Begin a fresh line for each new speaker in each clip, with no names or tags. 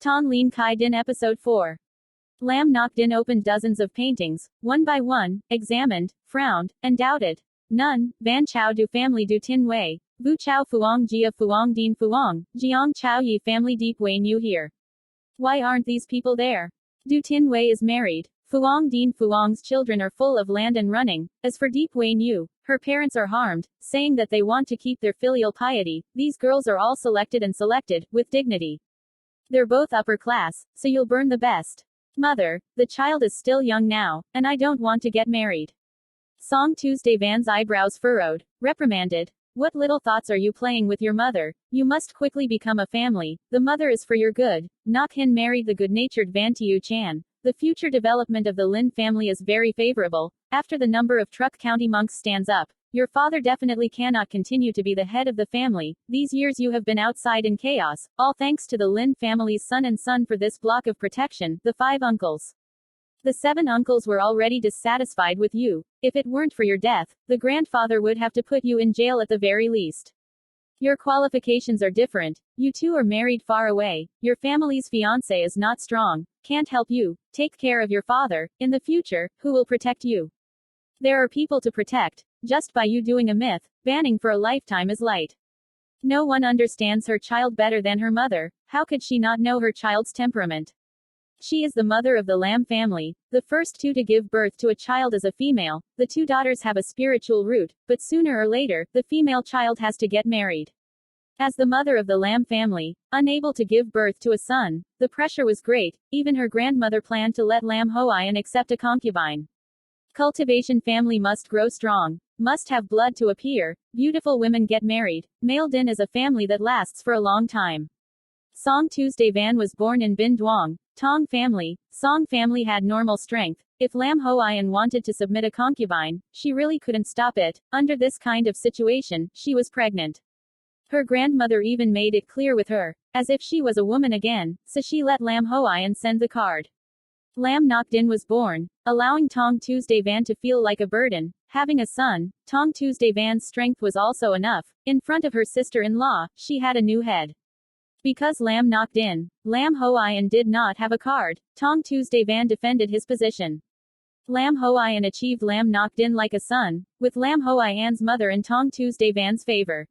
Thanh Lien Son Episode 4. Lam Ngoc Din opened dozens of paintings, one by one, examined, frowned, and doubted. None, Van Chao Du family Du Tin Wei, Vu Chao Vuong Gia Vuong Din Vuong, Jiang Chao Yi family Deep Wei New here. Why aren't these people there? Du Tin Wei is married. Vuong Din Vuong's children are full of land and running. As for Deep Wei New, her parents are harmed, saying that they want to keep their filial piety. These girls are all selected and selected, with dignity. They're both upper class, so you'll burn the best. Mother, the child is still young now, and I don't want to get married. Song Tuesday Van's eyebrows furrowed, reprimanded. What little thoughts are you playing with your mother? You must quickly become a family. The mother is for your good. Ngoc Hin married the good-natured Van Tiu Chan. The future development of the Lin family is very favorable. After the number of Truc County monks stands up, your father definitely cannot continue to be the head of the family. These years you have been outside in chaos, all thanks to the Lin family's son and son for this block of protection, the 5 uncles. The 7 uncles were already dissatisfied with you. If it weren't for your death, the grandfather would have to put you in jail at the very least. Your qualifications are different. You two are married far away. Your family's fiancé is not strong, can't help you. Take care of your father. In the future, who will protect you? There are people to protect. Just by you doing a myth, banning for a lifetime is light. No one understands her child better than her mother. How could she not know her child's temperament? She is the mother of the Lam family, the first 2 to give birth to a child as a female. The 2 daughters have a spiritual root, but sooner or later, the female child has to get married. As the mother of the Lam family, unable to give birth to a son, the pressure was great. Even her grandmother planned to let Lam Hoai accept a concubine. Cultivation family must grow strong, must have blood to appear. Beautiful women get married. Male Din is a family that lasts for a long time. Song Tuesday Van was born in Bin Duong, Tong family. Song family had normal strength. If Lam Hoai wanted to submit a concubine, she really couldn't stop it. Under this kind of situation, she was pregnant. Her grandmother even made it clear with her, as if she was a woman again, so she let Lam Hoai send the card. Lam Ngoc Din was born, allowing Tong Tuesday Van to feel like a burden. Having a son, Tong Tuesday Van's strength was also enough. In front of her sister-in-law, she had a new head. Because Lam Ngoc Din, Lam Hoai did not have a card, Tong Tuesday Van defended his position. Lam Hoai achieved Lam Ngoc Din like a son, with Lam Hoai's mother in Tong Tuesday Van's favor.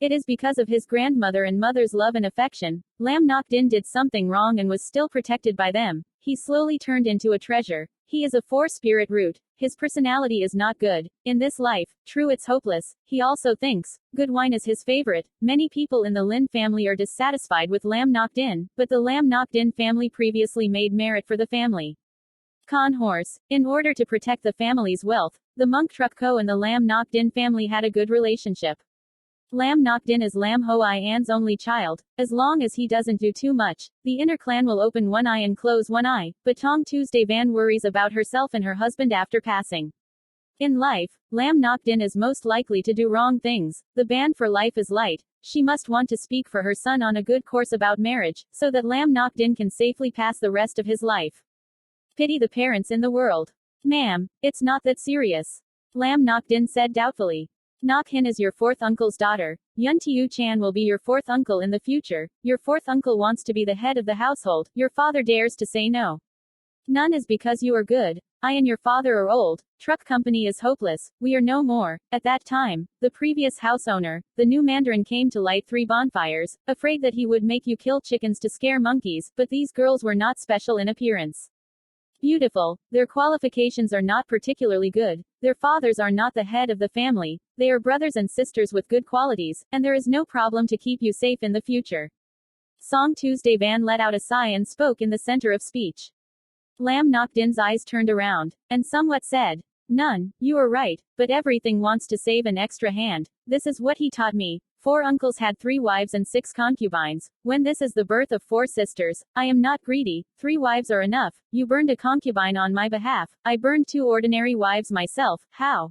It is because of his grandmother and mother's love and affection. Lam Ngoc Din did something wrong and was still protected by them. He slowly turned into a treasure. He is a 4-spirit root. His personality is not good. In this life, true it's hopeless. He also thinks, good wine is his favorite. Many people in the Lin family are dissatisfied with Lam Ngoc Din, but the Lam Ngoc Din family previously made merit for the family. Con horse. In order to protect the family's wealth, the monk Truc Co and the Lam Ngoc Din family had a good relationship. Lam Ngoc Din is Lam Hoai's only child. As long as he doesn't do too much, the inner clan will open one eye and close one eye, but Tong Tuesday Van worries about herself and her husband after passing. In life, Lam Ngoc Din is most likely to do wrong things. The ban for life is light. She must want to speak for her son on a good course about marriage, so that Lam Ngoc Din can safely pass the rest of his life. Pity the parents in the world. Ma'am, it's not that serious. Lam Ngoc Din said doubtfully. Ngoc Hin is your 4th uncle's daughter. Yun Tiu Chan will be your 4th uncle in the future. Your 4th uncle wants to be the head of the household. Your father dares to say no. None is because you are good. I and your father are old. Truck company is hopeless. We are no more. At that time, the previous house owner, the new mandarin, came to light 3 bonfires, afraid that he would make you kill chickens to scare monkeys, but these girls were not special in appearance. Beautiful. Their qualifications are not particularly good. Their fathers are not the head of the family. They are brothers and sisters with good qualities, and there is no problem to keep you safe in the future. Song Tuesday Van let out a sigh and spoke in the center of speech. Lam Ngoc Din's eyes turned around, and somewhat said, None, you are right, but everything wants to save an extra hand. This is what he taught me. 4 uncles had 3 wives and 6 concubines. When this is the birth of 4 sisters, I am not greedy. 3 wives are enough. You burned a concubine on my behalf. I burned 2 ordinary wives myself. How?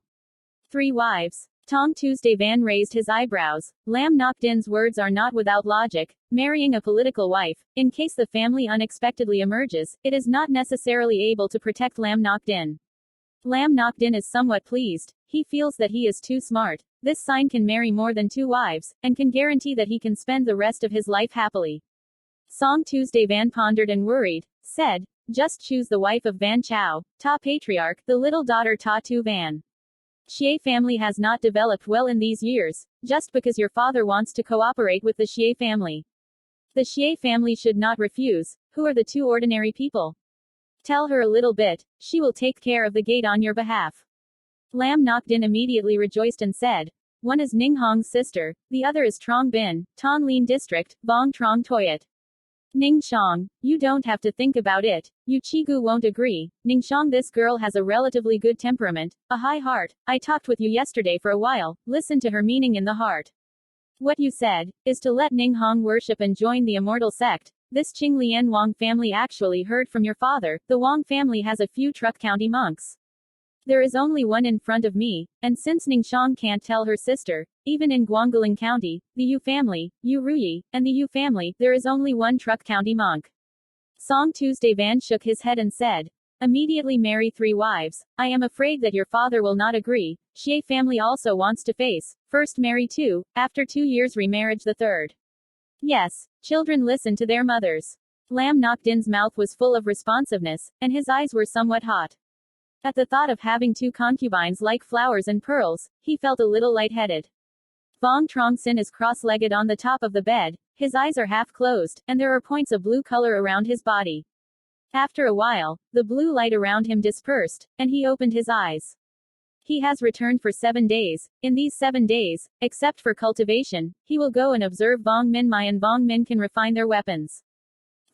3 wives. Tong Tuesday Van raised his eyebrows. Lam Ngoc Din's words are not without logic. Marrying a political wife, in case the family unexpectedly emerges, it is not necessarily able to protect Lam Ngoc Din. Lam Ngoc Din is somewhat pleased. He feels that he is too smart. This sign can marry more than 2 wives, and can guarantee that he can spend the rest of his life happily. Song Tuesday Van pondered and worried, said, just choose the wife of Van Chow, Ta Patriarch, the little daughter Ta Tu Van. Xie family has not developed well in these years, just because your father wants to cooperate with the Xie family. The Xie family should not refuse. Who are the two ordinary people? Tell her a little bit, she will take care of the gate on your behalf. Lam Nok Din immediately rejoiced and said, one is Ning Hong's sister, the other is Trong Bin, Thanh Lien District, Vuong Truong Toyat. Ning Shang, you don't have to think about it. Yu Chigu won't agree. Ning Shang, this girl has a relatively good temperament, a high heart. I talked with you yesterday for a while, listen to her meaning in the heart. What you said, is to let Ning Hong worship and join the immortal sect. This Qing Lian Wang family actually heard from your father. The Wang family has a few Truc County monks. There is only one in front of me, and since Ning Shang can't tell her sister, even in Guangling County, the Yu family, Yu Ruyi, and the Yu family, there is only one Truc County monk. Song Tuesday Van shook his head and said, immediately marry 3 wives. I am afraid that your father will not agree. Xie family also wants to face, first marry 2, after 2 years remarriage the 3rd. Yes, children listen to their mothers. Lam Nok Din's mouth was full of responsiveness, and his eyes were somewhat hot. At the thought of having 2 concubines like flowers and pearls, he felt a little lightheaded. Vuong Truong Sinh is cross-legged on the top of the bed, his eyes are half closed, and there are points of blue color around his body. After a while, the blue light around him dispersed, and he opened his eyes. He has returned for 7 days. In these 7 days, except for cultivation, he will go and observe Vuong Minh Mai and Vuong Minh can refine their weapons.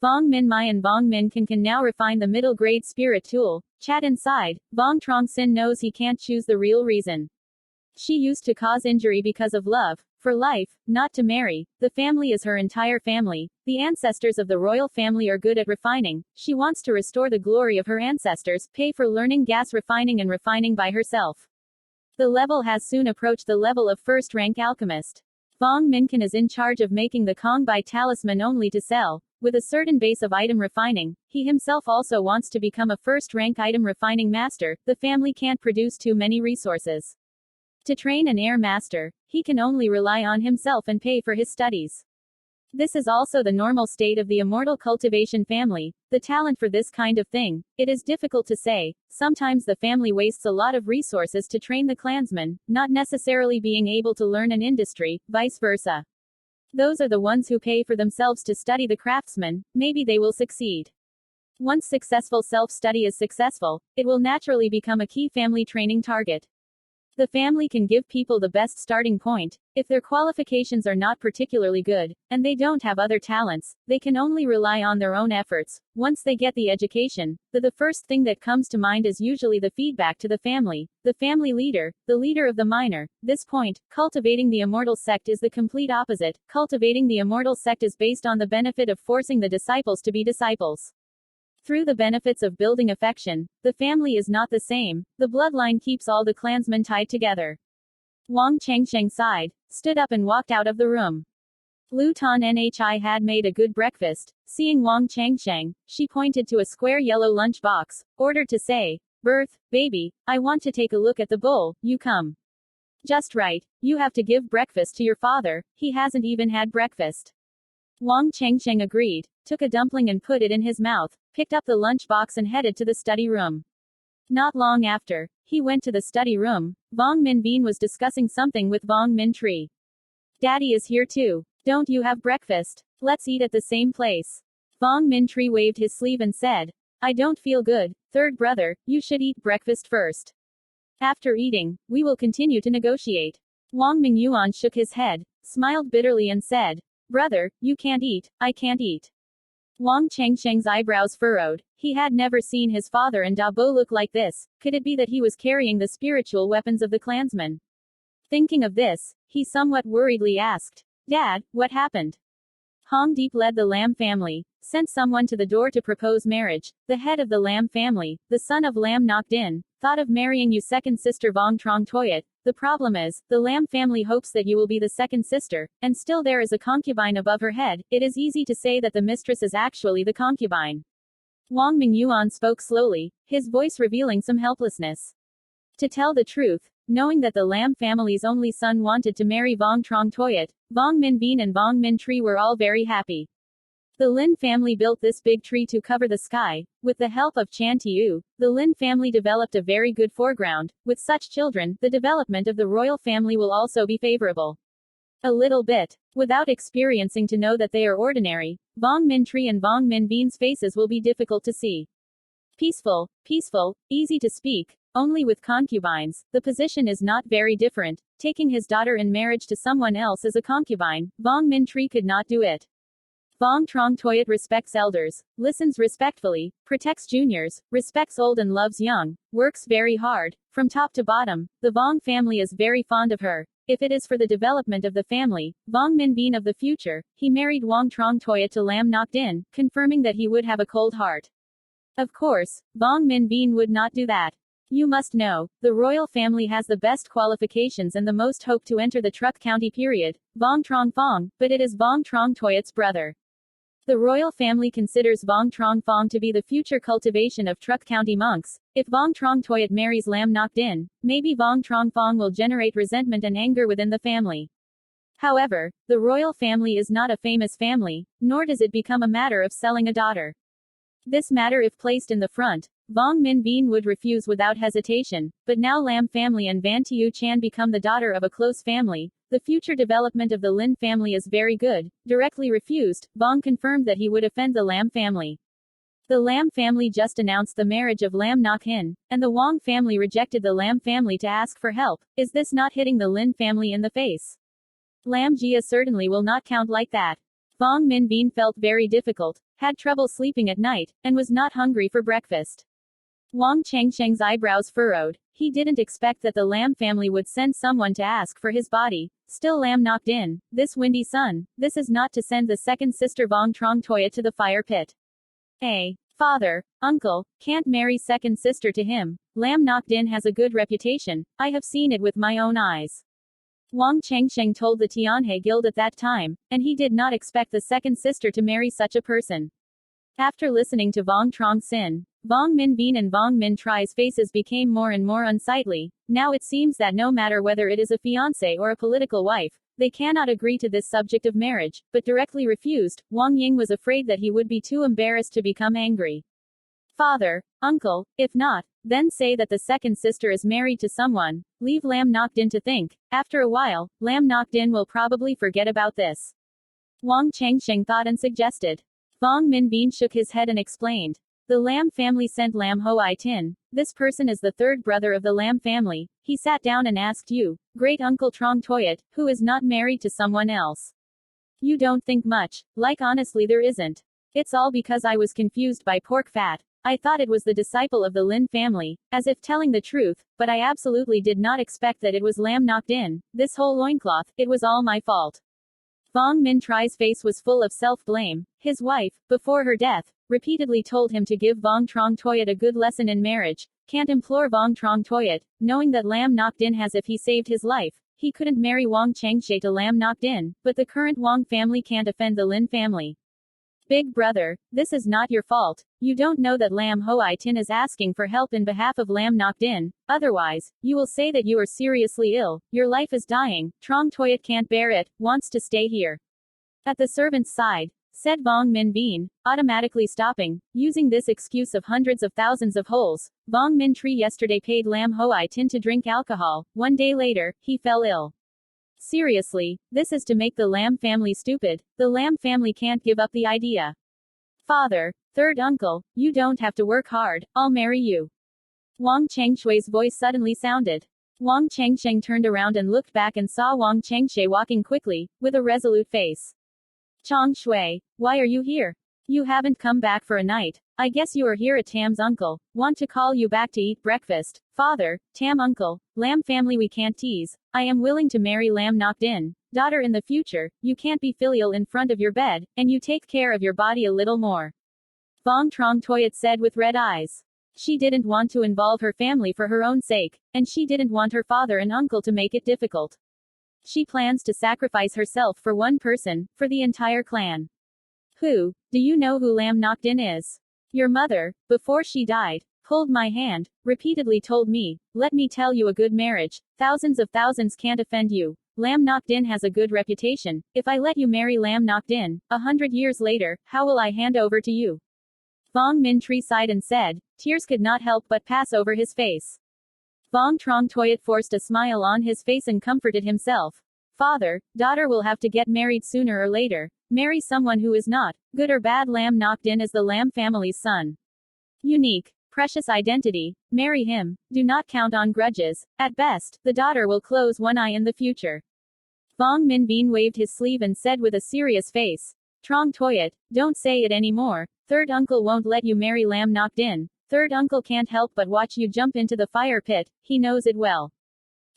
Vuong Minh Mai and Vuong Minh can now refine the middle-grade spirit tool. Chat inside, Vuong Truong Sinh knows he can't choose the real reason. She used to cause injury because of love, for life, not to marry. The family is her entire family. The ancestors of the royal family are good at refining. She wants to restore the glory of her ancestors, pay for learning gas refining and refining by herself. The level has soon approached the level of first-rank alchemist. Vuong Minh is in charge of making the Kong Bai talisman only to sell. With a certain base of item refining, he himself also wants to become a first-rank item refining master. The family can't produce too many resources. To train an heir master, he can only rely on himself and pay for his studies. This is also the normal state of the immortal cultivation family, the talent for this kind of thing. It is difficult to say. Sometimes the family wastes a lot of resources to train the clansmen, not necessarily being able to learn an industry, vice versa. Those are the ones who pay for themselves to study the craftsmen, maybe they will succeed. Once successful self-study is successful, it will naturally become a key family training target. The family can give people the best starting point. If their qualifications are not particularly good, and they don't have other talents, they can only rely on their own efforts. Once they get the education, the first thing that comes to mind is usually the feedback to the family leader, the leader of the minor. This point, cultivating the immortal sect is the complete opposite. Cultivating the immortal sect is based on the benefit of forcing the disciples to be disciples. Through the benefits of building affection, the family is not the same. The bloodline keeps all the clansmen tied together. Wang Chengsheng sighed, stood up and walked out of the room. Lu Tan Nhi had made a good breakfast. Seeing Wang Chengsheng, she pointed to a square yellow lunch box, ordered to say, "Birth, baby, I want to take a look at the bowl, you come." Just right, you have to give breakfast to your father, he hasn't even had breakfast. Wang Chengsheng agreed, took a dumpling and put it in his mouth, picked up the lunch box and headed to the study room. Not long after, he went to the study room. Vuong Minh Bean was discussing something with Vuong Minh Tree. Daddy is here too. Don't you have breakfast? Let's eat at the same place. Vuong Minh Tree waved his sleeve and said, I don't feel good, third brother, you should eat breakfast first. After eating, we will continue to negotiate. Wang Mingyuan shook his head, smiled bitterly and said, Brother, you can't eat, I can't eat. Wang Chengsheng's eyebrows furrowed. He had never seen his father and Dabo look like this. Could it be that he was carrying the spiritual weapons of the clansmen? Thinking of this, he somewhat worriedly asked, Dad, what happened? Hong Deep led the Lam family, sent someone to the door to propose marriage. The head of the Lam family, the son of Lam Nok Din, thought of marrying you second sister Vuong Truong Toyat. The problem is, the Lam family hopes that you will be the second sister, and still there is a concubine above her head. It is easy to say that the mistress is actually the concubine. Wang Mingyuan spoke slowly, his voice revealing some helplessness. To tell the truth, knowing that the Lam family's only son wanted to marry Vuong Truong Toyat, Vuong Minh Bean and Vuong Minh Tree were all very happy. The Lin family built this big tree to cover the sky. With the help of Chan Tiu, the Lin family developed a very good foreground. With such children, the development of the royal family will also be favorable. A little bit. Without experiencing to know that they are ordinary, Vuong Minh Tree and Vuong Minh Bean's faces will be difficult to see. Peaceful, easy to speak, only with concubines, the position is not very different. Taking his daughter in marriage to someone else as a concubine, Vuong Minh Tree could not do it. Vuong Truong Toyat respects elders, listens respectfully, protects juniors, respects old and loves young, works very hard. From top to bottom, the Vuong family is very fond of her. If it is for the development of the family, Vuong Minh Bean of the future, he married Vuong Truong Toyat to Lam Nok Din, confirming that he would have a cold heart. Of course, Vuong Minh Bean would not do that. You must know, the royal family has the best qualifications and the most hope to enter the Truc County period, Vuong Truong Phong, but it is Vuong Truong Toyat's brother. The royal family considers Vuong Truong Phong to be the future cultivation of Truc County monks. If Vuong Truong Toyat marries Lam Nok Din, maybe Vuong Truong Phong will generate resentment and anger within the family. However, the royal family is not a famous family, nor does it become a matter of selling a daughter. This matter if placed in the front, Vuong Minh Bean would refuse without hesitation, but now Lam family and Van Tiu Chan become the daughter of a close family. The future development of the Lin family is very good. Directly refused, Vuong confirmed that he would offend the Lam family. The Lam family just announced the marriage of Lam Nok Hin, and the Vuong family rejected the Lam family to ask for help. Is this not hitting the Lin family in the face? Lam Gia certainly will not count like that. Vuong Minh Bean felt very difficult, had trouble sleeping at night, and was not hungry for breakfast. Vuong Chengsheng's eyebrows furrowed. He didn't expect that the Lam family would send someone to ask for his body. Still Lam Nok Din, this windy sun, this is not to send the second sister Vuong Truong Toyat to the fire pit. Father, uncle, can't marry second sister to him. Lam Nok Din has a good reputation, I have seen it with my own eyes. Vuong Chengsheng told the Tianhe Guild at that time, and he did not expect the second sister to marry such a person. After listening to Vuong Truong Sinh, Vuong Minh Bean and Vuong Minh Tri's faces became more and more unsightly. Now it seems that no matter whether it is a fiancé or a political wife, they cannot agree to this subject of marriage, but directly refused. Wang Ying was afraid that he would be too embarrassed to become angry. Father, uncle, if not, then say that the second sister is married to someone. Leave Lam Nok Din to think. After a while, Lam Nok Din will probably forget about this. Vuong Chengsheng thought and suggested. Vuong Minh Bean shook his head and explained. The Lam family sent Lam Hoi Tin. This person is the third brother of the Lam family. He sat down and asked you, great uncle Truong Toyat, who is not married to someone else. You don't think much, like honestly there isn't. It's all because I was confused by pork fat. I thought it was the disciple of the Lin family, as if telling the truth, but I absolutely did not expect that it was Lam Nok Din. This whole loincloth, it was all my fault. Vuong Minh Tri's face was full of self-blame. His wife, before her death, repeatedly told him to give Vuong Truong Toyat a good lesson in marriage. Can't implore Vuong Truong Toyat, knowing that Lam Nok Din has if he saved his life. He couldn't marry Vuong Chengshe to Lam Nok Din, but the current Vuong family can't offend the Lin family. Big brother, this is not your fault. You don't know that Lam Hoi Tin is asking for help in behalf of Lam Nok Din. Otherwise, you will say that you are seriously ill. Your life is dying. Truong Toyat can't bear it, wants to stay here. At the servant's side, said Vuong Minh Bean, automatically stopping, using this excuse of hundreds of thousands of holes. Vuong Minh Tri yesterday paid Lam Hoi Tin to drink alcohol. 1 day later, he fell ill. Seriously, this is to make the Lam family stupid. The Lam family can't give up the idea. Father, third uncle, you don't have to work hard, I'll marry you. Vuong Chengshui's voice suddenly sounded. Vuong Chengsheng turned around and looked back and saw Vuong Chengshe walking quickly, with a resolute face. Chong Shui, why are you here? You haven't come back for a night. I guess you are here at Tam's uncle. Want to call you back to eat breakfast. Father, Tam uncle, Lam family we can't tease. I am willing to marry Lam Nok Din. Daughter in the future, you can't be filial in front of your bed, and you take care of your body a little more. Vuong Truong Toyat said with red eyes. She didn't want to involve her family for her own sake, and she didn't want her father and uncle to make it difficult. She plans to sacrifice herself for one person, for the entire clan. Who? Do you know who Lam Nok Din is? Your mother, before she died, pulled my hand, repeatedly told me, let me tell you a good marriage, thousands of thousands can't offend you. Lam Nok Din has a good reputation. If I let you marry Lam Nok Din, 100 years later, how will I hand over to you? Vuong Minh Tri sighed and said, tears could not help but pass over his face. Vuong Truong Toyat forced a smile on his face and comforted himself. Father, daughter will have to get married sooner or later. Marry someone who is not, good or bad. Lam Nok Din is the Lam family's son. Unique, precious identity. Marry him. Do not count on grudges. At best, the daughter will close one eye in the future. Vuong Minh Binh waved his sleeve and said with a serious face, Truong Toyat, don't say it anymore. Third uncle won't let you marry Lam Nok Din. Third uncle can't help but watch you jump into the fire pit. He knows it well.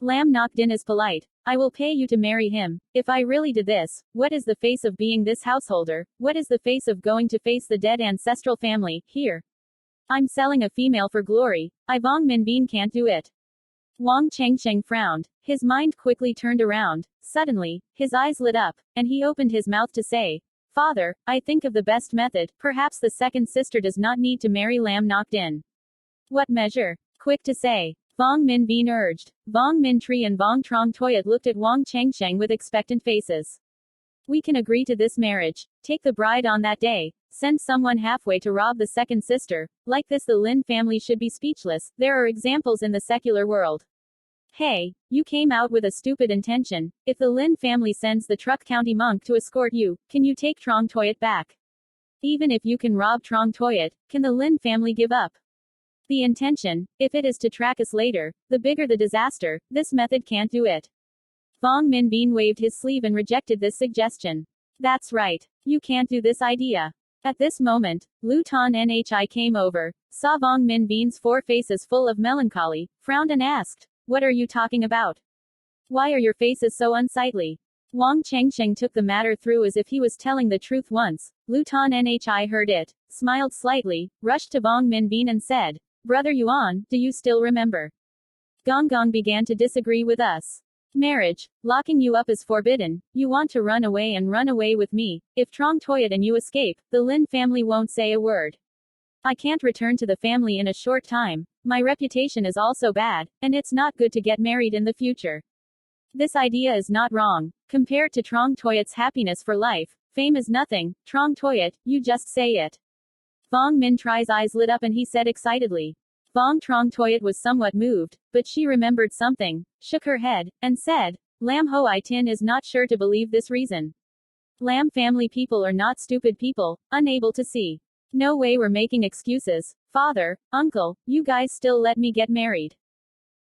Lam Nok Din is polite. I will pay you to marry him. If I really did this, what is the face of being this householder? What is the face of going to face the dead ancestral family? Here. I'm selling a female for glory. I Vuong Minh Binh can't do it. Wang Chengsheng frowned. His mind quickly turned around. Suddenly, his eyes lit up, and he opened his mouth to say, Father, I think of the best method. Perhaps the second sister does not need to marry Lam Nok Din. What measure? Quick to say. Vuong Minh Binh urged. Vuong Minh Tri and Vuong Truong Toyat looked at Wang Chengsheng with expectant faces. We can agree to this marriage. Take the bride on that day. Send someone halfway to rob the second sister. Like this, the Lin family should be speechless. There are examples in the secular world. Hey, you came out with a stupid intention. If the Lin family sends the Truc County monk to escort you, can you take Truong Toyat back? Even if you can rob Truong Toyat, can the Lin family give up the intention? If it is to track us later, the bigger the disaster, this method can't do it. Vuong Minh Binh waved his sleeve and rejected this suggestion. That's right. You can't do this idea. At this moment, Lu Tan Nhi came over, saw Vuong Minh Bing's four faces full of melancholy, frowned and asked, What are you talking about? Why are your faces so unsightly? Wang Chengsheng took the matter through as if he was telling the truth once. Lu Tan Nhi heard it, smiled slightly, rushed to Vuong Minh Binh and said, Brother Yuan, do you still remember? Gong Gong began to disagree with us. Marriage, locking you up is forbidden. You want to run away and run away with me. If Truong Toyat and you escape, the Lin family won't say a word. I can't return to the family in a short time. My reputation is also bad, and it's not good to get married in the future. This idea is not wrong. Compared to Truong Toyat's happiness for life, fame is nothing. Truong Toyat, you just say it. Vuong Minh Tri's eyes lit up and he said excitedly. Vuong Truong Toyat was somewhat moved, but she remembered something, shook her head, and said, Lam Hoi Tin is not sure to believe this reason. Lam family people are not stupid people, unable to see. No way we're making excuses. Father, uncle, you guys still let me get married.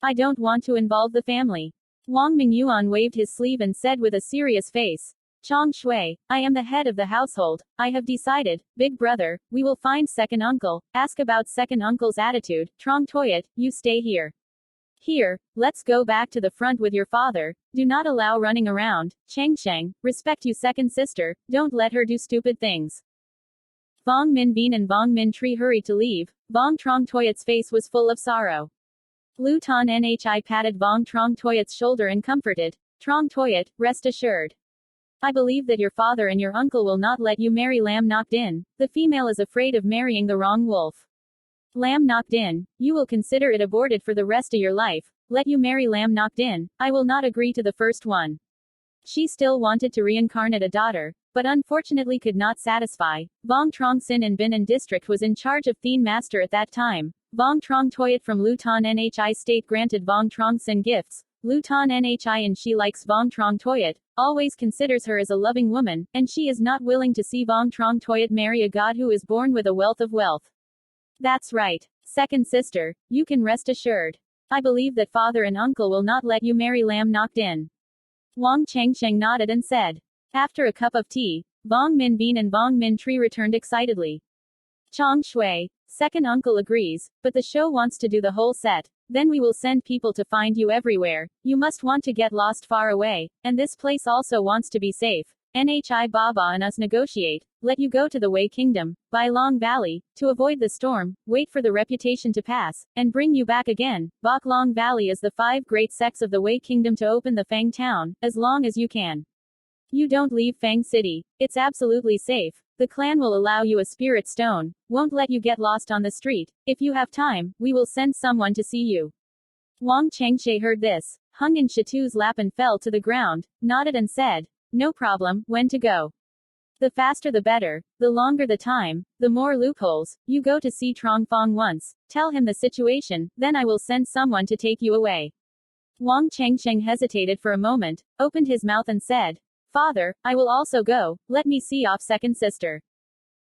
I don't want to involve the family. Wang Mingyuan waved his sleeve and said with a serious face, Chong Shui, I am the head of the household. I have decided, big brother, we will find second uncle. Ask about second uncle's attitude. Truong Toyat, you stay here. Here, let's go back to the front with your father. Do not allow running around. Chengsheng, respect you second sister. Don't let her do stupid things. Vuong Minh Binh and Vuong Minh Tri hurried to leave. Vuong Truong Toyat's face was full of sorrow. Lu Tan Nhi patted Vuong Truong Toyat's shoulder and comforted. Truong Toyat, rest assured. I believe that your father and your uncle will not let you marry Lam Nok Din. The female is afraid of marrying the wrong wolf. Lam Nok Din, you will consider it aborted for the rest of your life. Let you marry Lam Nok Din, I will not agree to the first one. She still wanted to reincarnate a daughter, but unfortunately could not satisfy. Vuong Truong Sinh in Binan district was in charge of Thien Master at that time. Vuong Truong Toyat from Lu Tan Nhi state granted Vuong Truong Sinh gifts. Lu Tan Nhi and she likes Vuong Truong Toyat, always considers her as a loving woman, and she is not willing to see Vuong Truong Toyat marry a god who is born with a wealth of wealth. That's right. Second sister, you can rest assured. I believe that father and uncle will not let you marry Lam Nok Din. Wang Chengsheng nodded and said. After a cup of tea, Vuong Minh Binh and Vuong Minh Tri returned excitedly. Chong Shui, second uncle agrees, but the show wants to do the whole set. Then we will send people to find you everywhere. You must want to get lost far away, and this place also wants to be safe. Nhi Baba and us negotiate. Let you go to the Wei Kingdom, by Long Valley, to avoid the storm, wait for the reputation to pass, and bring you back again. Bok Long Valley is the 5 great sects of the Wei Kingdom to open the Fang town, as long as you can. You don't leave Fang City. It's absolutely safe. The clan will allow you a spirit stone, won't let you get lost on the street. If you have time, we will send someone to see you. Wang Chengshe heard this, hung in Shatu's lap and fell to the ground, nodded and said, "No problem, when to go? The faster the better, the longer the time, the more loopholes. You go to see Truong Phong once, tell him the situation, then I will send someone to take you away." Vuong Chengsheng hesitated for a moment, opened his mouth and said, "Father, I will also go, let me see off second sister."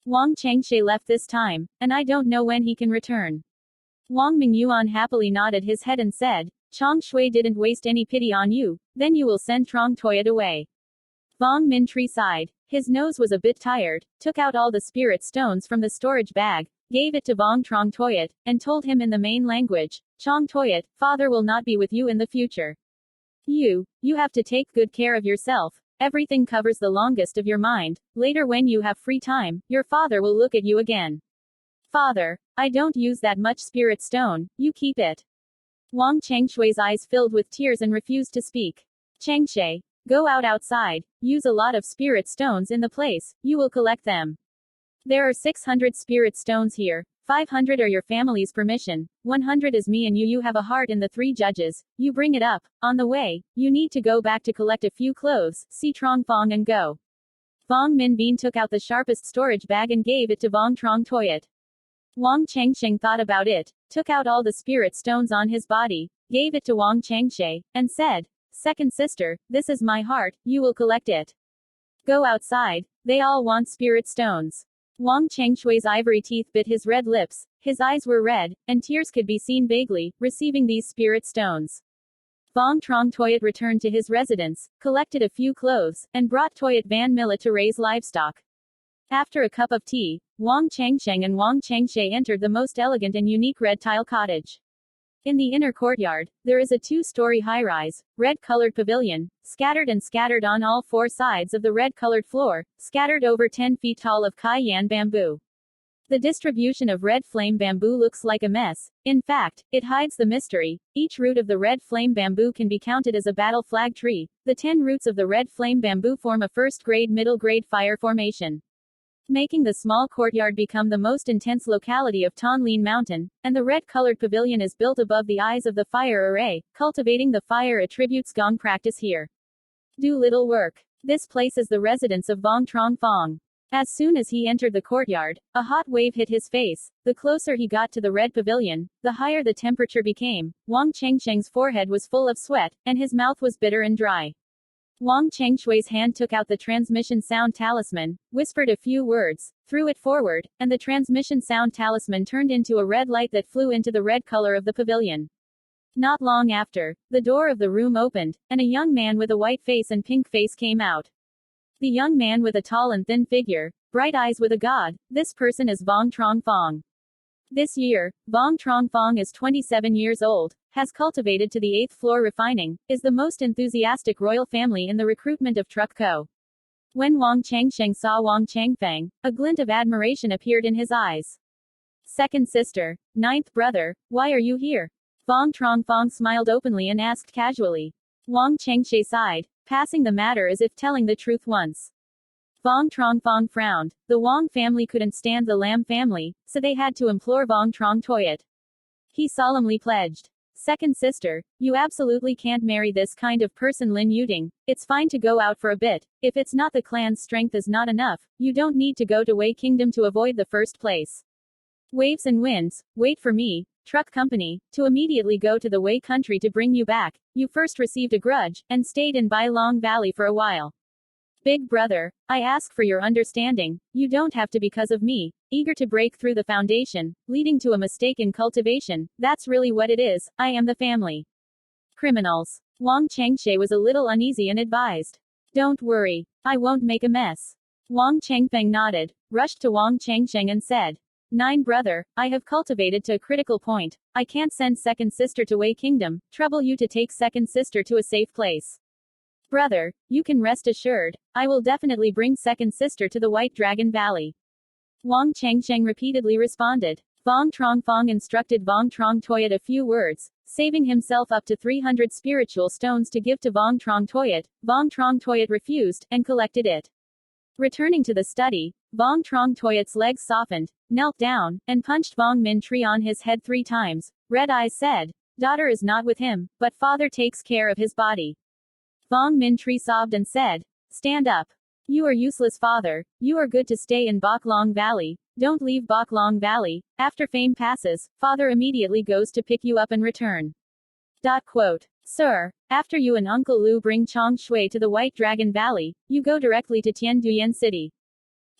Vuong Chengshe left this time, and I don't know when he can return. Wang Mingyuan happily nodded his head and said, "Chong Shui didn't waste any pity on you, then you will send Truong Toyat away." Vong Min Tri sighed. His nose was a bit tired, took out all the spirit stones from the storage bag, gave it to Vuong Truong Toyat, and told him in the main language, "Chong Toyat, father will not be with you in the future. You have to take good care of yourself. Everything covers the longest of your mind. Later when you have free time, your father will look at you again." "Father, I don't use that much spirit stone, you keep it." Wang Chengshui's eyes filled with tears and refused to speak. "Chengshe, go outside, use a lot of spirit stones in the place, you will collect them. There are 600 spirit stones here, 500 are your family's permission, 100 is me and you have a heart in the three judges, you bring it up, on the way, you need to go back to collect a few clothes, see Truong Phong and go." Vong Min Bean took out the sharpest storage bag and gave it to Vuong Truong Toyat. Wang Chengsheng thought about it, took out all the spirit stones on his body, gave it to Wang Chengshe, and said, "Second sister, this is my heart, you will collect it. Go outside, they all want spirit stones." Wang Chengshui's ivory teeth bit his red lips, his eyes were red, and tears could be seen vaguely, receiving these spirit stones. Vuong Truong Toyat returned to his residence, collected a few clothes, and brought Toyat Van Milla to raise livestock. After a cup of tea, Wang Chengsheng and Wang Chengshe entered the most elegant and unique red tile cottage. In the inner courtyard, there is a two-story high-rise, red-colored pavilion, scattered on all four sides of the red-colored floor, scattered over 10 feet tall of cayenne bamboo. The distribution of red flame bamboo looks like a mess. In fact, it hides the mystery. Each root of the red flame bamboo can be counted as a battle flag tree. The 10 roots of the red flame bamboo form a first-grade middle-grade fire formation, making the small courtyard become the most intense locality of Thanh Lien Mountain, and the red-colored pavilion is built above the eyes of the fire array, cultivating the fire attributes gong practice here. Do little work. This place is the residence of Vuong Truong Phong. As soon as he entered the courtyard, a hot wave hit his face. The closer he got to the red pavilion, the higher the temperature became. Wang Chengsheng's forehead was full of sweat, and his mouth was bitter and dry. Wang Chengshui's hand took out the transmission sound talisman, whispered a few words, threw it forward, and the transmission sound talisman turned into a red light that flew into the red color of the pavilion. Not long after, the door of the room opened, and a young man with a white face and pink face came out. The young man with a tall and thin figure, bright eyes with a god, this person is Vuong Truong Phong. This year, Vuong Truong Phong is 27 years old, has cultivated to the 8th floor refining, is the most enthusiastic royal family in the recruitment of Truc Co. When Wang Chengsheng saw Wang Chengfeng, a glint of admiration appeared in his eyes. "Second sister, 9th brother, why are you here?" Vuong Truong Phong smiled openly and asked casually. Wang Chengshe sighed, passing the matter as if telling the truth once. Vuong Truong Phong frowned. The Wang family couldn't stand the Lam family, so they had to implore Vuong Truong Toyat. He solemnly pledged, "Second sister, you absolutely can't marry this kind of person, Lin Yuding. It's fine to go out for a bit. If it's not the clan's strength is not enough, you don't need to go to Wei Kingdom to avoid the first place. Waves and winds, wait for me, Truc Company, to immediately go to the Wei country to bring you back. You first received a grudge, and stayed in Bai Long Valley for a while. Big brother, I ask for your understanding. You don't have to because of me, eager to break through the foundation, leading to a mistake in cultivation. That's really what it is. I am the family. Criminals." Wang Chengshe was a little uneasy and advised, "Don't worry. I won't make a mess." Wang Chengfeng nodded, rushed to Wang Chengsheng and said, "9 brother, I have cultivated to a critical point. I can't send second sister to Wei Kingdom. Trouble you to take second sister to a safe place. Brother, you can rest assured, I will definitely bring second sister to the White Dragon Valley." Wang Chengsheng repeatedly responded. Vuong Truong Phong instructed Vuong Truong Toyat a few words, saving himself up to 300 spiritual stones to give to Vuong Truong Toyat. Vuong Truong Toyat refused, and collected it. Returning to the study, Vuong Truong Toyat's legs softened, knelt down, and punched Vong Min Tri on his head 3 times. Red Eyes said, daughter is not with him, but father takes care of his body. Vuong Minh Tri sobbed and said, stand up. You are useless father, you are good to stay in Bok Long Valley, don't leave Bok Long Valley. After fame passes, father immediately goes to pick you up and return. Quote, sir, after you and Uncle Lu bring Chong Shui to the White Dragon Valley, you go directly to Tien Duyen City.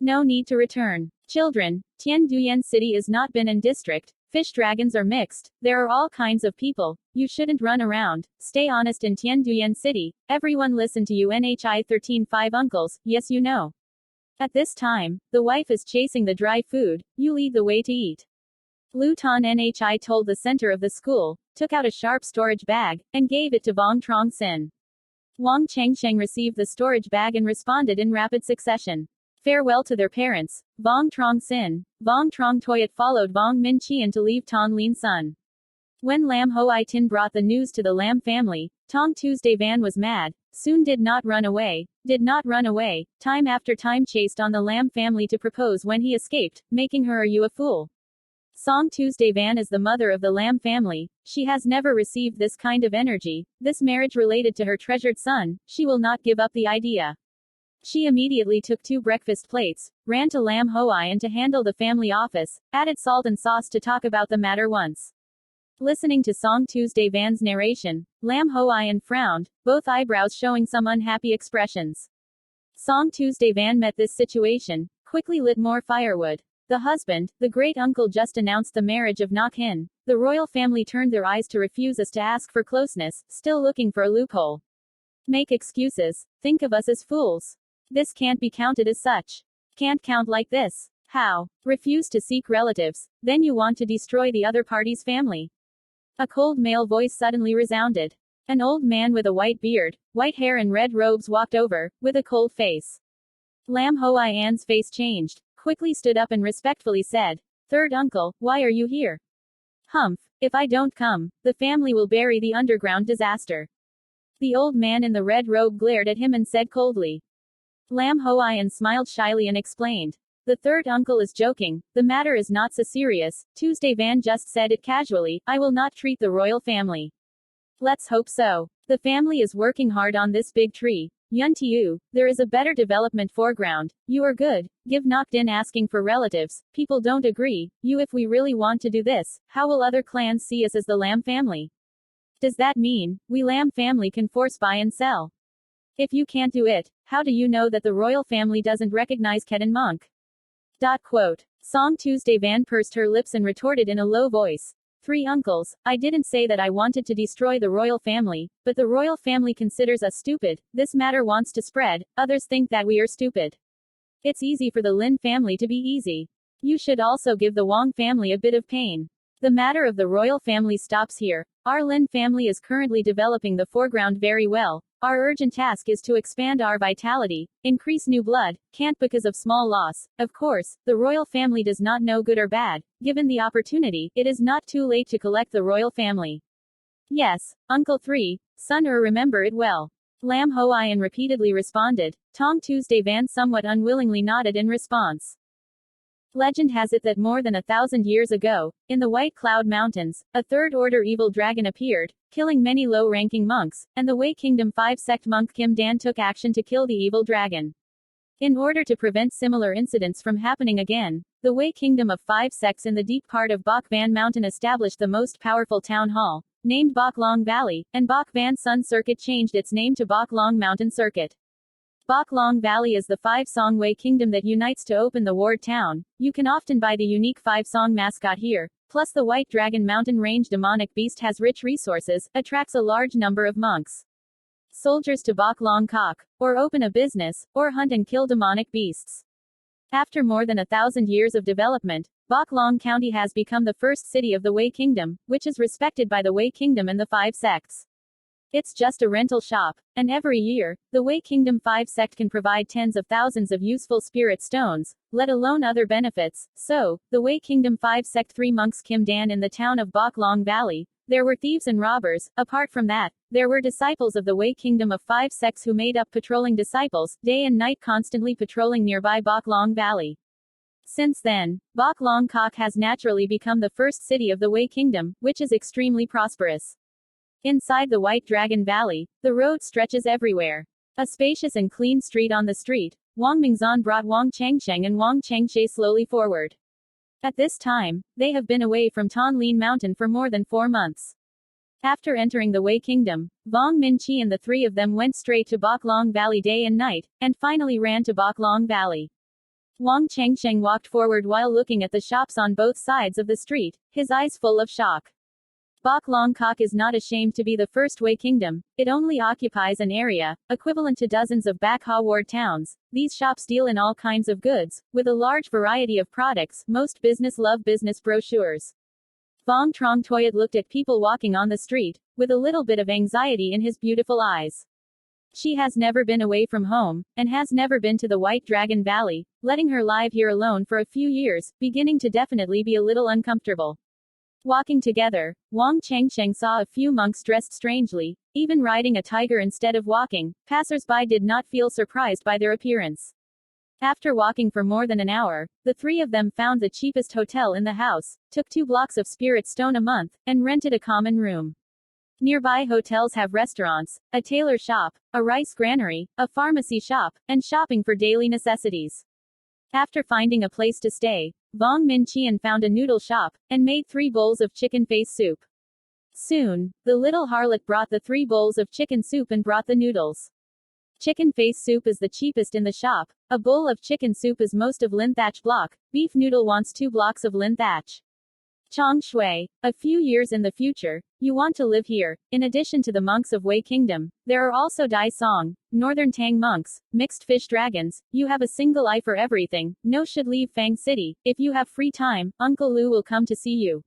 No need to return. Children, Tien Duyen City is not Binan district, fish dragons are mixed, there are all kinds of people, you shouldn't run around, stay honest in Tien Duyen City, everyone listen to you NHI 13-5 uncles, yes you know. At this time, the wife is chasing the dry food, you lead the way to eat. Lu Tan Nhi told the center of the school, took out a sharp storage bag, and gave it to Vuong Truong Sinh. Wang Chengsheng received the storage bag and responded in rapid succession. Farewell to their parents, Vuong Truong Sinh, Vuong Truong Toyat followed Vuong Minh Chien to leave Thanh Lien Son. When Lam Hoi Tin brought the news to the Lam family, Tong Tuesday Van was mad, soon did not run away, time after time chased on the Lam family to propose when he escaped, making her are you a fool. Song Tuesday Van is the mother of the Lam family, she has never received this kind of energy, this marriage related to her treasured son, she will not give up the idea. She immediately took 2 breakfast plates, ran to Lam Hoi and to handle the family office, added salt and sauce to talk about the matter once. Listening to Song Tuesday Van's narration, Lam Hoi and frowned, both eyebrows showing some unhappy expressions. Song Tuesday Van met this situation, quickly lit more firewood. The husband, the great uncle just announced the marriage of Nok Hin. The royal family turned their eyes to refuse us to ask for closeness, still looking for a loophole. Make excuses, think of us as fools. This can't be counted as such. Can't count like this. How? Refuse to seek relatives, then you want to destroy the other party's family. A cold male voice suddenly resounded. An old man with a white beard, white hair and red robes walked over, with a cold face. Lam Hoi An's face changed, quickly stood up and respectfully said, Third uncle, why are you here? Humph, if I don't come, the family will bury the underground disaster. The old man in the red robe glared at him and said coldly. Lam Hoi An smiled shyly and explained. The third uncle is joking, the matter is not so serious, Tuesday Van just said it casually, I will not treat the royal family. Let's hope so. The family is working hard on this big tree. Yun Tiu, there is a better development foreground, you are good, give knocked in asking for relatives, people don't agree, you if we really want to do this, how will other clans see us as the Lam family? Does that mean, we Lam family can force buy and sell? If you can't do it, how do you know that the royal family doesn't recognize Ketan Monk? Quote. Song Tuesday Van pursed her lips and retorted in a low voice. 3 uncles, I didn't say that I wanted to destroy the royal family, but the royal family considers us stupid, this matter wants to spread, others think that we are stupid. It's easy for the Lin family to be easy. You should also give the Wang family a bit of pain. The matter of the royal family stops here. Our Lin family is currently developing the foreground very well. Our urgent task is to expand our vitality, increase new blood, can't because of small loss. Of course, the royal family does not know good or bad. Given the opportunity, it is not too late to collect the royal family. Yes, Uncle 3, son remember it well. Lam Hoi An repeatedly responded. Tong Tuesday Van somewhat unwillingly nodded in response. Legend has it that more than 1,000 years ago, in the White Cloud Mountains, a third-order evil dragon appeared, killing many low-ranking monks, and the Wei Kingdom 5 sect monk Kim Dan took action to kill the evil dragon. In order to prevent similar incidents from happening again, the Wei Kingdom of 5 sects in the deep part of Bok Van Mountain established the most powerful town hall, named Bok Long Valley, and Bok Van Sun Circuit changed its name to Bok Long Mountain Circuit. Bok Long Valley is the 5-song Wei Kingdom that unites to open the ward town. You can often buy the unique 5-song mascot here, plus the White Dragon Mountain Range demonic beast has rich resources, attracts a large number of monks. Soldiers to Bok Long Kok, or open a business, or hunt and kill demonic beasts. After more than 1,000 years of development, Bok Long County has become the first city of the Wei Kingdom, which is respected by the Wei Kingdom and the 5 sects. It's just a rental shop, and every year, the Wei Kingdom 5 sect can provide tens of thousands of useful spirit stones, let alone other benefits. So, the Wei Kingdom 5 sect 3 monks Kim Dan in the town of Bok Long Valley, there were thieves and robbers. Apart from that, there were disciples of the Wei Kingdom of 5 sects who made up patrolling disciples, day and night constantly patrolling nearby Bok Long Valley. Since then, Bok Long Kok has naturally become the first city of the Wei Kingdom, which is extremely prosperous. Inside the White Dragon Valley, the road stretches everywhere. A spacious and clean street on the street, Wang Mingzan brought Wang Changsheng and Wang Chengshe slowly forward. At this time, they have been away from Thanh Lien Mountain for more than 4 months. After entering the Wei Kingdom, Vong Minqi and the three of them went straight to Bok Long Valley day and night, and finally ran to Bok Long Valley. Wang Chengsheng walked forward while looking at the shops on both sides of the street, his eyes full of shock. Bok Long Kok is not ashamed to be the first Wei Kingdom. It only occupies an area equivalent to dozens of Bak Ha Ward towns. These shops deal in all kinds of goods, with a large variety of products. Most business love business brochures. Vuong Truong Toyat looked at people walking on the street, with a little bit of anxiety in his beautiful eyes. She has never been away from home, and has never been to the White Dragon Valley, letting her live here alone for a few years, beginning to definitely be a little uncomfortable. Walking together, Wang Chengsheng saw a few monks dressed strangely, even riding a tiger instead of walking. Passers-by did not feel surprised by their appearance. After walking for more than an hour, the three of them found the cheapest hotel in the house, took 2 blocks of spirit stone a month, and rented a common room. Nearby hotels have restaurants, a tailor shop, a rice granary, a pharmacy shop, and shopping for daily necessities. After finding a place to stay, Vong Minqian found a noodle shop, and made 3 bowls of chicken face soup. Soon, the little harlot brought the 3 bowls of chicken soup and brought the noodles. Chicken face soup is the cheapest in the shop. A bowl of chicken soup is most of lin thatch block. Beef noodle wants 2 blocks of lin thatch. Chong Shui, a few years in the future, you want to live here. In addition to the monks of Wei Kingdom, there are also Dai Song, Northern Tang monks, mixed fish dragons. You have a single eye for everything. No should leave Fang City. If you have free time, Uncle Lu will come to see you.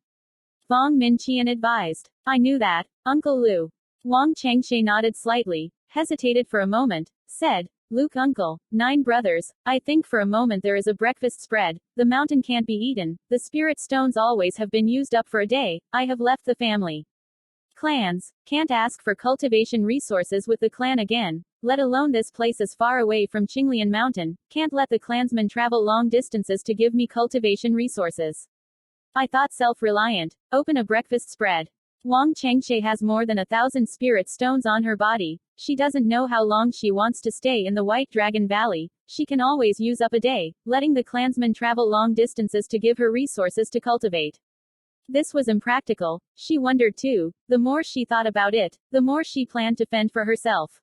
Vong Minqian advised. I knew that, Uncle Lu. Wang Chengshe nodded slightly, hesitated for a moment, said, Luke uncle, 9 brothers, I think for a moment there is a breakfast spread. The mountain can't be eaten. The spirit stones always have been used up for a day. I have left the family. Clans, can't ask for cultivation resources with the clan again, let alone this place is far away from Qinglian Mountain. Can't let the clansmen travel long distances to give me cultivation resources. I thought self-reliant, open a breakfast spread. Wang Chengshe has more than 1,000 spirit stones on her body. She doesn't know how long she wants to stay in the White Dragon Valley. She can always use up a day, letting the clansmen travel long distances to give her resources to cultivate. This was impractical, she wondered too. The more she thought about it, the more she planned to fend for herself.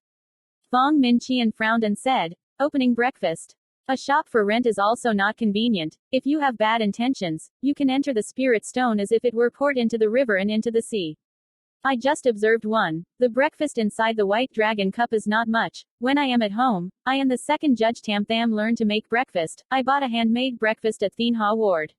Vong Minqian frowned and said, opening breakfast. A shop for rent is also not convenient. If you have bad intentions, you can enter the spirit stone as if it were poured into the river and into the sea. I just observed one. The breakfast inside the White Dragon cup is not much. When I am at home, I and the second Judge Tam Tham learn to make breakfast. I bought a handmade breakfast at Thien Ha Ward.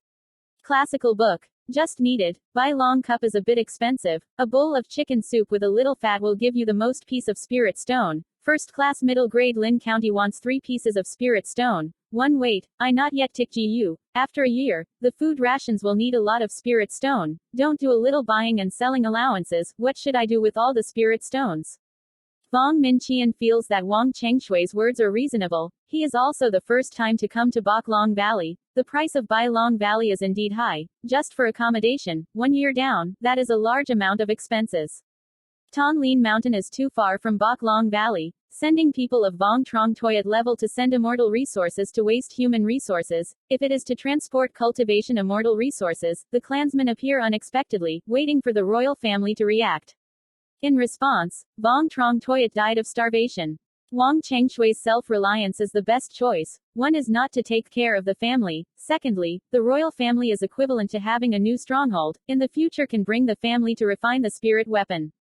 Classical book. Just needed. Buy long cup is a bit expensive. A bowl of chicken soup with a little fat will give you the most piece of spirit stone. First class middle grade Lin County wants 3 pieces of spirit stone. 1 wait, I not yet tick GU. After a year, the food rations will need a lot of spirit stone. Don't do a little buying and selling allowances. What should I do with all the spirit stones? Vong Minqian feels that Wang Chengshui's words are reasonable. He is also the first time to come to Bok Long Valley. The price of Bai Long Valley is indeed high. Just for accommodation, 1 year down, that is a large amount of expenses. Thanh Lien Mountain is too far from Bok Long Valley. Sending people of Vuong Truong Toyat level to send immortal resources to waste human resources. If it is to transport cultivation immortal resources, the clansmen appear unexpectedly, waiting for the royal family to react. In response, Vuong Truong Toyat died of starvation. Wang Chengshui's self-reliance is the best choice. One is not to take care of the family. Secondly, the royal family is equivalent to having a new stronghold. In the future can bring the family to refine the spirit weapon.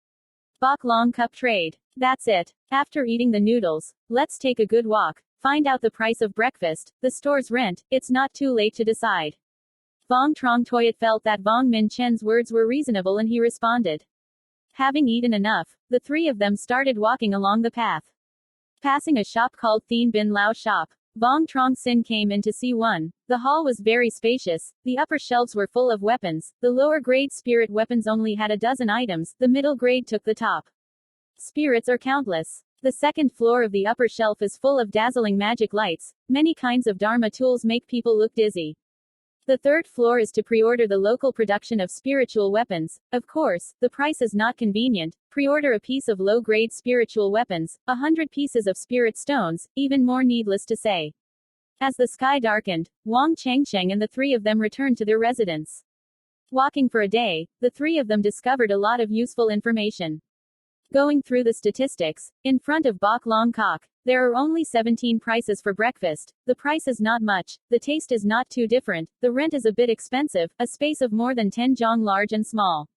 Bok Long Cup trade. That's it. After eating the noodles, let's take a good walk. Find out the price of breakfast, the store's rent. It's not too late to decide. Vuong Truong Toyat felt that Vong Min Chen's words were reasonable and he responded. Having eaten enough, the 3 of them started walking along the path. Passing a shop called Thien Bin Lao Shop, Vuong Truong Sinh came in to see one. The hall was very spacious. The upper shelves were full of weapons. The lower grade spirit weapons only had a dozen items. The middle grade took the top. Spirits are countless. The second floor of the upper shelf is full of dazzling magic lights. Many kinds of Dharma tools make people look dizzy. The third floor is to pre-order the local production of spiritual weapons. Of course, the price is not convenient. Pre-order a piece of low-grade spiritual weapons, 100 pieces of spirit stones, even more needless to say. As the sky darkened, Vuong Truong and the three of them returned to their residence. Walking for a day, the three of them discovered a lot of useful information. Going through the statistics, in front of Bok Long Kok, there are only 17 prices for breakfast. The price is not much, the taste is not too different, the rent is a bit expensive, a space of more than 10 jong large and small.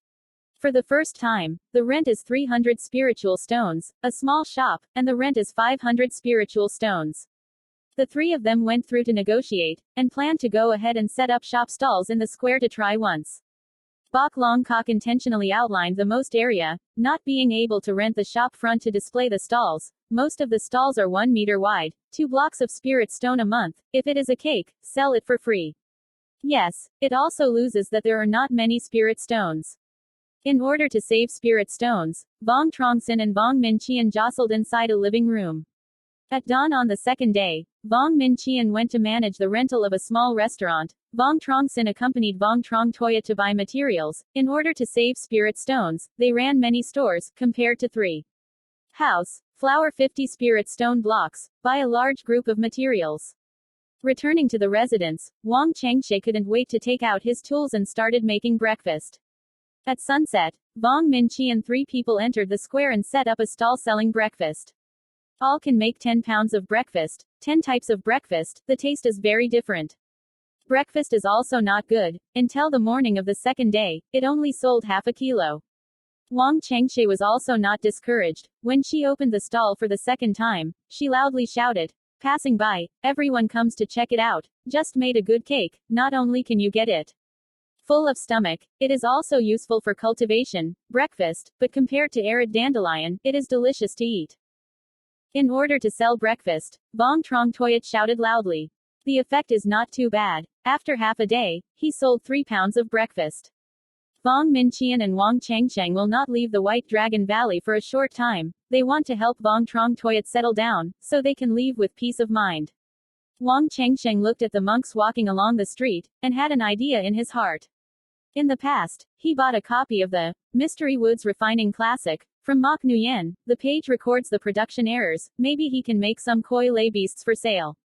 For the first time, the rent is 300 spiritual stones, a small shop, and the rent is 500 spiritual stones. The three of them went through to negotiate, and planned to go ahead and set up shop stalls in the square to try once. Bok Long Kok intentionally outlined the most area, not being able to rent the shop front to display the stalls. Most of the stalls are 1 meter wide, 2 blocks of spirit stone a month. If it is a cake, sell it for free. Yes, it also loses that there are not many spirit stones. In order to save spirit stones, Vuong Truong Sinh and Vuong Minh Chien jostled inside a living room. At dawn on the second day, Vuong Minh Chien went to manage the rental of a small restaurant. Vuong Truong Sinh accompanied Vuong Truong Toyat to buy materials. In order to save spirit stones, they ran many stores, compared to 3. House, flour 50 spirit stone blocks, buy a large group of materials. Returning to the residence, Vuong Truong couldn't wait to take out his tools and started making breakfast. At sunset, Vuong Minh Chien and 3 people entered the square and set up a stall selling breakfast. All can make 10 pounds of breakfast, 10 types of breakfast, the taste is very different. Breakfast is also not good. Until the morning of the second day, it only sold half a kilo. Vuong Truong was also not discouraged. When she opened the stall for the second time, she loudly shouted, "Passing by, everyone comes to check it out. Just made a good cake, not only can you get it full of stomach, it is also useful for cultivation, breakfast, but compared to arid dandelion, it is delicious to eat." In order to sell breakfast, Vuong Truong Toyat shouted loudly. The effect is not too bad. After half a day, he sold 3 pounds of breakfast. Vuong Minh Chien and Vuong Truong will not leave the White Dragon Valley for a short time. They want to help Vuong Truong Toyat settle down, so they can leave with peace of mind. Vuong Truong looked at the monks walking along the street, and had an idea in his heart. In the past, he bought a copy of the Mystery Woods Refining Classic from Mok Nguyen. The page records the production errors. Maybe he can make some koi lay beasts for sale.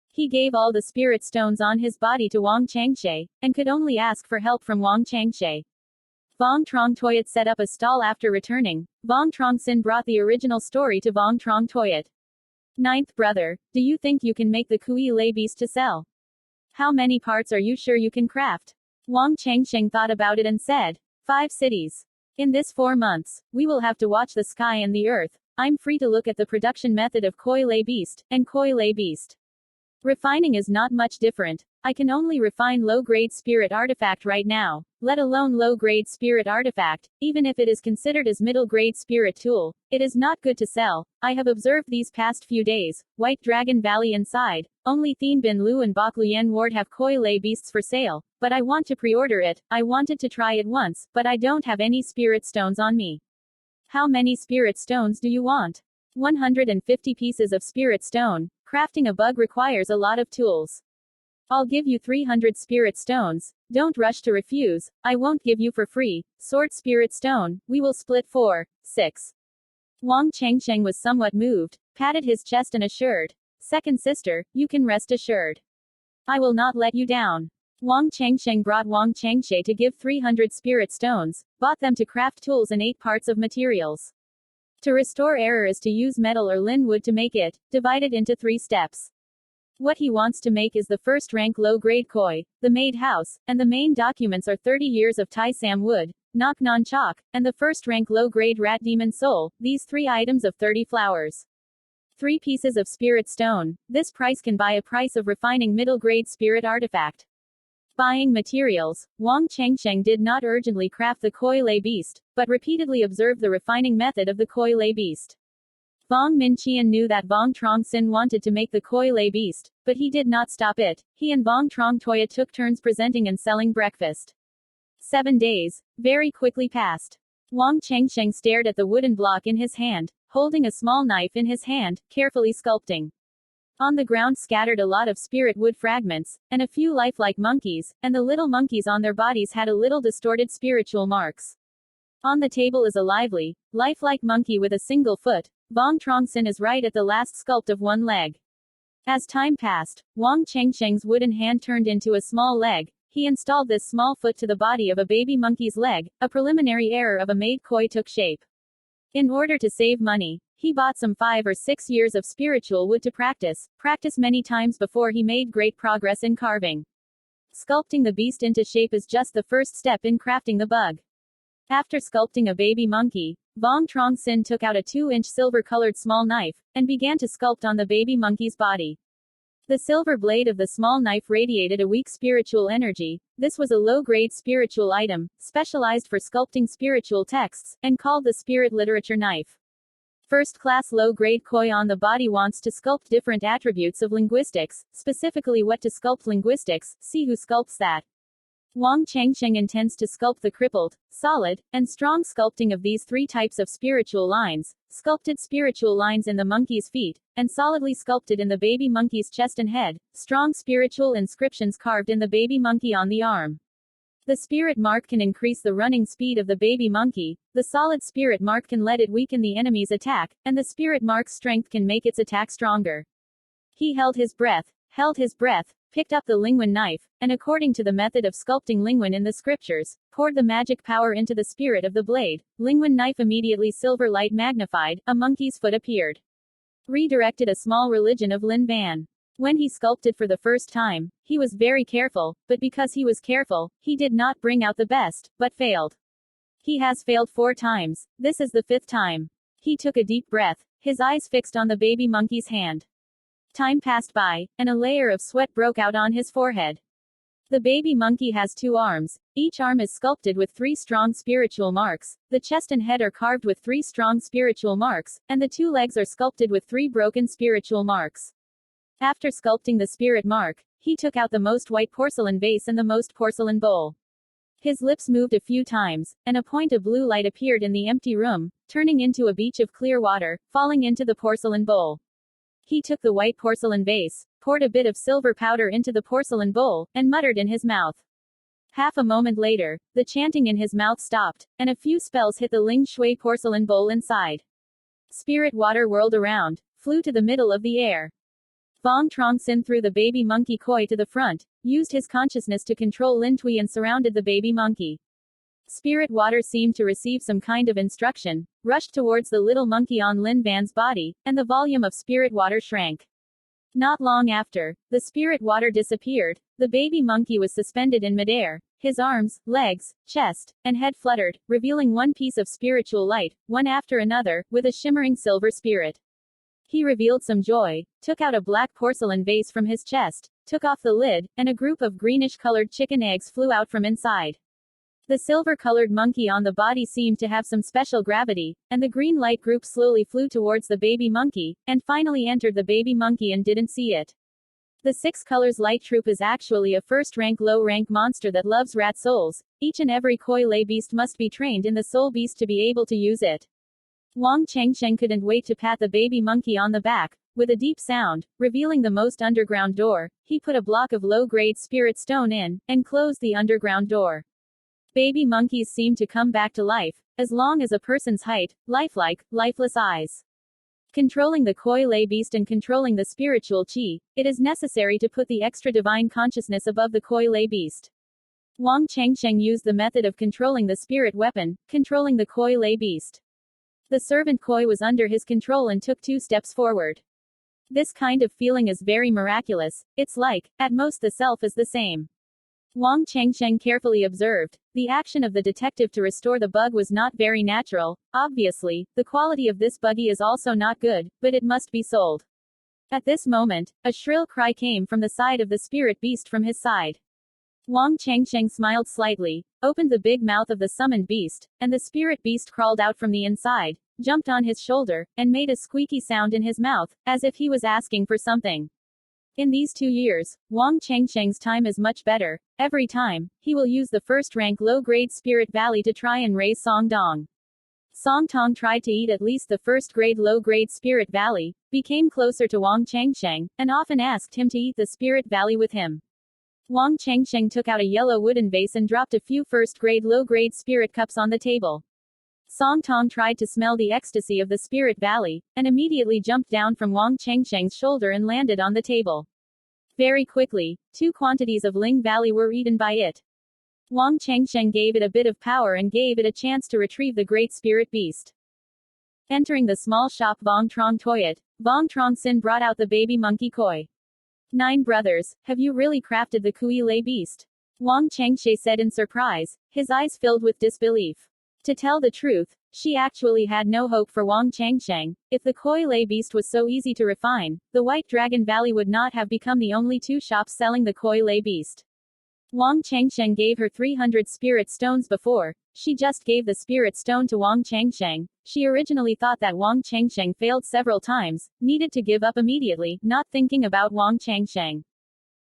He gave all the spirit stones on his body to Vuong Truong, and could only ask for help from Vuong Truong. Vuong Truong Toyat set up a stall after returning. Vuong Truong Sinh brought the original story to Vuong Truong Toyat. Ninth brother, do you think you can make the kui lay beast to sell? How many parts are you sure you can craft? Vuong Truong thought about it and said, 5 cities. In this 4 months, we will have to watch the sky and the earth. I'm free to look at the production method of koi lay beast, and koi lay beast. Refining is not much different. I can only refine low-grade spirit artifact right now, let alone low-grade spirit artifact, even if it is considered as middle-grade spirit tool. It is not good to sell. I have observed these past few days, White Dragon Valley inside, only Thien Bin Lu and Bok Lien Ward have koi lay beasts for sale, but I want to pre-order it. I wanted to try it once, but I don't have any spirit stones on me. How many spirit stones do you want? 150 pieces of spirit stone. Crafting a bug requires a lot of tools. I'll give you 300 spirit stones. Don't rush to refuse. I won't give you for free. Sword spirit stone, we will split 4, 6. Vuong Truong was somewhat moved, patted his chest and assured, "Second sister, you can rest assured. I will not let you down." Vuong Truong brought Vuong Truong to give 300 spirit stones, bought them to craft tools and 8 parts of materials. To restore error is to use metal or lin wood to make it, divided into 3 steps. What he wants to make is the first rank low-grade koi, the made house, and the main documents are 30 years of Tai Sam wood, Nok Non chalk, and the first rank low-grade rat demon soul, these 3 items of 30 flowers. 3 pieces of spirit stone, this price can buy a price of refining middle-grade spirit artifact. Buying materials, Vuong Truong did not urgently craft the koi lay beast, but repeatedly observed the refining method of the koi lay beast. Vuong Minh Chien knew that Vuong Truong Sinh wanted to make the koi lay beast, but he did not stop it. He and Vuong Truong Toyat took turns presenting and selling breakfast. 7 days, very quickly passed. Vuong Truong stared at the wooden block in his hand, holding a small knife in his hand, carefully sculpting. On the ground scattered a lot of spirit wood fragments, and a few lifelike monkeys, and the little monkeys on their bodies had a little distorted spiritual marks. On the table is a lively, lifelike monkey with a single foot. Vuong Truong Sinh is right at the last sculpt of one leg. As time passed, Vuong Chengsheng's wooden hand turned into a small leg. He installed this small foot to the body of a baby monkey's leg. A preliminary error of a made koi took shape. In order to save money, he bought some 5 or 6 years of spiritual wood to practice many times before he made great progress in carving. Sculpting the beast into shape is just the first step in crafting the bug. After sculpting a baby monkey, Vuong Truong Sinh took out a 2-inch silver-colored small knife, and began to sculpt on the baby monkey's body. The silver blade of the small knife radiated a weak spiritual energy. This was a low-grade spiritual item, specialized for sculpting spiritual texts, and called the spirit literature knife. First-class low-grade koi on the body wants to sculpt different attributes of linguistics, specifically what to sculpt linguistics, see who sculpts that. Vuong Chengsheng intends to sculpt the crippled, solid, and strong sculpting of these 3 types of spiritual lines: sculpted spiritual lines in the monkey's feet, and solidly sculpted in the baby monkey's chest and head, strong spiritual inscriptions carved in the baby monkey on the arm. The spirit mark can increase the running speed of the baby monkey, the solid spirit mark can let it weaken the enemy's attack, and the spirit mark's strength can make its attack stronger. He held his breath, picked up the Lingwen knife, and according to the method of sculpting Lingwen in the scriptures, poured the magic power into the spirit of the blade. Lingwen knife immediately silver light magnified, a monkey's foot appeared. Redirected a small religion of Lin Ban. When he sculpted for the first time, he was very careful, but because he was careful, he did not bring out the best, but failed. He has failed 4 times, this is the 5th time. He took a deep breath, his eyes fixed on the baby monkey's hand. Time passed by, and a layer of sweat broke out on his forehead. The baby monkey has 2 arms. Each arm is sculpted with 3 strong spiritual marks. The chest and head are carved with 3 strong spiritual marks, and the 2 legs are sculpted with 3 broken spiritual marks. After sculpting the spirit mark, he took out the most white porcelain vase and the most porcelain bowl. His lips moved a few times, and a point of blue light appeared in the empty room, turning into a beach of clear water, falling into the porcelain bowl. He took the white porcelain vase, poured a bit of silver powder into the porcelain bowl, and muttered in his mouth. Half a moment later, the chanting in his mouth stopped, and a few spells hit the Ling Shui porcelain bowl inside. Spirit water whirled around, flew to the middle of the air. Vuong Truong Sinh threw the baby monkey koi to the front, used his consciousness to control Lin Tui and surrounded the baby monkey. Spirit water seemed to receive some kind of instruction, rushed towards the little monkey on Lin Ban's body, and the volume of spirit water shrank. Not long after, the spirit water disappeared. The baby monkey was suspended in midair. His arms, legs, chest, and head fluttered, revealing one piece of spiritual light, one after another, with a shimmering silver spirit. He revealed some joy, took out a black porcelain vase from his chest, took off the lid, and a group of greenish-colored chicken eggs flew out from inside. The silver-colored monkey on the body seemed to have some special gravity, and the green light group slowly flew towards the baby monkey, and finally entered the baby monkey and didn't see it. The 6 colors light troop is actually a first-rank low-rank monster that loves rat souls. Each and every koi lay beast must be trained in the soul beast to be able to use it. Vuong Chengsheng couldn't wait to pat the baby monkey on the back. With a deep sound, revealing the most underground door, he put a block of low-grade spirit stone in, and closed the underground door. Baby monkeys seem to come back to life, as long as a person's height, lifelike, lifeless eyes. Controlling the koi lay beast and controlling the spiritual chi, it is necessary to put the extra divine consciousness above the koi lay beast. Vuong Chengsheng used the method of controlling the spirit weapon, controlling the koi lay beast. The servant koi was under his control and took 2 steps forward. This kind of feeling is very miraculous. It's like, at most the self is the same. Vuong Chengsheng carefully observed. The action of the detective to restore the bug was not very natural. Obviously, the quality of this buggy is also not good, but it must be sold. At this moment, a shrill cry came from the side of the spirit beast from his side. Vuong Chengsheng smiled slightly, opened the big mouth of the summoned beast, and the spirit beast crawled out from the inside, jumped on his shoulder, and made a squeaky sound in his mouth, as if he was asking for something. In these 2 years, Vuong Chengsheng's time is much better. Every time, he will use the first-rank low-grade Spirit Valley to try and raise Song Dong. Song Tong tried to eat at least the first-grade low-grade Spirit Valley, became closer to Wang Changsheng, and often asked him to eat the Spirit Valley with him. Wang Changsheng took out a yellow wooden vase and dropped a few first-grade low-grade spirit cups on the table. Song Tong tried to smell the ecstasy of the Spirit Valley, and immediately jumped down from Wang Changsheng's shoulder and landed on the table. Very quickly, 2 quantities of Ling Valley were eaten by it. Wang Changsheng gave it a bit of power and gave it a chance to retrieve the great spirit beast. Entering the small shop Vuong Truong Toyat, Vuong Truong Sinh brought out the baby monkey koi. 9 brothers, have you really crafted the kui lei beast? Wang Changshe said in surprise, his eyes filled with disbelief. To tell the truth, she actually had no hope for Wang Changsheng. If the koi lei beast was so easy to refine, the White Dragon Valley would not have become the only 2 shops selling the koi lei beast. Wang Changsheng gave her 300 spirit stones before. She just gave the spirit stone to Wang Changsheng. She originally thought that Wang Changsheng failed several times, needed to give up immediately, not thinking about Wang Changsheng.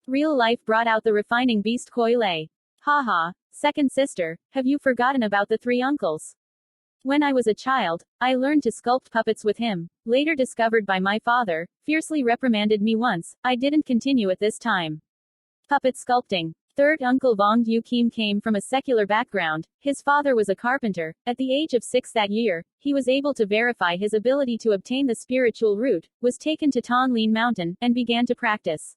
Real life brought out the refining beast koi lei. Haha, second sister, have you forgotten about the 3 uncles? When I was a child, I learned to sculpt puppets with him, later discovered by my father, fiercely reprimanded me once, I didn't continue at this time. Puppet sculpting. Third uncle Vuong Yu Kim came from a secular background. His father was a carpenter. At the age of 6 that year, he was able to verify his ability to obtain the spiritual root, was taken to Thanh Lien Mountain, and began to practice.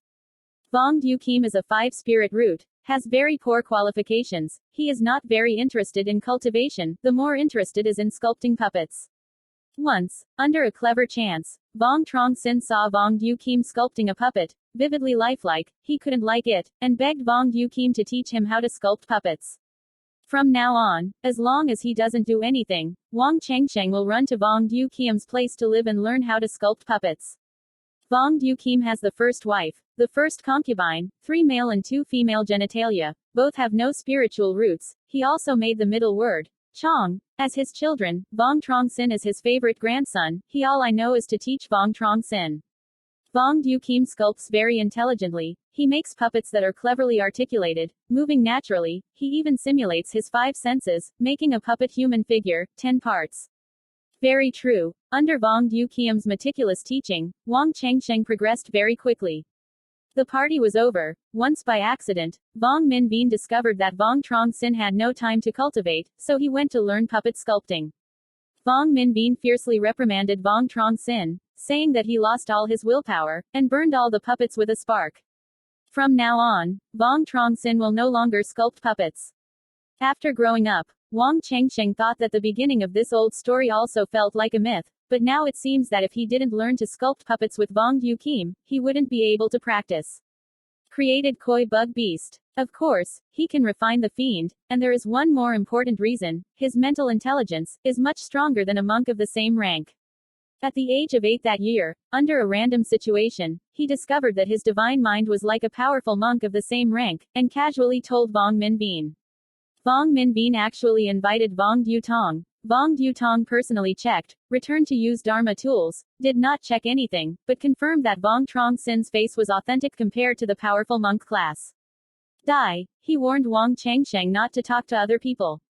Vuong Yu Kim is a 5-spirit root, has very poor qualifications. He is not very interested in cultivation, the more interested is in sculpting puppets. Once, under a clever chance, Vuong Truong Sinh saw Vuong Yu Kim sculpting a puppet, vividly lifelike, he couldn't like it, and begged Vuong Yu Kim to teach him how to sculpt puppets. From now on, as long as he doesn't do anything, Wang Changsheng will run to Vuong Yu Kim's place to live and learn how to sculpt puppets. Vuong Yu Kim has the first wife, the first concubine, 3 male and 2 female genitalia, both have no spiritual roots. He also made the middle word, Chong, as his children. Vuong Truong Sinh is his favorite grandson. All I know is to teach Vuong Truong Sinh. Vuong Yu Kim sculpts very intelligently. He makes puppets that are cleverly articulated, moving naturally. He even simulates his 5 senses, making a puppet human figure, 10 parts. Very true. Under Vuong Yu Kim's meticulous teaching, Wang Changsheng progressed very quickly. The party was over. Once by accident, Vuong Minh Binh discovered that Vuong Truong Sinh had no time to cultivate, so he went to learn puppet sculpting. Vuong Minh Binh fiercely reprimanded Vuong Truong Sinh, saying that he lost all his willpower, and burned all the puppets with a spark. From now on, Vuong Truong Sinh will no longer sculpt puppets. After growing up, Wang Changsheng thought that the beginning of this old story also felt like a myth, but now it seems that if he didn't learn to sculpt puppets with Vuong Yu Kim, he wouldn't be able to practice. Created koi bug beast. Of course, he can refine the fiend, and there is one more important reason, his mental intelligence is much stronger than a monk of the same rank. At the age of 8 that year, under a random situation, he discovered that his divine mind was like a powerful monk of the same rank, and casually told Vuong Minh Binh. Vuong Minh Binh actually invited Vuong Du Tong. Vuong Du Tong personally checked, returned to use Dharma tools, did not check anything, but confirmed that Vuong Truong Sin's face was authentic compared to the powerful monk class. He warned Wang Changsheng not to talk to other people.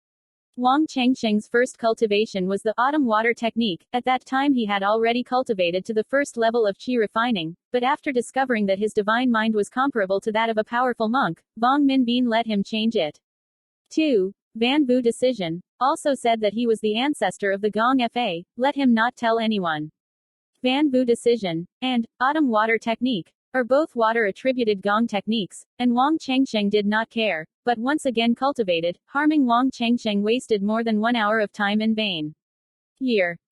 Wang Changsheng's first cultivation was the autumn water technique. At that time he had already cultivated to the first level of qi refining, but after discovering that his divine mind was comparable to that of a powerful monk, Vuong Minh Binh let him change it. 2. Van Bu decision. Also said that he was the ancestor of the Gong Fa, let him not tell anyone. Van Bu decision, and autumn water technique, are both water-attributed Gong techniques, and Wang Changsheng did not care, but once again cultivated, harming Wang Changsheng wasted more than 1 hour of time in vain.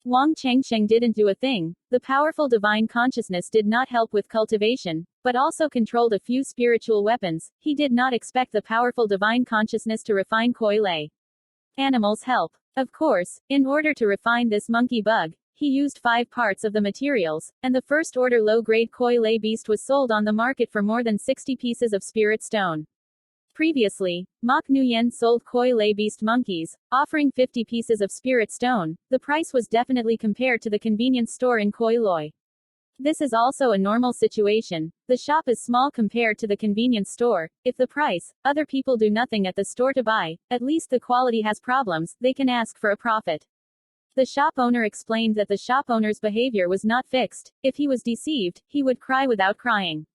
Wang Changsheng didn't do a thing. The powerful divine consciousness did not help with cultivation, but also controlled a few spiritual weapons. He did not expect the powerful divine consciousness to refine koi lei. Animals help. Of course, in order to refine this monkey bug, he used 5 parts of the materials, and the first-order low-grade koi lei beast was sold on the market for more than 60 pieces of spirit stone. Previously, Mok Nguyen sold koi lei beast monkeys, offering 50 pieces of spirit stone. The price was definitely compared to the convenience store in Koi Loi. This is also a normal situation. The shop is small compared to the convenience store. If the price, other people do nothing at the store to buy, at least the quality has problems, they can ask for a profit. The shop owner explained that the shop owner's behavior was not fixed. If he was deceived, he would cry without crying.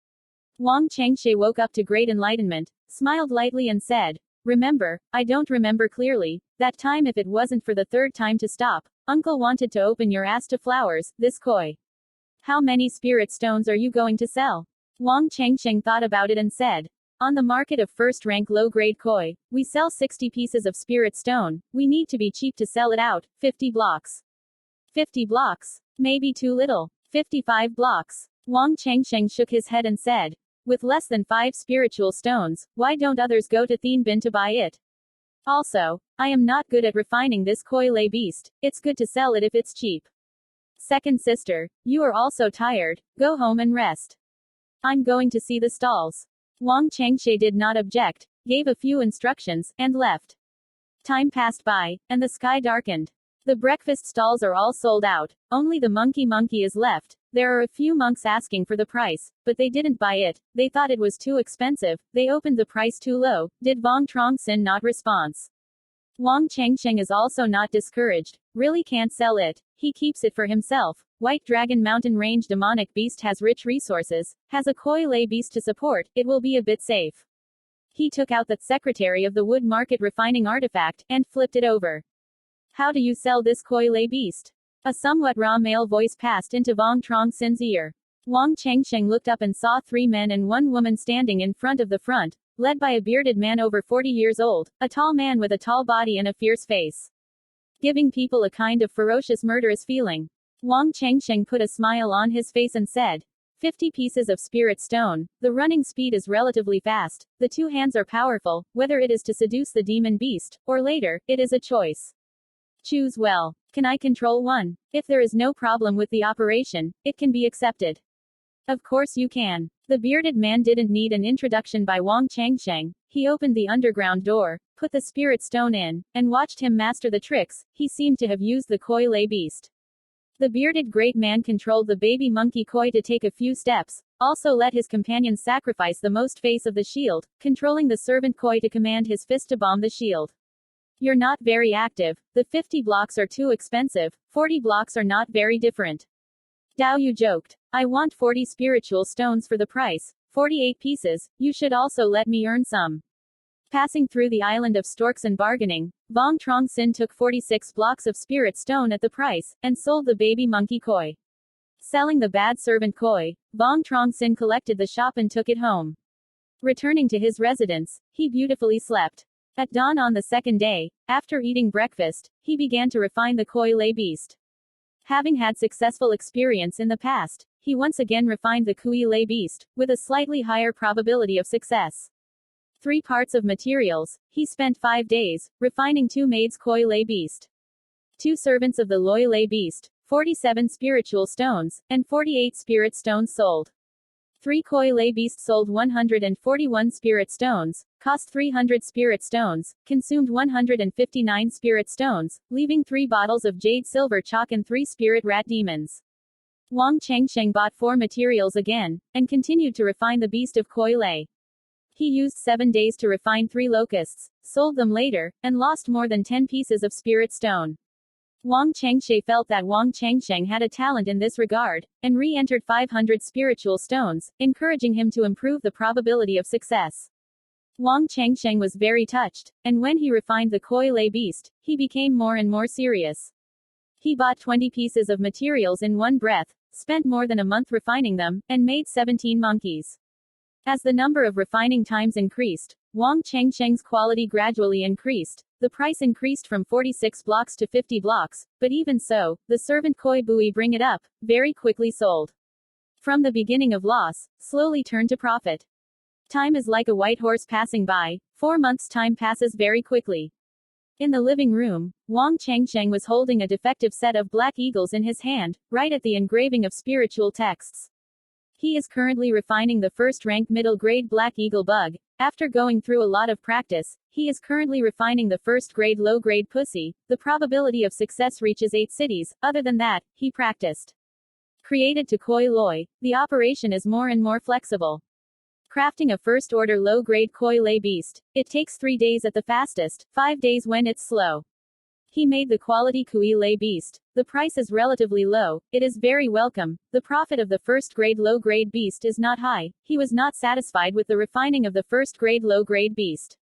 Vuong Truong woke up to great enlightenment, smiled lightly and said, "Remember, I don't remember clearly, that time if it wasn't for the third time to stop, Uncle wanted to open your ass to flowers, this koi. How many spirit stones are you going to sell?" Vuong Truong thought about it and said, "On the market of first-rank low-grade koi, we sell 60 pieces of spirit stone. We need to be cheap to sell it out. 50 blocks. 50 blocks. Maybe too little. 55 blocks." Vuong Truong shook his head and said, "With less than 5 spiritual stones, why don't others go to Thanh Bin to buy it? Also, I am not good at refining this koi lay beast. It's good to sell it if it's cheap. Second sister, you are also tired. Go home and rest. I'm going to see the stalls." Vuong Truong did not object, gave a few instructions, and left. Time passed by, and the sky darkened. The breakfast stalls are all sold out, only the monkey is left. There are a few monks asking for the price, but they didn't buy it, they thought it was too expensive, they opened the price too low. Did Vuong Truong Sinh not response? Vuong Truong is also not discouraged, really can't sell it, he keeps it for himself. White Dragon Mountain Range demonic beast has rich resources, has a koi lay beast to support, it will be a bit safe. He took out the secretary of the wood market refining artifact, and flipped it over. "How do you sell this koi lay beast?" A somewhat raw male voice passed into Vuong Truong Sinh's ear. Vuong Truong looked up and saw 3 men and 1 woman standing in front of the front, led by a bearded man over 40 years old, a tall man with a tall body and a fierce face, giving people a kind of ferocious murderous feeling. Vuong Truong put a smile on his face and said, 50 pieces of spirit stone, the running speed is relatively fast, the 2 hands are powerful, whether it is to seduce the demon beast, or later, it is a choice. Choose well. Can I control one? If there is no problem with the operation, it can be accepted. Of course you can. The bearded man didn't need an introduction by Vuong Truong. He opened the underground door, put the spirit stone in, and watched him master the tricks. He seemed to have used the koi lay beast. The bearded great man controlled the baby monkey koi to take a few steps, also let his companion sacrifice the most face of the shield, controlling the servant koi to command his fist to bomb the shield. You're not very active, the 50 blocks are too expensive, 40 blocks are not very different. Dao Yu joked. I want 40 spiritual stones for the price, 48 pieces, you should also let me earn some. Passing through the island of storks and bargaining, Vuong Truong Sinh took 46 blocks of spirit stone at the price, and sold the baby monkey koi. Selling the bad servant koi, Vuong Truong Sinh collected the shop and took it home. Returning to his residence, he beautifully slept. At dawn on the second day, after eating breakfast, he began to refine the koi lay beast. Having had successful experience in the past, he once again refined the koi lay beast, with a slightly higher probability of success. 3 parts of materials, he spent 5 days, refining 2 maids koi lay beast. 2 servants of the loi lay beast, 47 spiritual stones, and 48 spirit stones sold. 3 koi lay beasts sold 141 spirit stones, cost 300 spirit stones, consumed 159 spirit stones, leaving 3 bottles of jade silver chalk and 3 spirit rat demons. Vuong Truong bought 4 materials again, and continued to refine the beast of koi lay. He used 7 days to refine 3 locusts, sold them later, and lost more than 10 pieces of spirit stone. Vuong Truong felt that Vuong Truong had a talent in this regard, and re-entered 500 spiritual stones, encouraging him to improve the probability of success. Vuong Truong was very touched, and when he refined the koi lay beast, he became more and more serious. He bought 20 pieces of materials in one breath, spent more than a month refining them, and made 17 monkeys. As the number of refining times increased, Vuong Truong's quality gradually increased. The price increased from 46 blocks to 50 blocks, but even so, the servant koi bui bring it up, very quickly sold. From the beginning of loss, slowly turned to profit. Time is like a white horse passing by, 4 months' time passes very quickly. In the living room, Vuong Truong was holding a defective set of black eagles in his hand, right at the engraving of spiritual texts. He is currently refining the first-rank middle-grade black eagle bug. After going through a lot of practice, he is currently refining the first-grade low-grade pussy. The probability of success reaches 8 cities. Other than that, he practiced. Created to koi loi, the operation is more and more flexible. Crafting a first-order low-grade koi lay beast, it takes 3 days at the fastest, 5 days when it's slow. He made the quality Kui Lei beast. The price is relatively low, it is very welcome. The profit of the first-grade low-grade beast is not high. He was not satisfied with the refining of the first-grade low-grade beast.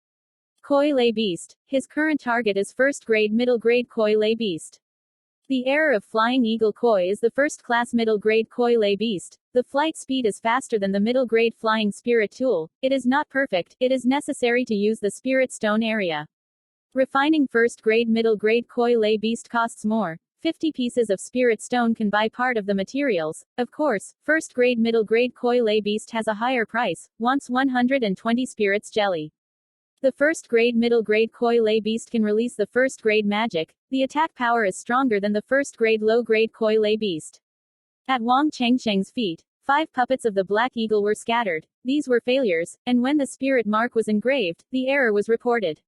Koi Lei beast. His current target is first-grade middle-grade Koi Lei beast. The error of Flying Eagle Koi is the first-class middle-grade Koi Lei beast. The flight speed is faster than the middle-grade Flying Spirit tool. It is not perfect, it is necessary to use the Spirit Stone area. Refining first-grade middle-grade Koi Lei beast costs more. 50 pieces of Spirit Stone can buy part of the materials. Of course, first-grade middle-grade Koi Lei beast has a higher price, wants 120 spirits jelly. The first-grade middle-grade Koi Lei beast can release the first-grade magic. The attack power is stronger than the first-grade low-grade Koi Lei beast. At Vuong Chengsheng's feet, 5 puppets of the Black Eagle were scattered. These were failures, and when the spirit mark was engraved, the error was reported.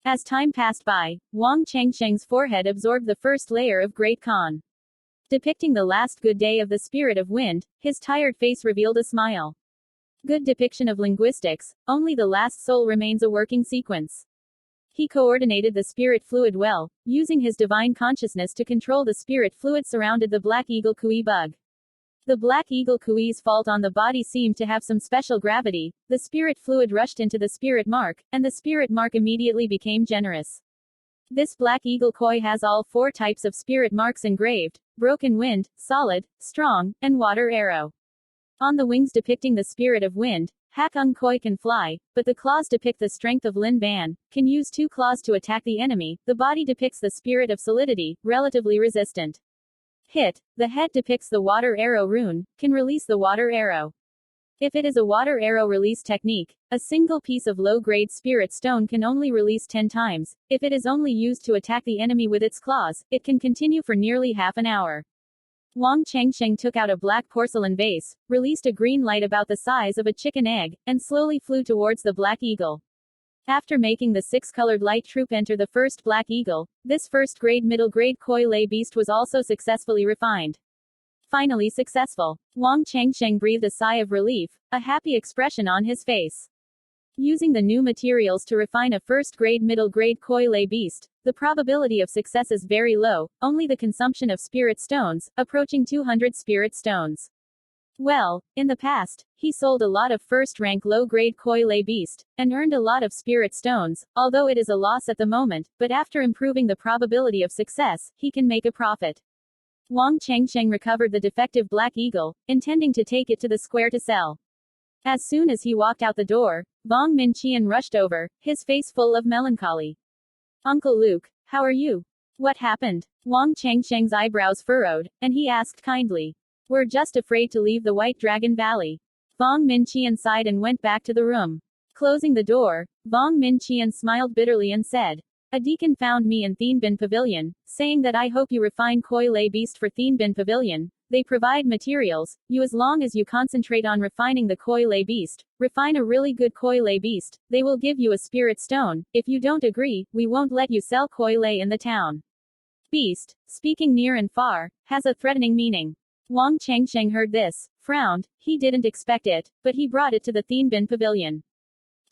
As time passed by, Vuong Chengsheng's forehead absorbed the first layer of Great Khan. Depicting the last good day of the spirit of wind, his tired face revealed a smile. Good depiction of linguistics, only the last soul remains a working sequence. He coordinated the spirit fluid well, using his divine consciousness to control the spirit fluid surrounded the Black Eagle Kui bug. The Black Eagle Kui's fault on the body seemed to have some special gravity. The spirit fluid rushed into the spirit mark, and the spirit mark immediately became generous. This Black Eagle Koi has all 4 types of spirit marks engraved: broken wind, solid, strong, and water arrow. On the wings depicting the spirit of wind, Hakung Koi can fly, but the claws depict the strength of Lin Ban, can use 2 claws to attack the enemy. The body depicts the spirit of solidity, relatively resistant. Hit. The head depicts the water arrow rune, can release the water arrow. If it is a water arrow release technique, a single piece of low-grade spirit stone can only release 10 times. If it is only used to attack the enemy with its claws, it can continue for nearly half an hour. Vuong Chengsheng took out a black porcelain vase, released a green light about the size of a chicken egg, and slowly flew towards the Black Eagle. After making the 6-colored light troop enter the first Black Eagle, this first-grade middle-grade Koi Lei beast was also successfully refined. Finally successful. Vuong Chengsheng breathed a sigh of relief, a happy expression on his face. Using the new materials to refine a first-grade middle-grade Koi Lei beast, the probability of success is very low, only the consumption of spirit stones, approaching 200 spirit stones. Well, in the past, he sold a lot of first-rank low-grade Koi Lei beast, and earned a lot of spirit stones, although it is a loss at the moment, but after improving the probability of success, he can make a profit. Vuong Chengsheng recovered the defective Black Eagle, intending to take it to the square to sell. As soon as he walked out the door, Vong Minqian rushed over, his face full of melancholy. Uncle Luke, how are you? What happened? Vuong Chengsheng's eyebrows furrowed, and he asked kindly. We're just afraid to leave the White Dragon Valley. Vong Minqian sighed and went back to the room. Closing the door, Vong Minqian smiled bitterly and said, a deacon found me in Thien Bin Pavilion, saying that I hope you refine Koi Lei beast for Thien Bin Pavilion. They provide materials, you as long as you concentrate on refining the Koi Lei beast, refine a really good Koi Lei beast, they will give you a spirit stone. If you don't agree, we won't let you sell Koi Lei in the town. Beast, speaking near and far, has a threatening meaning. Vuong Chengsheng heard this, frowned, he didn't expect it, but he brought it to the Thien Bin Pavilion.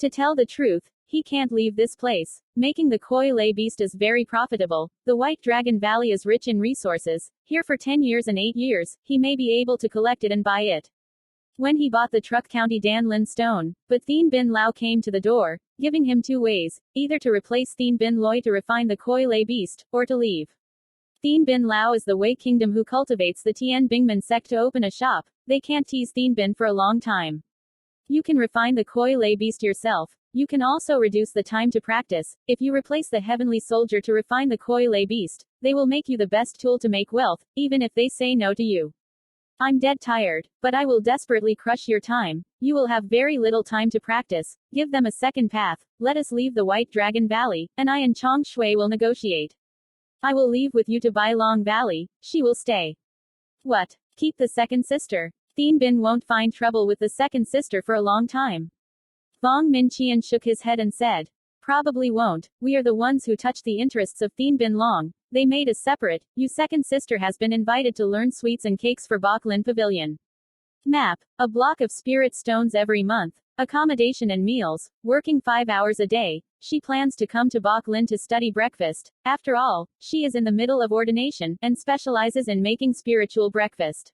To tell the truth, he can't leave this place. Making the Koi Lei beast is very profitable. The White Dragon Valley is rich in resources. Here for 10 years and 8 years, he may be able to collect it and buy it. When he bought the Truc County Dan Lin stone, but Thien Bin Lao came to the door, giving him 2 ways, either to replace Thien Bin Loi to refine the Koi Lei beast, or to leave. Thien Bin Lao is the Wei Kingdom who cultivates the Tian Bingman sect to open a shop. They can't tease Thien Bin for a long time. You can refine the Koi Lei beast yourself. You can also reduce the time to practice. If you replace the Heavenly Soldier to refine the Koi Lei beast, they will make you the best tool to make wealth, even if they say no to you. I'm dead tired, but I will desperately crush your time. You will have very little time to practice. Give them a second path. Let us leave the White Dragon Valley, and I and Chong Shui will negotiate. I will leave with you to Bai Long Valley. She will stay. What? Keep the second sister. Thien Bin won't find trouble with the second sister for a long time. Vong Minqian shook his head and said, probably won't. We are the ones who touch the interests of Thien Bin Long. They made us separate. You second sister has been invited to learn sweets and cakes for Bok Lin Pavilion. Map. A block of spirit stones every month. accommodation and meals, working 5 hours a day. She plans to come to Bok Lin to study breakfast. After all, she is in the middle of ordination, and specializes in making spiritual breakfast.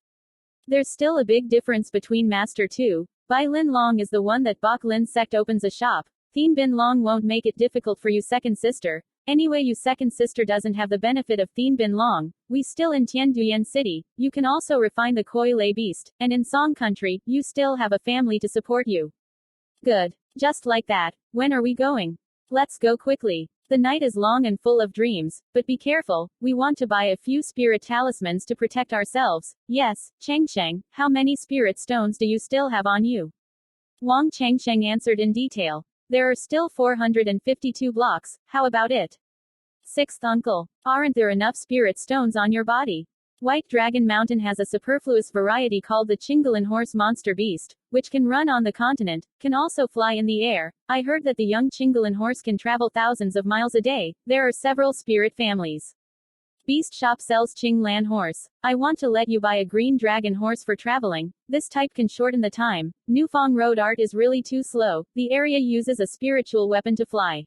There's still a big difference between Master 2. Bai Lin Long is the one that Bok Lin sect opens a shop. Thien Bin Long won't make it difficult for you second sister. Anyway, you second sister doesn't have the benefit of Thien Bin Long. We still in Tien Duyen City. You can also refine the Koi Lay Beast. And in Song Country, you still have a family to support you. Good. Just like that. When are we going? Let's go quickly. The night is long and full of dreams, but be careful. We want to buy a few spirit talismans to protect ourselves. Yes, Chengsheng, how many spirit stones do you still have on you? Wang Chengsheng answered in detail. There are still 452 blocks, how about it? Sixth uncle. Aren't there enough spirit stones on your body? White Dragon Mountain has a superfluous variety called the Chingalan Horse Monster Beast, which can run on the continent, can also fly in the air. I heard that the young Chingalan horse can travel thousands of miles a day. There are several spirit families. Beast Shop sells Ching Lan horse. I want to let you buy a green dragon horse for traveling. This type can shorten the time. Nufong Road art is really too slow. The area uses a spiritual weapon to fly.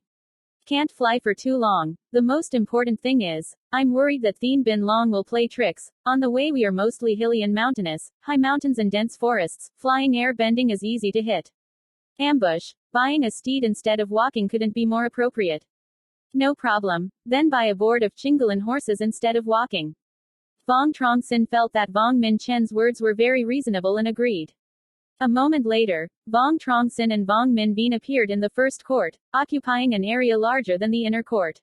Can't fly for too long. The most important thing is, I'm worried that Thien Bin Long will play tricks. On the way we are mostly hilly and mountainous, high mountains and dense forests. Flying air bending is easy to hit. Ambush. Buying a steed instead of walking couldn't be more appropriate. No problem. Then buy a board of Chingalan horses instead of walking. Vuong Truong Sinh felt that Vuong Min Chen's words were very reasonable and agreed. A moment later, Vuong Truong Sinh and Vuong Min Bin appeared in the first court, occupying an area larger than the inner court.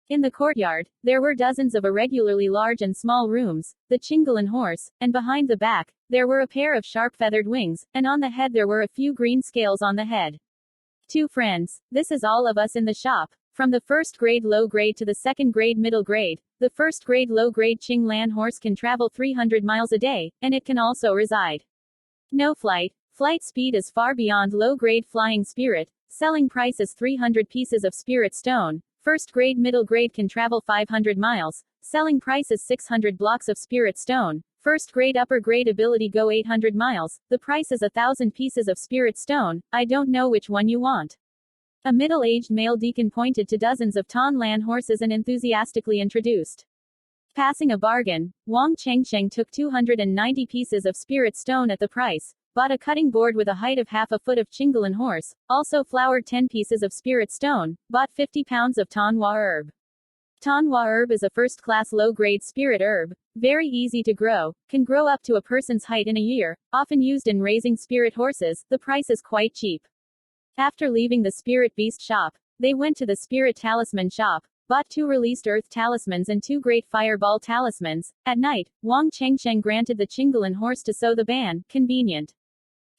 In the courtyard, there were dozens of irregularly large and small rooms, the Chingalan horse, and behind the back, there were a pair of sharp feathered wings, and on the head there were a few green scales on the head. 2 friends, this is all of us in the shop. From the first grade low grade to the second grade middle grade, the first grade low grade Ching Lan horse can travel 300 miles a day, and it can also reside. No flight. Flight speed is far beyond low grade flying spirit. Selling price is 300 pieces of spirit stone. First grade middle grade can travel 500 miles. Selling price is 600 blocks of spirit stone. First grade upper grade ability go 800 miles. The price is 1,000 pieces of spirit stone. I don't know which one you want. A middle-aged male deacon pointed to dozens of Tan Lan horses and enthusiastically introduced. Passing a bargain, Wang Chengsheng took 290 pieces of spirit stone at the price, bought a cutting board with a height of half a foot of Chingalan horse, also floured 10 pieces of spirit stone, bought 50 pounds of Tanhua herb. Tanhua herb is a first-class low-grade spirit herb, very easy to grow, can grow up to a person's height in a year, often used in raising spirit horses. The price is quite cheap. After leaving the spirit beast shop, they went to the spirit talisman shop, bought 2 released earth talismans and 2 great fireball talismans. At night, Wang Chengsheng granted the Chingalan horse to sow the ban. Convenient.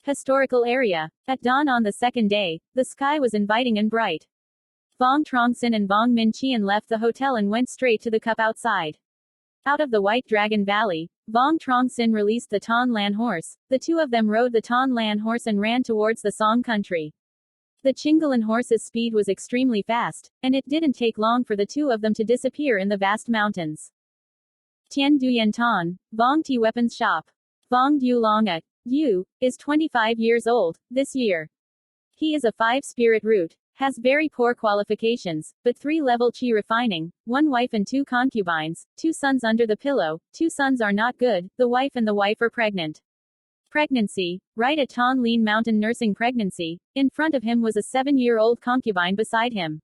Historical area. At dawn on the second day, the sky was inviting and bright. Vuong Truong Sinh and Vuong Min Chien left the hotel and went straight to the cup outside. Out of the White Dragon Valley, Vuong Truong Sinh released the Tan Lan horse. The 2 of them rode the Tan Lan horse and ran towards the Song country. The Chingalan horse's speed was extremely fast, and it didn't take long for the 2 of them to disappear in the vast mountains. Tien Duyen Tan, Vuong Ti Weapons Shop. Vuong Du Long at Yu is 25 years old this year. He is a 5-spirit root, has very poor qualifications, but 3-level chi refining, 1 wife and 2 concubines, 2 sons under the pillow. 2 sons are not good, the wife are pregnant. Pregnancy, right at Tan Lien Mountain nursing pregnancy. In front of him was a 7-year-old concubine beside him.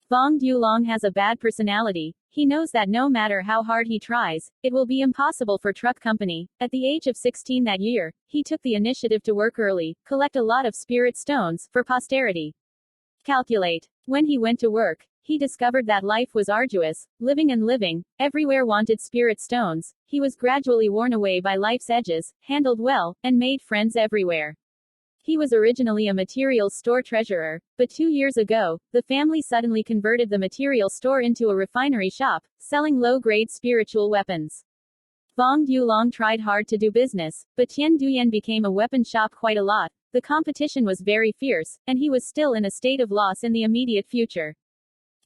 Vuong Du Long has a bad personality. He knows that no matter how hard he tries, it will be impossible for Truc Company. At the age of 16 that year, he took the initiative to work early, collect a lot of spirit stones, for posterity. Calculate. When he went to work, he discovered that life was arduous, living, everywhere wanted spirit stones. He was gradually worn away by life's edges, handled well, and made friends everywhere. He was originally a materials store treasurer, but 2 years ago, the family suddenly converted the material store into a refinery shop, selling low-grade spiritual weapons. Vuong Du Long tried hard to do business, but Tien Duyen became a weapon shop quite a lot. The competition was very fierce, and he was still in a state of loss in the immediate future.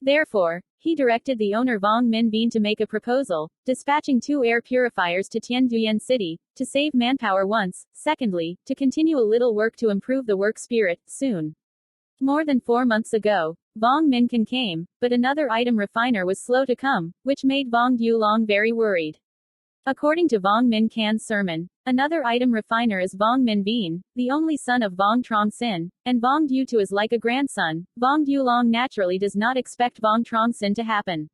Therefore, he directed the owner Vuong Minh Binh to make a proposal, dispatching 2 air purifiers to Thanh Lien City, to save manpower once, secondly, to continue a little work to improve the work spirit, soon. More than 4 months ago, Vuong Minh Can came, but another item refiner was slow to come, which made Vuong Long very worried. According to Vuong Minh Can's sermon, another item refiner is Vuong Minh Binh, the only son of Vuong Truong Sinh, and Vuong Tu is like a grandson. Vuong Long naturally does not expect Vuong Truong Sinh to happen.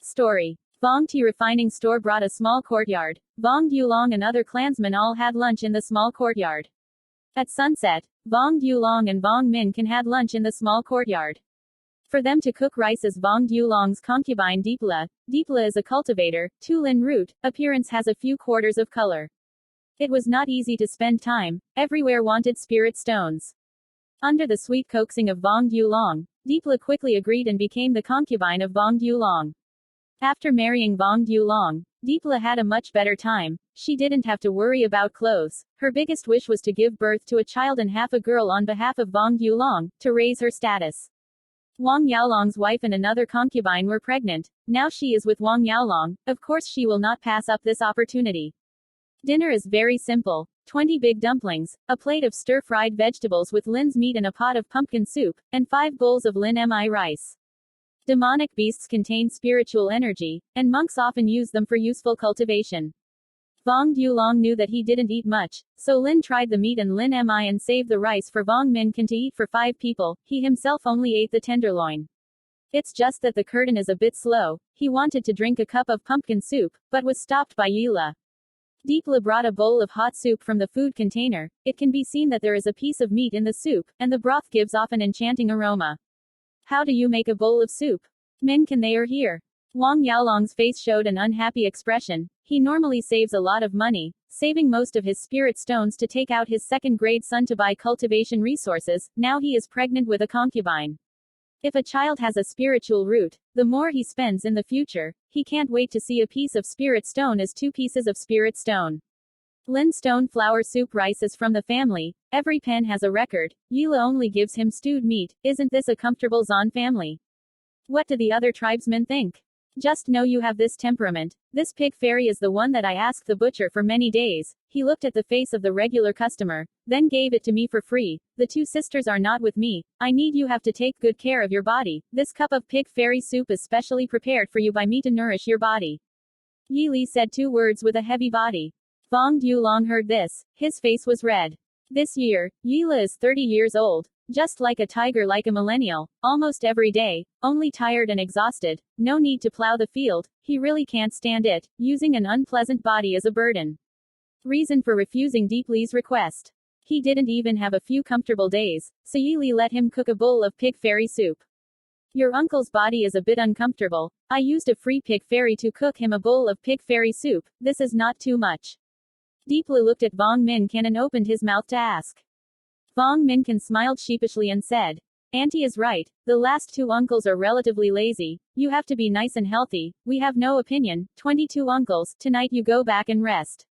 Story. Vuong Tea refining store brought a small courtyard. Vuong Long and other clansmen all had lunch in the small courtyard. At sunset, Vuong Long and Vuong Minh Can had lunch in the small courtyard. For them to cook rice as Vuong Long's concubine Deepla. Deepla is a cultivator, Tulin root, appearance has a few quarters of color. It was not easy to spend time, everywhere wanted spirit stones. Under the sweet coaxing of Vuong Long, Deepla quickly agreed and became the concubine of Vuong Long. After marrying Vuong Long, Deepla had a much better time. She didn't have to worry about clothes. Her biggest wish was to give birth to a child and half a girl on behalf of Vuong Long, to raise her status. Vuong Yaolong's wife and another concubine were pregnant. Now she is with Vuong Yaolong. Of course she will not pass up this opportunity. Dinner is very simple. 20 big dumplings, a plate of stir-fried vegetables with Lin's meat and a pot of pumpkin soup, and 5 bowls of Lin Mi rice. Demonic beasts contain spiritual energy, and monks often use them for useful cultivation. Vuong Long knew that he didn't eat much, so Lin tried the meat and Lin Mi and saved the rice for Vuong Minh Can to eat for 5 people. He himself only ate the tenderloin. It's just that the curtain is a bit slow. He wanted to drink a cup of pumpkin soup, but was stopped by Yila. Deepla brought a bowl of hot soup from the food container. It can be seen that there is a piece of meat in the soup, and the broth gives off an enchanting aroma. How do you make a bowl of soup? Minh Can, they are here. Vuong Yaolong's face showed an unhappy expression. He normally saves a lot of money, saving most of his spirit stones to take out his second-grade son to buy cultivation resources. Now he is pregnant with a concubine. If a child has a spiritual root, the more he spends in the future. He can't wait to see a piece of spirit stone as 2 pieces of spirit stone. Lin stone flour soup rice is from the family. Every pen has a record. Yila only gives him stewed meat. Isn't this a comfortable Zon family? What do the other tribesmen think? Just know you have this temperament. This pig fairy is the one that I asked the butcher for many days. He looked at the face of the regular customer, then gave it to me for free. The 2 sisters are not with me. I need you have to take good care of your body. This cup of pig fairy soup is specially prepared for you by me to nourish your body. Yi Li said 2 words with a heavy body. Vuong Long heard this. His face was red. This year, Yila is 30 years old. Just like a tiger, like a millennial, almost every day, only tired and exhausted, no need to plow the field, he really can't stand it, using an unpleasant body as a burden. Reason for refusing Deepli's request. He didn't even have a few comfortable days, so Yili let him cook a bowl of pig fairy soup. Your uncle's body is a bit uncomfortable. I used a free pig fairy to cook him a bowl of pig fairy soup. This is not too much. Deepli looked at Vuong Minh Can and opened his mouth to ask. Vuong Minh Can smiled sheepishly and said, Auntie is right, the last 2 uncles are relatively lazy, you have to be nice and healthy, we have no opinion, 22 uncles, tonight you go back and rest.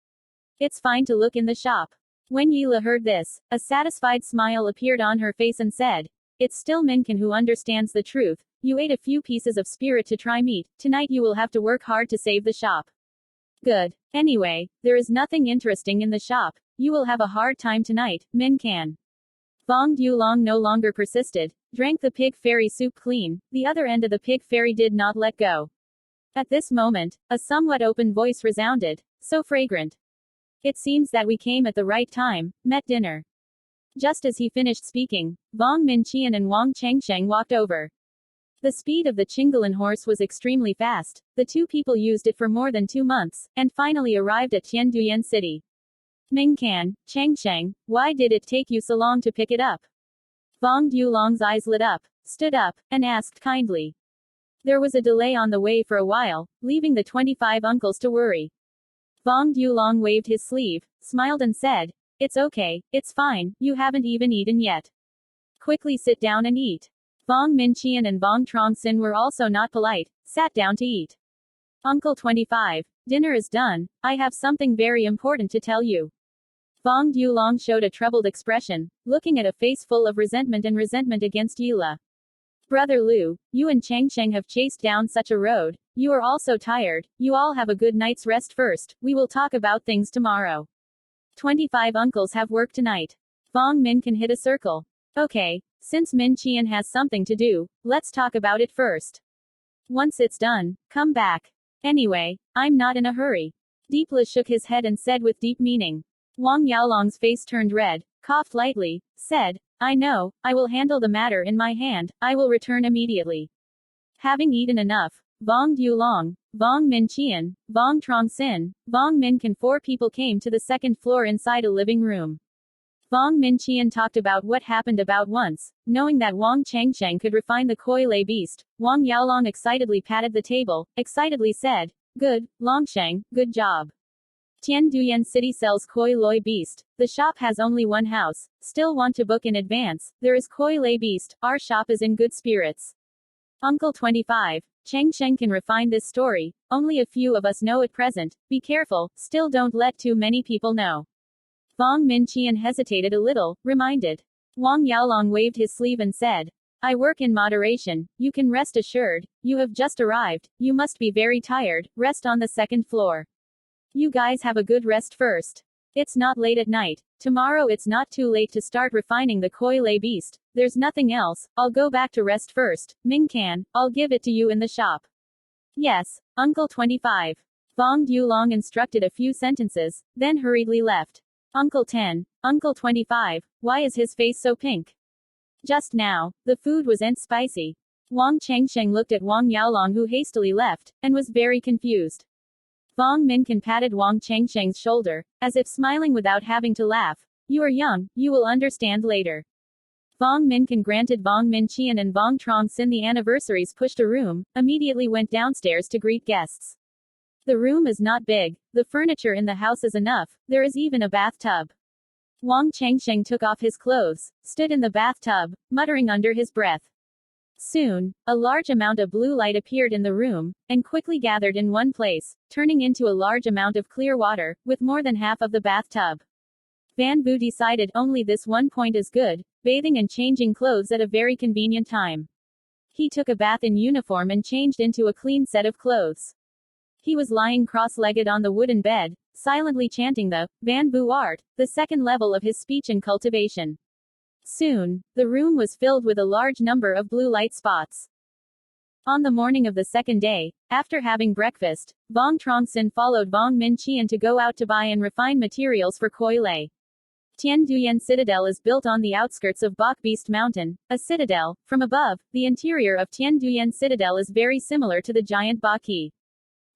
It's fine to look in the shop. When Yila heard this, a satisfied smile appeared on her face and said, It's still Minh Can who understands the truth, you ate a few pieces of spirit to try meat, tonight you will have to work hard to save the shop. Good. Anyway, there is nothing interesting in the shop, you will have a hard time tonight, Minh Can. Vuong Long no longer persisted, drank the pig fairy soup clean, the other end of the pig fairy did not let go. At this moment, a somewhat open voice resounded, so fragrant. It seems that we came at the right time, met dinner. Just as he finished speaking, Vuong Minh Chien and Vuong Chengsheng walked over. The speed of the Chingalan horse was extremely fast, the 2 people used it for more than 2 months, and finally arrived at Tianduyan City. Minh Can, Chengsheng, why did it take you so long to pick it up? Vuong Long's eyes lit up, stood up, and asked kindly. There was a delay on the way for a while, leaving the 25 uncles to worry. Vuong Long waved his sleeve, smiled and said, It's okay, it's fine, you haven't even eaten yet. Quickly sit down and eat. Vuong Minh Chien and Vuong Truong Sinh were also not polite, sat down to eat. Uncle 25, dinner is done, I have something very important to tell you. Vuong Long showed a troubled expression, looking at a face full of resentment against Yila. Brother Lu, you and Chang Sheng have chased down such a road. You are all so tired. You all have a good night's rest first. We will talk about things tomorrow. 25 uncles have work tonight. Vuong Min can hit a circle. Okay, since Min Qian has something to do, let's talk about it first. Once it's done, come back. Anyway, I'm not in a hurry. Deepla shook his head and said with deep meaning. Wang Yaolong's face turned red, coughed lightly, said, I know, I will handle the matter in my hand, I will return immediately. Having eaten enough, Vuong Long, Vuong Min Qian, Vuong Truong Sinh, Vuong Min Can 4 people came to the second floor inside a living room. Vuong Min Qian talked about what happened about once, knowing that Wang Changsheng could refine the koi lay beast. Wang Yaolong excitedly patted the table, excitedly said, Good, Longsheng, good job. Tian Duyen City sells koi loy beast. The shop has only one house. Still want to book in advance. There is koi lay beast. Our shop is in good spirits. Uncle 25. Cheng Sheng can refine this story. Only a few of us know at present. Be careful. Still don't let too many people know. Vuong Min Qian hesitated a little, reminded. Wang Yaolong waved his sleeve and said, I work in moderation. You can rest assured. You have just arrived. You must be very tired. Rest on the second floor. You guys have a good rest first. It's not late at night. Tomorrow it's not too late to start refining the koi lay beast. There's nothing else. I'll go back to rest first. Ming Can, I'll give it to you in the shop. Yes, Uncle 25. Vuong Long instructed a few sentences, then hurriedly left. Uncle 10, Uncle 25, why is his face so pink? Just now, the food wasn't spicy. Wang Changsheng looked at Wang Yaolong who hastily left, and was very confused. Vuong Min Can patted Wang Changsheng's shoulder, as if smiling without having to laugh. You are young, you will understand later. Vuong Min Can granted Vuong Min Qian and Vuong Truong Sinh the anniversaries, pushed a room, immediately went downstairs to greet guests. The room is not big, the furniture in the house is enough, there is even a bathtub. Wang Changsheng took off his clothes, stood in the bathtub, muttering under his breath. Soon, a large amount of blue light appeared in the room, and quickly gathered in one place, turning into a large amount of clear water, with more than half of the bathtub. Van Bu decided only this one point is good, bathing and changing clothes at a very convenient time. He took a bath in uniform and changed into a clean set of clothes. He was lying cross-legged on the wooden bed, silently chanting the Van Bu art, the second level of his speech and cultivation. Soon, the room was filled with a large number of blue light spots. On the morning of the second day, after having breakfast, Vuong Truong Sinh followed Vuong Min Qian to go out to buy and refine materials for koi lay. Tian Duyen Citadel is built on the outskirts of Bok Beast Mountain, a citadel. From above, the interior of Tian Duyen Citadel is very similar to the giant Baki.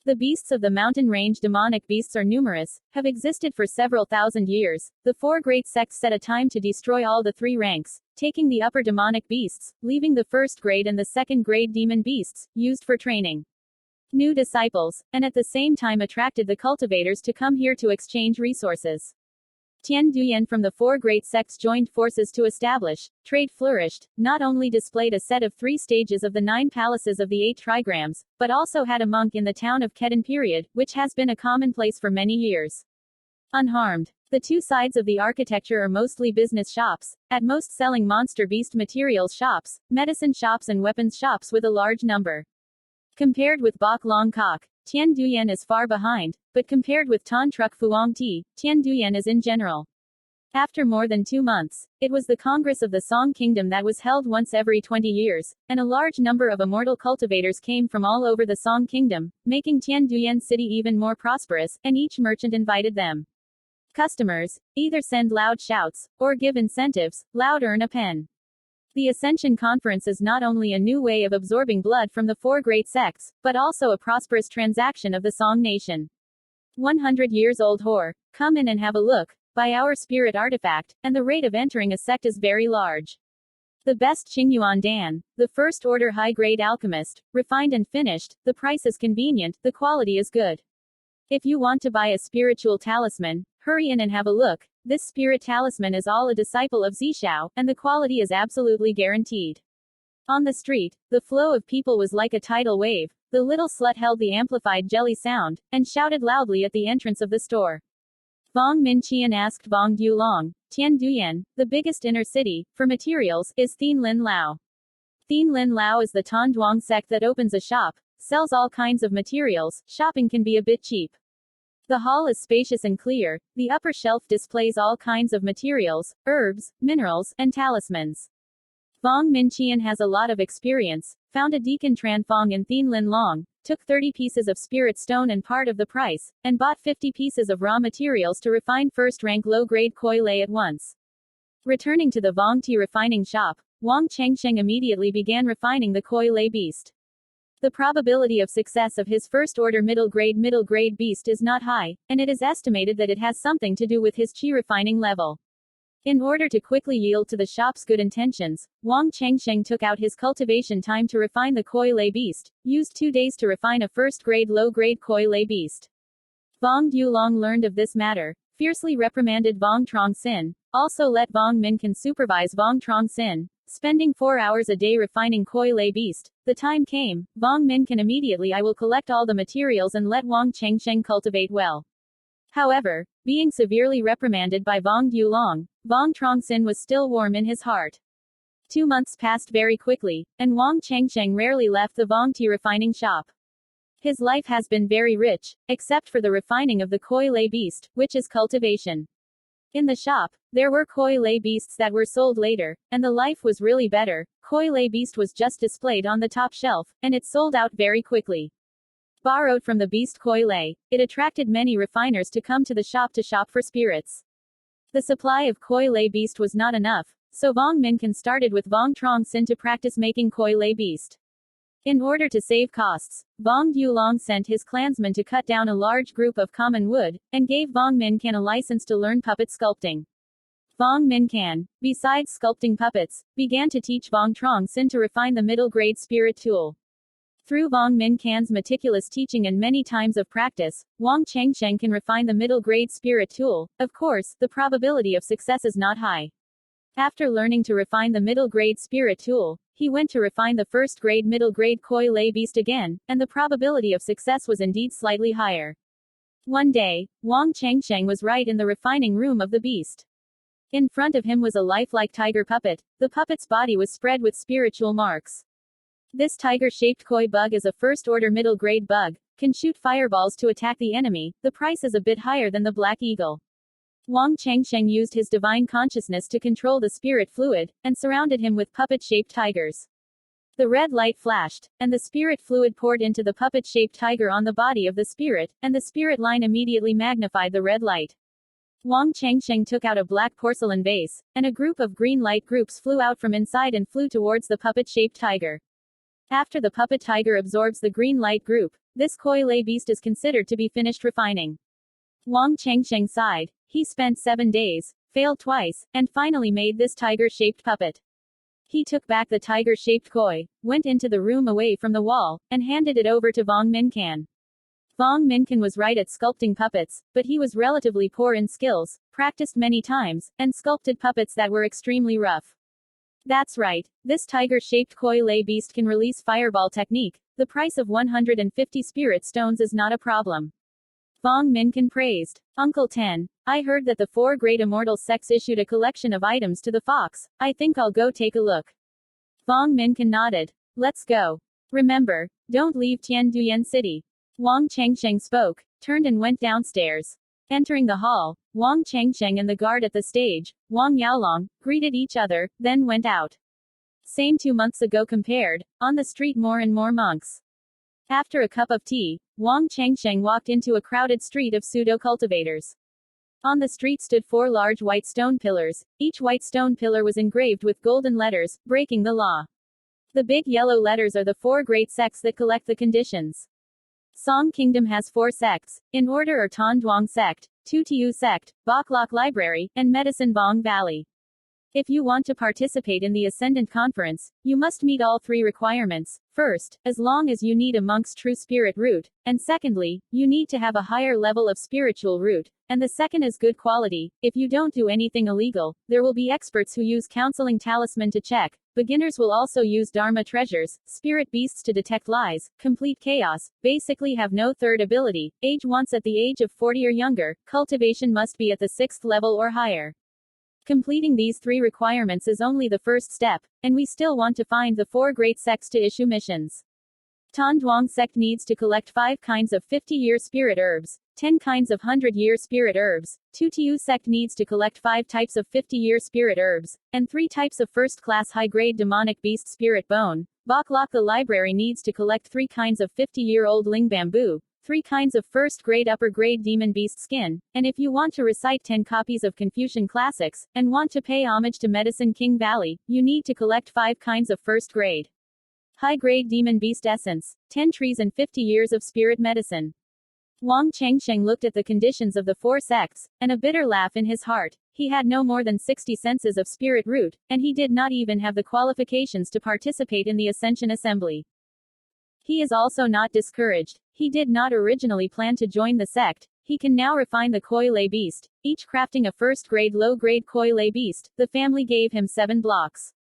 The beasts of the mountain range, demonic beasts, are numerous, have existed for several thousand years. The 4 great sects set a time to destroy all the 3 ranks, taking the upper demonic beasts, leaving the first grade and the second grade demon beasts, used for training new disciples, and at the same time attracted the cultivators to come here to exchange resources. Tian Duyen from the 4 great sects joined forces to establish trade flourished, not only displayed a set of 3 stages of the 9 palaces of the 8 trigrams, but also had a monk in the town of Kedan period, which has been a commonplace for many years. Unharmed. The 2 sides of the architecture are mostly business shops, at most selling monster beast materials shops, medicine shops and weapons shops with a large number. Compared with Bok Long Kok, Tian Duyen is far behind, but compared with Tan Truc Phuong Ti, Tian Duyen is in general. After more than 2 months, it was the Congress of the Song Kingdom that was held once every 20 years, and a large number of immortal cultivators came from all over the Song Kingdom, making Tian Duyen City even more prosperous, and each merchant invited them. Customers, either send loud shouts, or give incentives, loud earn a pen. The Ascension Conference is not only a new way of absorbing blood from the 4 great sects, but also a prosperous transaction of the Song nation. 100 years old whore, come in and have a look, buy our spirit artifact, and the rate of entering a sect is very large. The best Qingyuan Dan, the first order high-grade alchemist, refined and finished, the price is convenient, the quality is good. If you want to buy a spiritual talisman, hurry in and have a look. This spirit talisman is all a disciple of Zishao, and the quality is absolutely guaranteed. On the street, the flow of people was like a tidal wave. The little slut held the amplified jelly sound, and shouted loudly at the entrance of the store. Vuong Min Qian asked Vuong Long, Tian Duyen, the biggest inner city, for materials, is Thien Lin Lao. Thanh Lien Lao is the Thanh Duong sect that opens a shop, sells all kinds of materials. Shopping can be a bit cheap. The hall is spacious and clear. The upper shelf displays all kinds of materials, herbs, minerals, and talismans. Vuong Minh Chien has a lot of experience, found a deacon Tran Phong in Thanh Lien Long, took 30 pieces of spirit stone and part of the price, and bought 50 pieces of raw materials to refine first-rank low-grade koi lei at once. Returning to the Vuong tea refining shop, Wang Chengsheng immediately began refining the koi lei beast. The probability of success of his first-order middle-grade beast is not high, and it is estimated that it has something to do with his qi refining level. In order to quickly yield to the shop's good intentions, Wang Chengsheng took out his cultivation time to refine the koi lei beast, used 2 days to refine a first-grade low-grade koi lei beast. Vuong Duolong learned of this matter, fiercely reprimanded Vuong Truong Sinh, also let Vuong Minh supervise Vuong Truong Sinh, spending 4 hours a day refining koi lei beast. The time came, Vuong Minh immediately I will collect all the materials and let Wang Chengsheng cultivate well. However, being severely reprimanded by Vuong Duolong, Vuong Truong Sinh was still warm in his heart. 2 months passed very quickly, and Wang Chengsheng rarely left the Vuong tea refining shop. His life has been very rich, except for the refining of the koi lei beast, which is cultivation. In the shop, there were koi lei beasts that were sold later, and the life was really better. Koi lei beast was just displayed on the top shelf, and it sold out very quickly. Borrowed from the beast koi lei, it attracted many refiners to come to the shop to shop for spirits. The supply of koi lei beast was not enough, so Vuong Minh started with Vuong Truong Sinh to practice making koi lei beast. In order to save costs, Vuong Duolong sent his clansmen to cut down a large group of common wood, and gave Vuong Minh a license to learn puppet sculpting. Vuong Minh, besides sculpting puppets, began to teach Vuong Truong Sinh to refine the middle-grade spirit tool. Through Vuong Minh meticulous teaching and many times of practice, Wang Chengsheng can refine the middle-grade spirit tool. Of course, the probability of success is not high. After learning to refine the middle-grade spirit tool, he went to refine the first-grade middle-grade koi lei beast again, and the probability of success was indeed slightly higher. One day, Wang Chengsheng was right in the refining room of the beast. In front of him was a lifelike tiger puppet. The puppet's body was spread with spiritual marks. This tiger-shaped koi bug is a first-order middle-grade bug, can shoot fireballs to attack the enemy. The price is a bit higher than the black eagle. Wang Chengsheng used his divine consciousness to control the spirit fluid, and surrounded him with puppet-shaped tigers. The red light flashed, and the spirit fluid poured into the puppet-shaped tiger on the body of the spirit, and the spirit line immediately magnified the red light. Wang Chengsheng took out a black porcelain vase, and a group of green light groups flew out from inside and flew towards the puppet-shaped tiger. After the puppet tiger absorbs the green light group, this koi lei beast is considered to be finished refining. Wang Chengsheng sighed. He spent 7 days, failed twice, and finally made this tiger-shaped puppet. He took back the tiger-shaped koi, went into the room away from the wall, and handed it over to Vuong Minh. Vuong Minh was right at sculpting puppets, but he was relatively poor in skills, practiced many times, and sculpted puppets that were extremely rough. That's right, this tiger-shaped koi lei beast can release fireball technique. The price of 150 spirit stones is not a problem. Vuong Minh praised. Uncle 10, I heard that the 4 great immortal sects issued a collection of items to the fox. I think I'll go take a look. Vuong Minh nodded. Let's go. Remember, don't leave Tianduyan City. Wang Chengsheng spoke, turned and went downstairs. Entering the hall, Wang Chengsheng and the guard at the stage, Wang Yaolong, greeted each other, then went out. Same 2 months ago compared, on the street more and more monks. After a cup of tea, Wang Chengsheng walked into a crowded street of pseudo-cultivators. On the street stood 4 large white stone pillars. Each white stone pillar was engraved with golden letters, breaking the law. The big yellow letters are the 4 great sects that collect the conditions. Song Kingdom has 4 sects, in order are Thanh Duong sect, Tu Tiu sect, Bok Lok Library, and Medicine Bong Valley. If you want to participate in the Ascendant Conference, you must meet all 3 requirements. First, as long as you need a monk's true spirit root, and secondly, you need to have a higher level of spiritual root, and the second is good quality. If you don't do anything illegal, there will be experts who use counseling talisman to check. Beginners will also use Dharma treasures, spirit beasts to detect lies, complete chaos, basically have no third ability, age once at the age of 40 or younger, cultivation must be at the 6th level or higher. Completing these 3 requirements is only the first step, and we still want to find the 4 great sects to issue missions. Tan Duong sect needs to collect 5 kinds of 50-year spirit herbs, 10 kinds of 100-year spirit herbs. Tu Tiu sect needs to collect 5 types of 50-year spirit herbs, and 3 types of first-class high-grade demonic beast spirit bone. Bok Lok the library needs to collect 3 kinds of 50-year-old ling bamboo, 3 kinds of first-grade upper-grade demon beast skin, and if you want to recite 10 copies of Confucian classics, and want to pay homage to Medicine King Valley, you need to collect 5 kinds of first-grade high-grade demon beast essence, 10 trees and 50 years of spirit medicine. Wang Chengsheng looked at the conditions of the 4 sects, and a bitter laugh in his heart. He had no more than 60 senses of spirit root, and he did not even have the qualifications to participate in the Ascension Assembly. He is also not discouraged. He did not originally plan to join the sect. He can now refine the Koi Lei beast, each crafting a first-grade low-grade Koi Lei beast. The family gave him 7 blocks.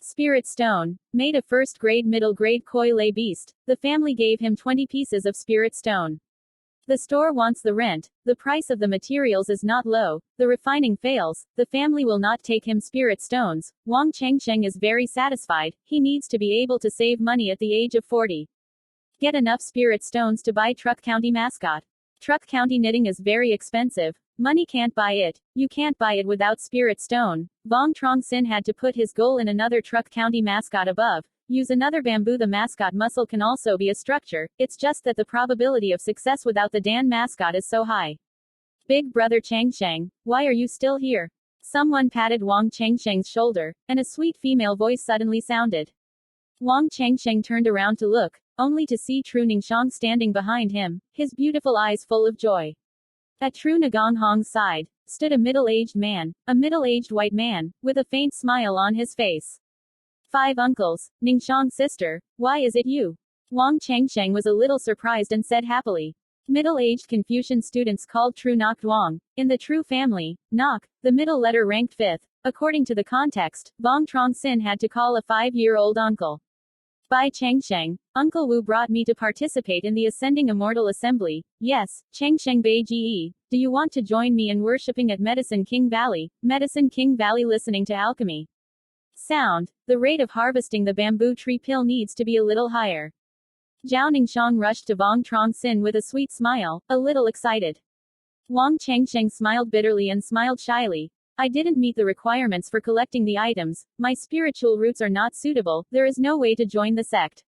Spirit stone, made a first-grade middle-grade Koi Lei beast. The family gave him 20 pieces of spirit stone. The store wants the rent. The price of the materials is not low. The refining fails. The family will not take him spirit stones. Wang Chengsheng is very satisfied. He needs to be able to save money at the age of 40. Get enough spirit stones to buy Truc County mascot. Truc County knitting is very expensive. Money can't buy it. You can't buy it without spirit stone. Vuong Truong Sinh had to put his goal in another Truc County mascot above. Use another bamboo. The mascot muscle can also be a structure. It's just that the probability of success without the Dan mascot is so high. Big brother Chengsheng, why are you still here? Someone patted Wang Chengsheng's shoulder, and a sweet female voice suddenly sounded. Wang Chengsheng turned around to look, only to see Tru Ningxiang standing behind him, his beautiful eyes full of joy. At Tru Ngonghong's side, stood a middle-aged man, a middle-aged white man, with a faint smile on his face. 5 uncles, Ningxiang's sister, why is it you? Wang Chengsheng was a little surprised and said happily. Middle-aged Confucian students called Tru Nok Duong. In the Tru family, Nok, the middle letter ranked 5th. According to the context, Vuong Truong Sinh had to call a 5-year-old uncle. By Chengsheng, Uncle Wu brought me to participate in the Ascending Immortal Assembly. Yes, Chengsheng Bei Ge, do you want to join me in worshipping at Medicine King Valley? Medicine King Valley listening to alchemy. Sound, the rate of harvesting the bamboo tree pill needs to be a little higher. Zhao Ningxiang rushed to Vuong Truong Sinh with a sweet smile, a little excited. Wang Chengsheng smiled bitterly and smiled shyly. I didn't meet the requirements for collecting the items. My spiritual roots are not suitable. There is no way to join the sect.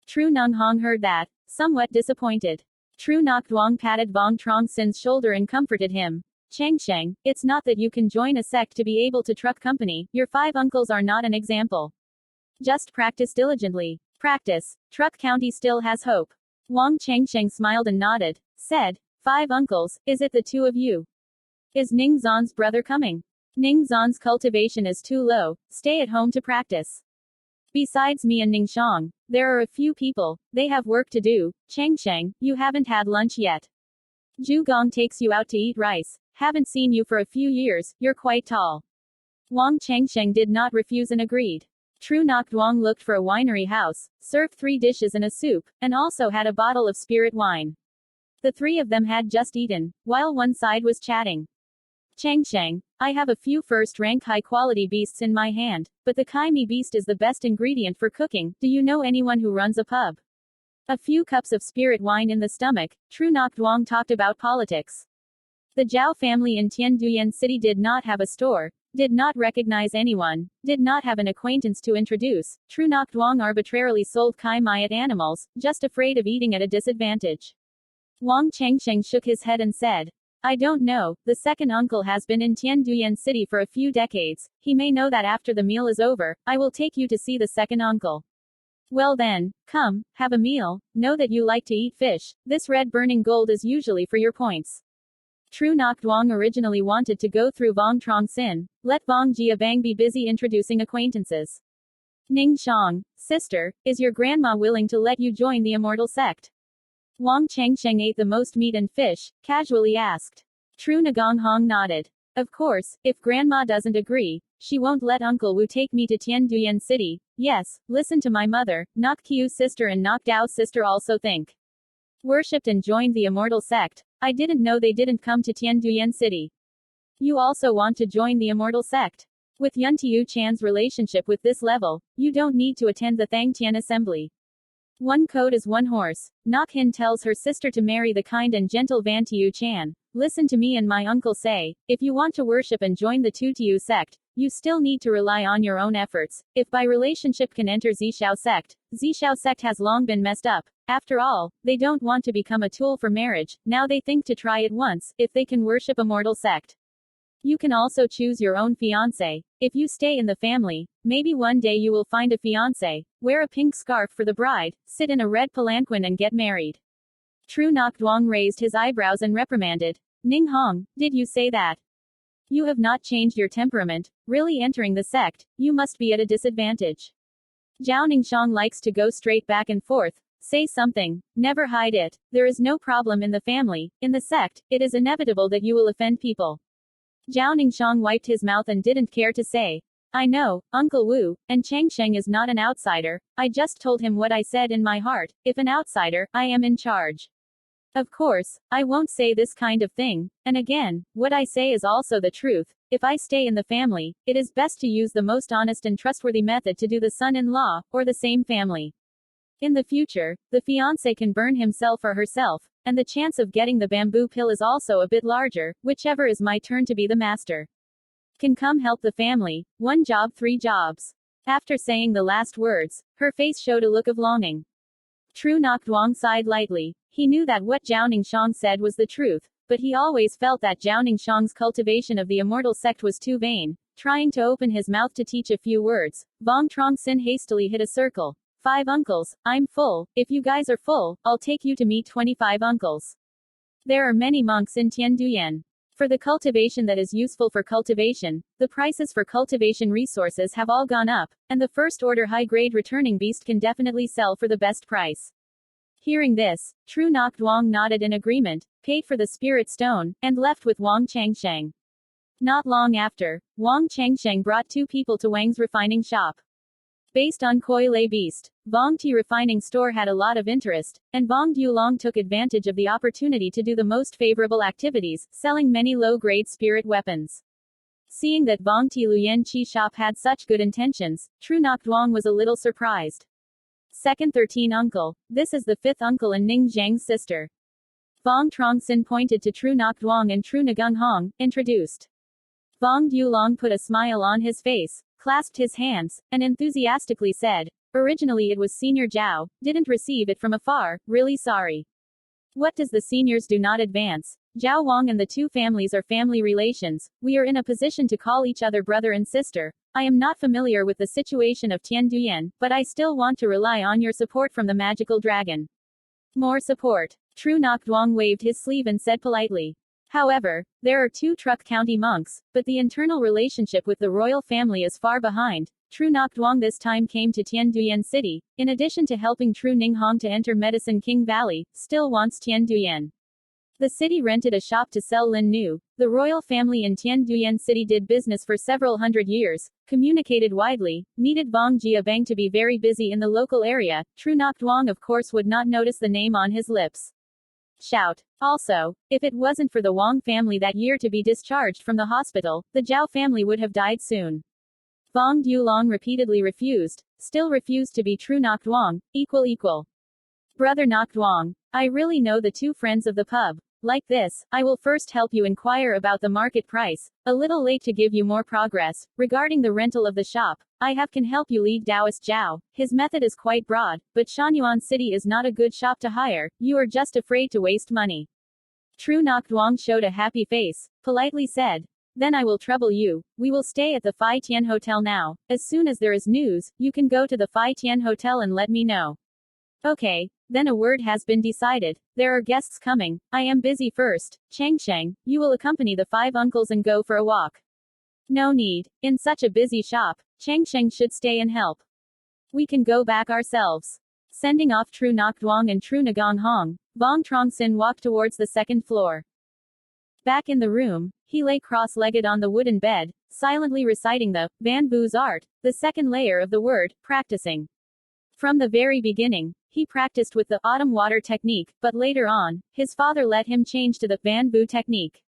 Tru Nonghong heard that, somewhat disappointed. Tru Nok Duong patted Vuong Truong Sin's shoulder and comforted him. Chengsheng, it's not that you can join a sect to be able to truck company. Your 5 uncles are not an example. Just practice diligently. Practice. Truc County still has hope. Wang Chengsheng smiled and nodded. Said, 5 uncles, is it the 2 of you? Is Ning Zon's brother coming? Ning Zon's cultivation is too low. Stay at home to practice. Besides me and Ningxiang, there are a few people. They have work to do. Chengsheng, you haven't had lunch yet. Zhu Gong takes you out to eat rice. Haven't seen you for a few years. You're quite tall. Wang Chengsheng did not refuse and agreed. Tru Nok Duong looked for a winery house, served 3 dishes and a soup, and also had a bottle of spirit wine. The 3 of them had just eaten, while one side was chatting. Chengsheng, I have a few first-rank high-quality beasts in my hand, but the Kaimi beast is the best ingredient for cooking. Do you know anyone who runs a pub? A few cups of spirit wine in the stomach, Tru Nok Duong talked about politics. The Zhao family in Tianduyan City did not have a store, did not recognize anyone, did not have an acquaintance to introduce. Tru Nok Duong arbitrarily sold Kai Mayat animals, just afraid of eating at a disadvantage. Wang Chengsheng shook his head and said, I don't know, the second uncle has been in Tianduyan City for a few decades. He may know that after the meal is over, I will take you to see the second uncle. Well then, come, have a meal. Know that you like to eat fish. This red burning gold is usually for your points. Tru Nok Duong originally wanted to go through Vuong Truong Sinh. Let Vuong Gia Bang be busy introducing acquaintances. Ningxiang, sister, is your grandma willing to let you join the immortal sect? Wang Chengsheng ate the most meat and fish, casually asked. Tru Ngonghong nodded. Of course, if grandma doesn't agree, she won't let Uncle Wu take me to Tianduyan City. Yes, listen to my mother, Nok Qiu's sister and Nok Dao's sister also think. Worshipped and joined the immortal sect. I didn't know they didn't come to Tianduyan City. You also want to join the immortal sect. With Yun Tiu Chan's relationship with this level, you don't need to attend the Thang Tien assembly. One coat is one horse. Nok Hin tells her sister to marry the kind and gentle Van Tiu Chan. Listen to me and my uncle say, if you want to worship and join the Tu Tiu sect, you still need to rely on your own efforts. If by relationship can enter Zishao sect has long been messed up. After all, they don't want to become a tool for marriage, now they think to try it once, if they can worship a mortal sect. You can also choose your own fiancé. If you stay in the family, maybe one day you will find a fiancé, wear a pink scarf for the bride, sit in a red palanquin and get married. Tru Nok Duong raised his eyebrows and reprimanded. Ning Hong, did you say that? You have not changed your temperament, really entering the sect, you must be at a disadvantage. Zhao Ningxiang likes to go straight back and forth, say something, never hide it, there is no problem in the family, in the sect, it is inevitable that you will offend people. Zhao Ningxiang wiped his mouth and didn't care to say. I know, Uncle Wu, and Cheng Sheng is not an outsider, I just told him what I said in my heart, if an outsider, I am in charge. Of course, I won't say this kind of thing, and again, what I say is also the truth, if I stay in the family, it is best to use the most honest and trustworthy method to do the son-in-law, or the same family. In the future, the fiancé can burn himself or herself, and the chance of getting the bamboo pill is also a bit larger, whichever is my turn to be the master. Can come help the family, 1 job 3 jobs. After saying the last words, her face showed a look of longing. Tru Nok Duong sighed lightly, he knew that what Zhao Ningxiang said was the truth, but he always felt that Zhao Ningxiang's cultivation of the immortal sect was too vain. Trying to open his mouth to teach a few words, Vuong Truong Sinh hastily hit a circle. 5 uncles, I'm full, if you guys are full, I'll take you to meet 25 uncles. There are many monks in Tianduyan. For the cultivation that is useful for cultivation, the prices for cultivation resources have all gone up, and the first order high-grade returning beast can definitely sell for the best price. Hearing this, Tru Nok Duong nodded in agreement, paid for the spirit stone, and left with Wang Changsheng. Not long after, Wang Changsheng brought 2 people to Wang's refining shop. Based on Koi Lei Beast, Vuong Tea refining store had a lot of interest, and Vuong Dulong took advantage of the opportunity to do the most favorable activities, selling many low-grade spirit weapons. Seeing that Vuong Tea Luyen Chi shop had such good intentions, Tru Nok Duong was a little surprised. Second 13 uncle, this is the 5th uncle and Ning Zhang's sister. Vuong Truong Sinh pointed to Tru Nok Duong and Tru Nagung Hong, introduced. Vuong Dulong put a smile on his face, clasped his hands, and enthusiastically said, originally it was Senior Zhao, didn't receive it from afar, really sorry. What does the seniors do not advance? Zhao Wang and the 2 families are family relations, we are in a position to call each other brother and sister. I am not familiar with the situation of Tianduyan, but I still want to rely on your support from the magical dragon. More support. Tru Nok Duong waved his sleeve and said politely. However, there are 2 Truc County monks, but the internal relationship with the royal family is far behind. Tru Nok Duong this time came to Tianduyan City, in addition to helping Tru Ning Hong to enter Medicine King Valley, still wants Tianduyan. The city rented a shop to sell Lin Nu. The royal family in Tianduyan City did business for several hundred years, communicated widely, needed Vuong Gia Bang to be very busy in the local area. Tru Nok Duong of course would not notice the name on his lips. Shout. Also, if it wasn't for the Wang family that year to be discharged from the hospital, the Zhao family would have died soon. Vuong Dulong repeatedly refused, still refused to be Tru Nok Duong, equal. Brother Nok Duong, I really know the 2 friends of the pub. Like this, I will first help you inquire about the market price, a little late to give you more progress. Regarding the rental of the shop, I can help you lead Taoist Zhao. His method is quite broad, but Shanyuan City is not a good shop to hire, you are just afraid to waste money. Tru Nok Duong showed a happy face, politely said. Then I will trouble you, we will stay at the Phi Tien Hotel now. As soon as there is news, you can go to the Phi Tien Hotel and let me know. Okay, then a word has been decided. There are guests coming. I am busy first. Changsheng, you will accompany the 5 uncles and go for a walk. No need. In such a busy shop, Changsheng should stay and help. We can go back ourselves. Sending off Tru Nok Duong and Tru Nagung Hong, Vuong Truong Sinh walked towards the 2nd floor. Back in the room, he lay cross-legged on the wooden bed, silently reciting the bamboo's art, the 2nd layer of the word, practicing. From the very beginning, he practiced with the autumn water technique, but later on, his father let him change to the bamboo technique.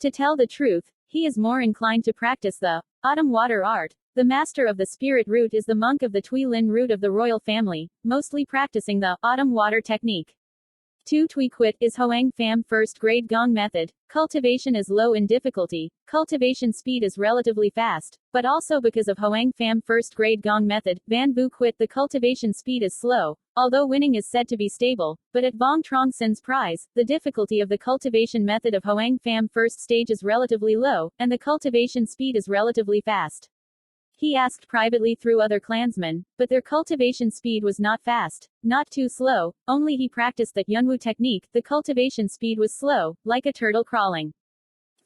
To tell the truth, he is more inclined to practice the autumn water art. The master of the spirit root is the monk of the Thanh Lien root of the royal family, mostly practicing the autumn water technique. 2. Truc Co is Hoang Pham first grade gong method. Cultivation is low in difficulty. Cultivation speed is relatively fast, but also because of Hoang Pham first grade gong method, Van Vu Quit the cultivation speed is slow, although winning is said to be stable, but at Vuong Truong Sin's prize, the difficulty of the cultivation method of Hoang Pham first stage is relatively low, and the cultivation speed is relatively fast. He asked privately through other clansmen, but their cultivation speed was not fast, not too slow, only he practiced that Yunwu technique, the cultivation speed was slow, like a turtle crawling.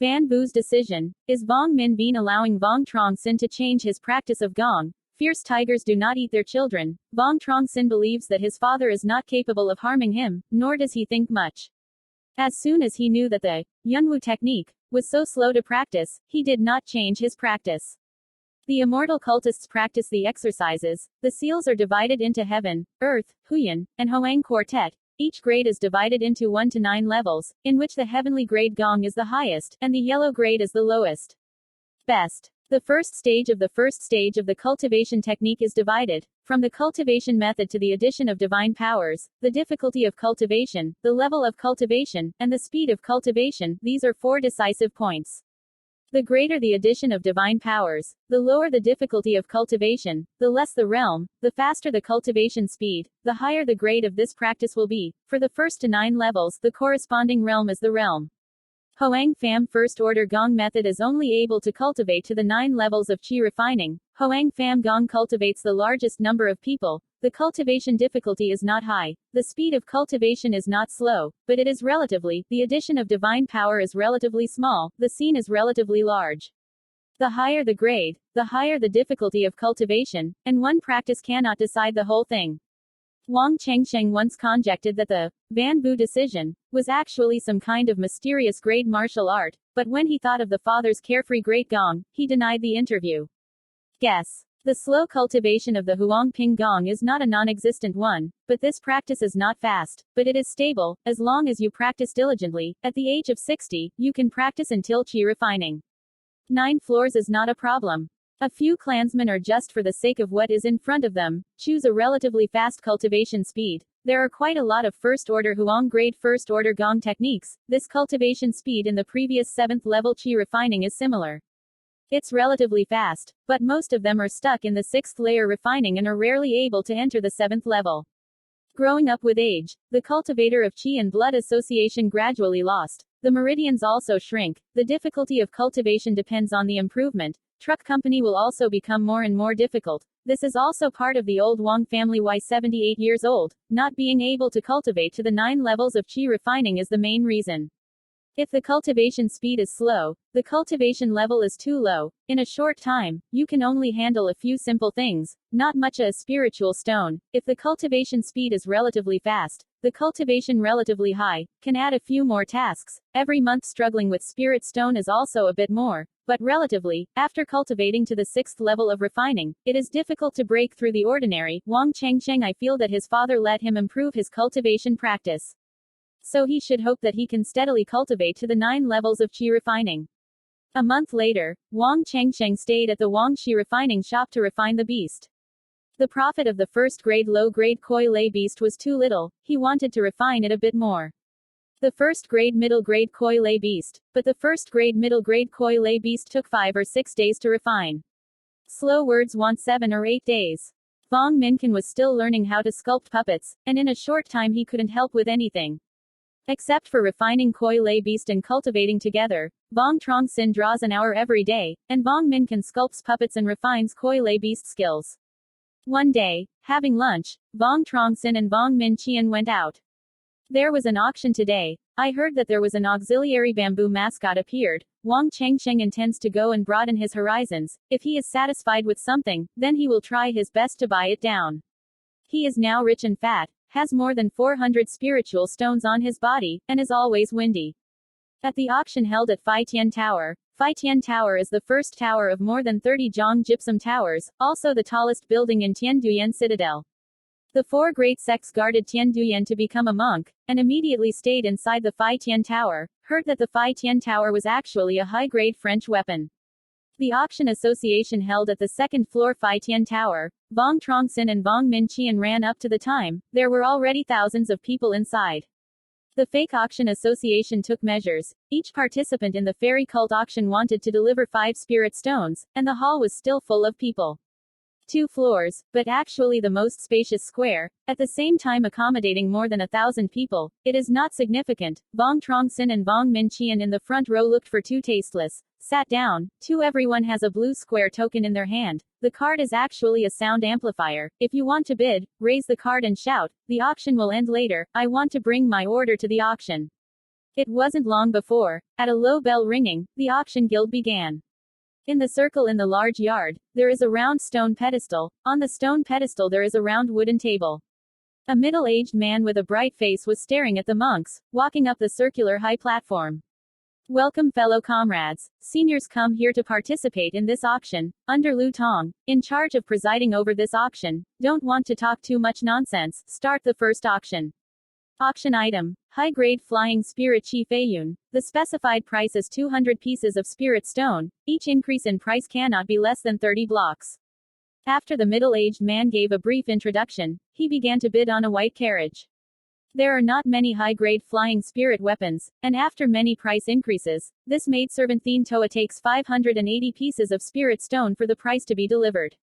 Van Vu's decision, is Vuong Minh Been allowing Vuong Truong Sinh to change his practice of gong? Fierce tigers do not eat their children. Vuong Truong Sinh believes that his father is not capable of harming him, nor does he think much. As soon as he knew that the Yunwu technique was so slow to practice, he did not change his practice. The immortal cultists practice the exercises. The seals are divided into heaven, earth, Huyan, and Hoang quartet. Each grade is divided into 1 to 9 levels, in which the heavenly grade gong is the highest, and the yellow grade is the lowest. Best. The first stage of the cultivation technique is divided from the cultivation method to the addition of divine powers, the difficulty of cultivation, the level of cultivation, and the speed of cultivation. These are 4 decisive points. The greater the addition of divine powers, the lower the difficulty of cultivation, the less the realm, the faster the cultivation speed, the higher the grade of this practice will be. For the first to 9 levels, the corresponding realm is the realm. Hoang Pham first order gong method is only able to cultivate to the 9 levels of qi refining. Hoang Pham gong cultivates the largest number of people. The cultivation difficulty is not high. The speed of cultivation is not slow, but it is relatively. The addition of divine power is relatively small. The scene is relatively large. The higher the grade, the higher the difficulty of cultivation, and one practice cannot decide the whole thing. Wang Chengsheng once conjectured that the Van Vu decision was actually some kind of mysterious great martial art, but when he thought of the father's carefree great gong, he denied the interview. Guess. The slow cultivation of the Huang Ping Gong is not a non-existent one, but this practice is not fast, but it is stable. As long as you practice diligently, at the age of 60, you can practice until qi refining. 9 floors is not a problem. A few clansmen are just for the sake of what is in front of them, choose a relatively fast cultivation speed. There are quite a lot of first-order Huang grade first-order gong techniques. This cultivation speed in the previous 7th level qi refining is similar. It's relatively fast, but most of them are stuck in the 6th layer refining and are rarely able to enter the 7th level. Growing up with age, the cultivator of qi and blood association gradually lost. The meridians also shrink. The difficulty of cultivation depends on the improvement. Truc company will also become more and more difficult. This is also part of the old Wang family. Why 78 years old, not being able to cultivate to the 9 levels of qi refining is the main reason. If the cultivation speed is slow, the cultivation level is too low. In a short time, you can only handle a few simple things, not much a spiritual stone. If the cultivation speed is relatively fast, the cultivation relatively high, can add a few more tasks. Every month struggling with spirit stone is also a bit more, but relatively, after cultivating to the 6th level of refining, it is difficult to break through the ordinary. Wang Chengsheng I feel that his father let him improve his cultivation practice. So he should hope that he can steadily cultivate to the 9 levels of qi refining. A month later, Wang Chengsheng stayed at the Wang Shi refining shop to refine the beast. The profit of the first grade low grade koi lay beast was too little, he wanted to refine it a bit more. The first grade middle grade koi lay beast, but the first grade middle grade koi lay beast took 5 or 6 days to refine. Slow words want 7 or 8 days. Vuong Minh was still learning how to sculpt puppets, and in a short time he couldn't help with anything. Except for refining koi lay beast and cultivating together, Vuong Truong Sinh draws an hour every day, and Vuong Minh sculpts puppets and refines koi lay beast skills. One day, having lunch, Vuong Truong Sinh and Vuong Minh went out. There was an auction today. I heard that there was an auxiliary bamboo mascot appeared. Wang Chengsheng intends to go and broaden his horizons. If he is satisfied with something, then he will try his best to buy it down. He is now rich and fat, has more than 400 spiritual stones on his body, and is always windy. At the auction held at Phai Tien Tower, Phai Tien Tower is the first tower of more than 30 Zhong gypsum towers, also the tallest building in Tien Duyen Citadel. The four great sects guarded Tien Duyen to become a monk, and immediately stayed inside the Phi Tien Tower, heard that the Phi Tien Tower was actually a high-grade French weapon. The auction association held at the second-floor Phi Tien Tower, Vuong Truong Sinh and Vuong Minh Chien ran up to the time, there were already thousands of people inside. The fake auction association took measures. Each participant in the fairy cult auction wanted to deliver 5 spirit stones, and the hall was still full of people. 2 floors, but actually the most spacious square, at the same time accommodating more than 1,000 people. It is not significant. Vuong Truong Sinh and Vuong Minh Chien in the front row looked for 2 tasteless, sat down. 2 Everyone has a blue square token in their hand. The card is actually a sound amplifier. If you want to bid, raise the card and shout, "The auction will end later, I want to bring my order to the auction." It wasn't long before, at a low bell ringing, the auction guild began. In the circle in the large yard, there is a round stone pedestal. On the stone pedestal there is a round wooden table. A middle-aged man with a bright face was staring at the monks, walking up the circular high platform. "Welcome fellow comrades. Seniors come here to participate in this auction, under Lu Tong, in charge of presiding over this auction. Don't want to talk too much nonsense, start the first auction." Auction item. High-grade flying spirit Chi Feiyun. The specified price is 200 pieces of spirit stone. Each increase in price cannot be less than 30 blocks. After the middle-aged man gave a brief introduction, he began to bid on a white carriage. There are not many high-grade flying spirit weapons, and after many price increases, this maidservant Thien Toa takes 580 pieces of spirit stone for the price to be delivered.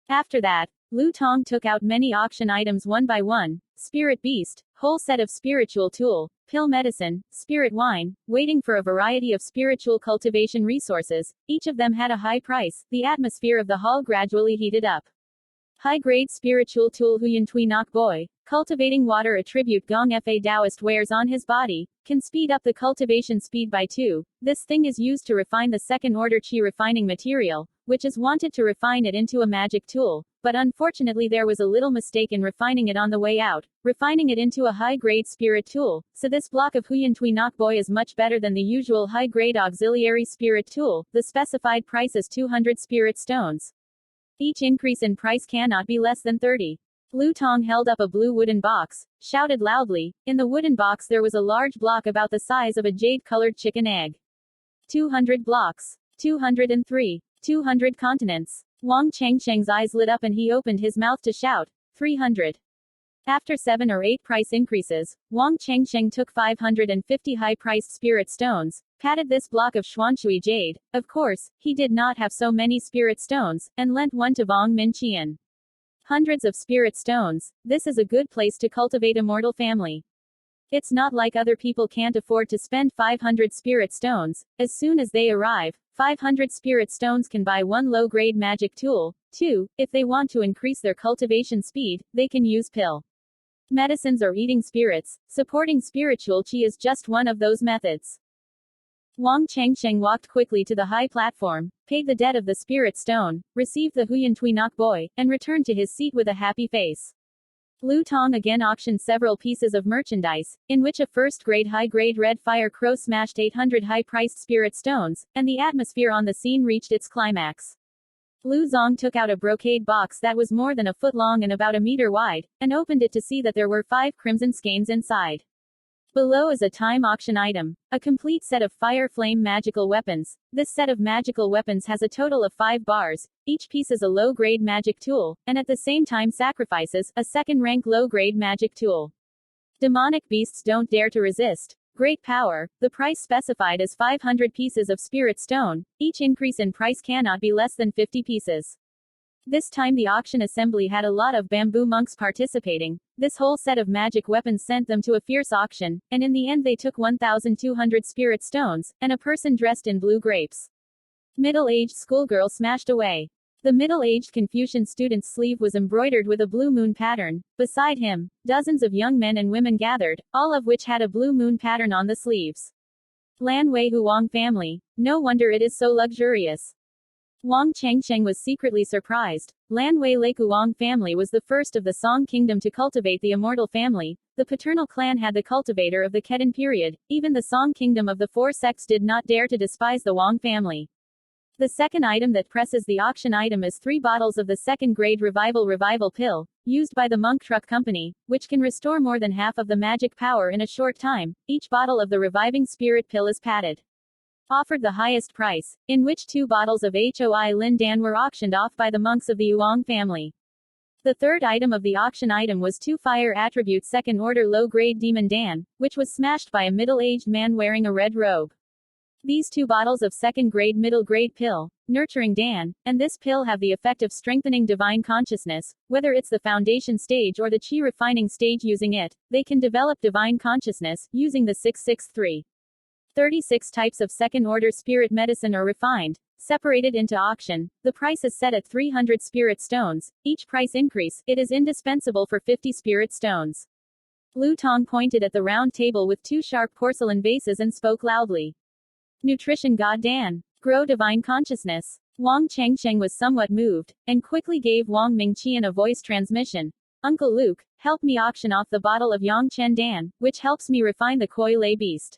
After that, Lu Tong took out many auction items one by one: spirit beast, whole set of spiritual tool, pill medicine, spirit wine, waiting for a variety of spiritual cultivation resources. Each of them had a high price. The atmosphere of the hall gradually heated up. High-grade spiritual tool Huyen Tui Nok Boy, cultivating water attribute Gong Fa Taoist wears on his body, can speed up the cultivation speed by 2. This thing is used to refine the second-order Qi refining material, which is wanted to refine it into a magic tool, but unfortunately there was a little mistake in refining it on the way out, refining it into a high-grade spirit tool, so this block of Huyen Tui Nok Boy is much better than the usual high-grade auxiliary spirit tool. The specified price is 200 spirit stones. Each increase in price cannot be less than 30. Lu Tong held up a blue wooden box, shouted loudly. In the wooden box there was a large block about the size of a jade-colored chicken egg. 200 blocks. 203. 200 continents. Wang Chengsheng's eyes lit up and he opened his mouth to shout, 300. After 7 or 8 price increases, Wang Chengsheng took 550 high-priced spirit stones, patted this block of Xuanshui jade. Of course, he did not have so many spirit stones, and lent one to Vuong Minh Chien. Hundreds of spirit stones. This is a good place to cultivate a mortal family. It's not like other people can't afford to spend 500 spirit stones. As soon as they arrive, 500 spirit stones can buy 1 low-grade magic tool. 2. If they want to increase their cultivation speed, they can use pill medicines or eating spirits. Supporting spiritual qi is just one of those methods. Wang Chengsheng walked quickly to the high platform, paid the debt of the spirit stone, received the Huyen Tui Nok Boy, and returned to his seat with a happy face. Lu Tong again auctioned several pieces of merchandise, in which a first-grade high-grade red fire crow smashed 800 high-priced spirit stones, and the atmosphere on the scene reached its climax. Lu Zong took out a brocade box that was more than a foot long and about a meter wide, and opened it to see that there were 5 crimson skeins inside. Below is a time auction item, a complete set of fire flame magical weapons. This set of magical weapons has a total of 5 bars, each piece is a low-grade magic tool, and at the same time sacrifices a second-rank low-grade magic tool. Demonic beasts don't dare to resist. Great power. The price specified is 500 pieces of spirit stone. Each increase in price cannot be less than 50 pieces. This time the auction assembly had a lot of bamboo monks participating. This whole set of magic weapons sent them to a fierce auction, and in the end they took 1,200 spirit stones, and a person dressed in blue grapes. Middle-aged schoolgirl smashed away. The middle-aged Confucian student's sleeve was embroidered with a blue moon pattern. Beside him, dozens of young men and women gathered, all of which had a blue moon pattern on the sleeves. Lan Wei Huang family. No wonder it is so luxurious. Wang Chengsheng was secretly surprised. Lan Wei Lake Huang family was the first of the Song kingdom to cultivate the immortal family. The paternal clan had the cultivator of the Kedan period. Even the Song kingdom of the 4 sects did not dare to despise the Wang family. The second item that presses the auction item is 3 bottles of the second-grade revival pill, used by the monk Truc Company, which can restore more than half of the magic power in a short time. Each bottle of the reviving spirit pill is padded. Offered the highest price, in which 2 bottles of Hoi Lin Dan were auctioned off by the monks of the Vuong family. The third item of the auction item was 2 fire attribute second-order low-grade demon Dan, which was smashed by a middle-aged man wearing a red robe. These 2 bottles of second-grade middle-grade pill, Nurturing Dan, and this pill have the effect of strengthening divine consciousness, whether it's the foundation stage or the chi refining stage. Using it, they can develop divine consciousness, using the 663. 36 types of second-order spirit medicine are refined, separated into auction. The price is set at 300 spirit stones. Each price increase, it is indispensable for 50 spirit stones. Lu Tong pointed at the round table with 2 sharp porcelain vases and spoke loudly. Nutrition God Dan. Grow divine consciousness. Wang Chengsheng was somewhat moved, and quickly gave Wang Mingqian a voice transmission. Uncle Luke, help me auction off the bottle of Yang Chen Dan, which helps me refine the Koi Lei beast.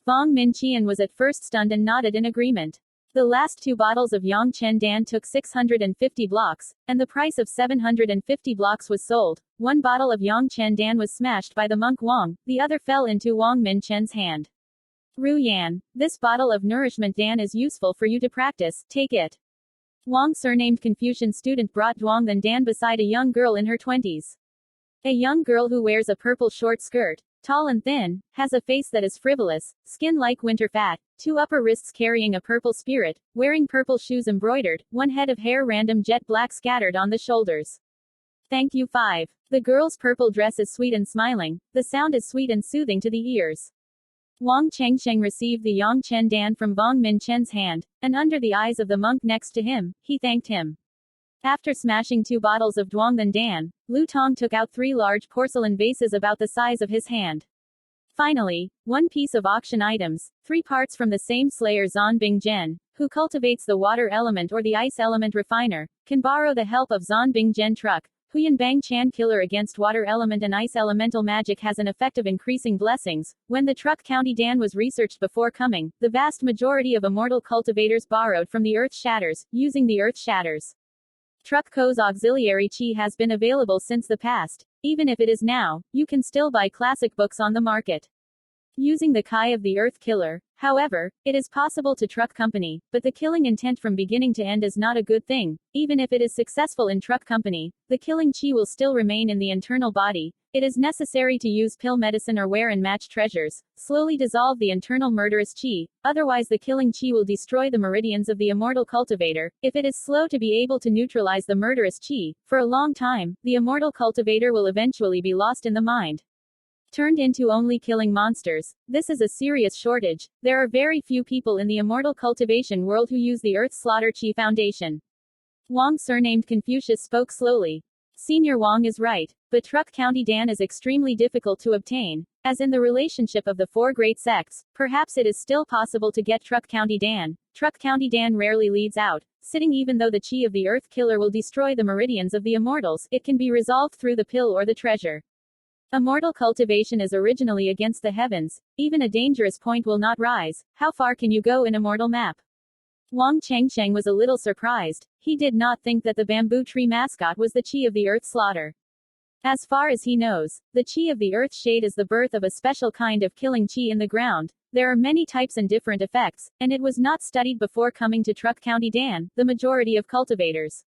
Wang Mingqian was at first stunned and nodded in agreement. The last 2 bottles of Yang Chen Dan took 650 blocks, and the price of 750 blocks was sold. 1 bottle of Yang Chen Dan was smashed by the monk Wang, the other fell into Wang Mingqian's hand. Ru Yan, this bottle of nourishment Dan is useful for you to practice, take it. Wang, surnamed Confucian student, brought Duong Than Dan beside a young girl in her 20s. A young girl who wears a purple short skirt, tall and thin, has a face that is frivolous, skin like winter fat, 2 upper wrists carrying a purple spirit, wearing purple shoes embroidered, 1 head of hair random jet black scattered on the shoulders. Thank you 5. The girl's purple dress is sweet and smiling, the sound is sweet and soothing to the ears. Wang Chengsheng received the Yang Chen Dan from Wang Mingqian's hand, and under the eyes of the monk next to him, he thanked him. After smashing 2 bottles of Duong Than Dan, Lu Tong took out 3 large porcelain vases about the size of his hand. Finally, 1 piece of auction items, 3 parts from the same slayer Zan Bing Zhen, who cultivates the water element or the ice element refiner, can borrow the help of Zan Bing Zhen Truc. Huyan Bang Chan killer against water element and ice elemental magic has an effect of increasing blessings. When the Truc County Dan was researched before coming, the vast majority of immortal cultivators borrowed from the Earth Shatters, using the Earth Shatters. Truc Co's auxiliary chi has been available since the past. Even if it is now, you can still buy classic books on the market. Using the Kai of the Earth Killer, however, it is possible to Truc Company, but the killing intent from beginning to end is not a good thing. Even if it is successful in Truc Company, the killing chi will still remain in the internal body. It is necessary to use pill medicine or wear and match treasures, slowly dissolve the internal murderous chi, otherwise the killing chi will destroy the meridians of the immortal cultivator. If it is slow to be able to neutralize the murderous chi, for a long time, the immortal cultivator will eventually be lost in the mind. Turned into only killing monsters. This is a serious shortage. There are very few people in the immortal cultivation world who use the Earth Slaughter Chi Foundation. Wang, surnamed Confucius, spoke slowly. Senior Wang is right, but Truc County Dan is extremely difficult to obtain. As in the relationship of the 4 great sects, perhaps it is still possible to get Truc County Dan. Truc County Dan rarely leads out, sitting even though the chi of the Earth Killer will destroy the meridians of the immortals. It can be resolved through the pill or the treasure. Immortal cultivation is originally against the heavens. Even a dangerous point will not rise. How far can you go in immortal map? Wang Chengsheng was a little surprised. He did not think that the bamboo tree mascot was the chi of the Earth Slaughter. As far as he knows, the chi of the Earth Shade is the birth of a special kind of killing chi in the ground. There are many types and different effects, and it was not studied before coming to Truc County Dan, the majority of cultivators.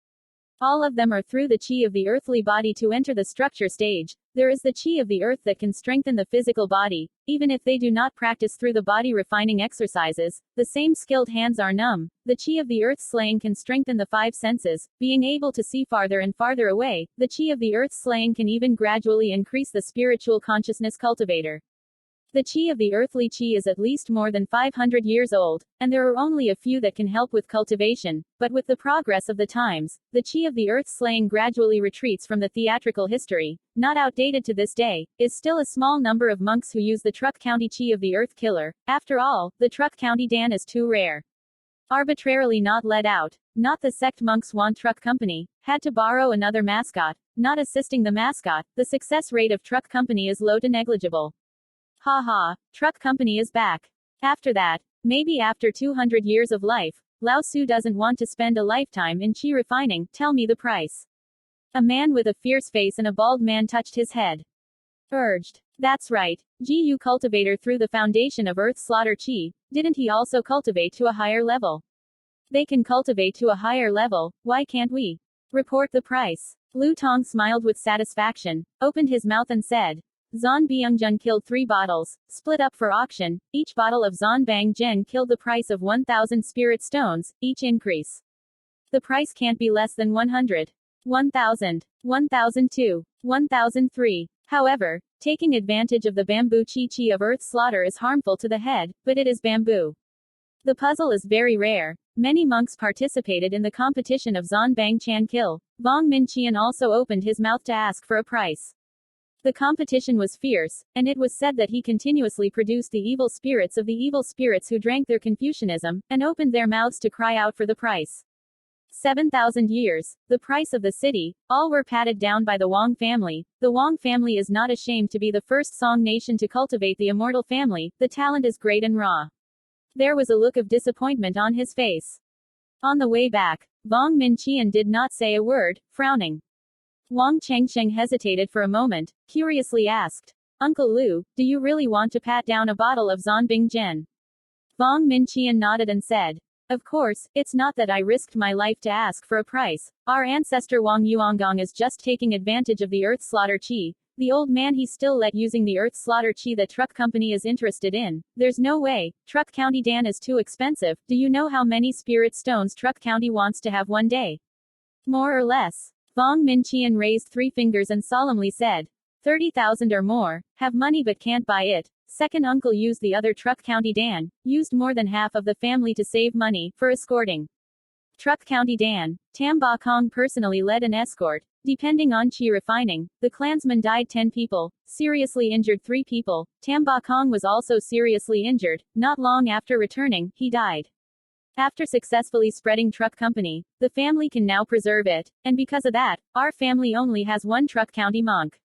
All of them are through the chi of the earthly body to enter the structure stage. There is the chi of the earth that can strengthen the physical body, even if they do not practice through the body refining exercises. The same skilled hands are numb. The chi of the earth slaying can strengthen the 5 senses, being able to see farther and farther away. The chi of the earth slaying can even gradually increase the spiritual consciousness cultivator. The chi of the earthly chi is at least more than 500 years old, and there are only a few that can help with cultivation, but with the progress of the times, the chi of the earth slaying gradually retreats from the theatrical history, not outdated to this day, is still a small number of monks who use the Truc County chi of the Earth Killer. After all, the Truc County Dan is too rare. Arbitrarily not let out. Not the sect monks want Truc Company, had to borrow another mascot, not assisting the mascot. The success rate of Truc Company is low to negligible. Ha ha, Truc Company is back. After that, maybe after 200 years of life, Lao Su doesn't want to spend a lifetime in qi refining, tell me the price. A man with a fierce face and a bald man touched his head. Urged. That's right. Gu cultivator through the foundation of earth slaughter qi, didn't he also cultivate to a higher level? They can cultivate to a higher level, why can't we? Report the price. Lu Tong smiled with satisfaction, opened his mouth and said, Zon Byungjun killed 3 bottles, split up for auction, each bottle of Zon Bang Zhen killed the price of 1,000 spirit stones, each increase. The price can't be less than 100. 1,000. 1,002. 1,003. However, taking advantage of the bamboo chi of earth slaughter is harmful to the head, but it is bamboo. The puzzle is very rare. Many monks participated in the competition of Zon Bang Chan kill. Vuong Minqian also opened his mouth to ask for a price. The competition was fierce, and it was said that he continuously produced the evil spirits of the evil spirits who drank their Confucianism, and opened their mouths to cry out for the price. 7,000 years, the price of the city, all were patted down by the Vuong family. The Vuong family is not ashamed to be the first Song nation to cultivate the immortal family, the talent is great and raw. There was a look of disappointment on his face. On the way back, Vuong Minqian did not say a word, frowning. Wang Chengsheng hesitated for a moment, curiously asked, Uncle Lu, do you really want to pat down a bottle of Zonbing Zhen? Vuong Minqian nodded and said, Of course, it's not that I risked my life to ask for a price. Our ancestor Wang Yuanggong is just taking advantage of the earth slaughter qi. The old man he still let using the earth slaughter qi the Truc company is interested in. There's no way. Truc County Dan is too expensive. Do you know how many spirit stones Truc County wants to have one day? More or less. Vuong Minqian raised 3 fingers and solemnly said, 30,000 or more, have money but can't buy it. Second uncle used the other Truc County Dan, used more than half of the family to save money, for escorting. Truc County Dan, Tam Ba Kong personally led an escort. Depending on qi refining, the clansmen died 10 people, seriously injured 3 people. Tam Ba Kong was also seriously injured. Not long after returning, he died. After successfully spreading Truc Company, the family can now preserve it, and because of that, our family only has 1 Truc County monk.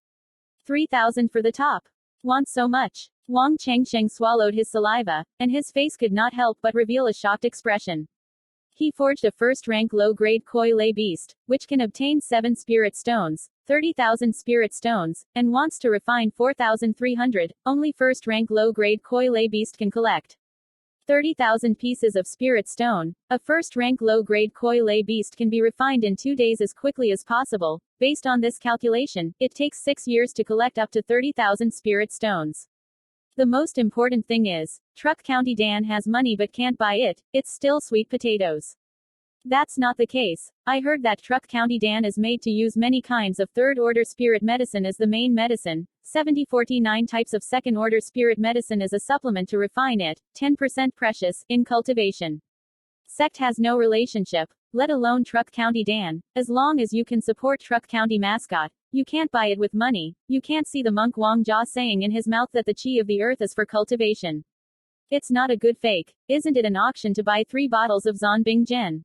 3,000 for the top. Want so much? Wang Chengsheng swallowed his saliva, and his face could not help but reveal a shocked expression. He forged a first-rank low-grade koi lay beast, which can obtain 7 spirit stones, 30,000 spirit stones, and wants to refine 4,300, only first-rank low-grade koi lay beast can collect. 30,000 pieces of spirit stone. A first-rank low-grade koi lay beast can be refined in 2 days as quickly as possible. Based on this calculation, it takes 6 years to collect up to 30,000 spirit stones. The most important thing is, Truc County Dan has money but can't buy it, it's still sweet potatoes. That's not the case. I heard that Truc County Dan is made to use many kinds of third-order spirit medicine as the main medicine, 49 types of second-order spirit medicine as a supplement to refine it, 10% precious, in cultivation. Sect has no relationship, let alone Truc County Dan. As long as you can support Truc County mascot, you can't buy it with money. You can't see the monk Wang Jia saying in his mouth that the qi of the earth is for cultivation. It's not a good fake. Isn't it an auction to buy 3 bottles of Zonbing Zhen?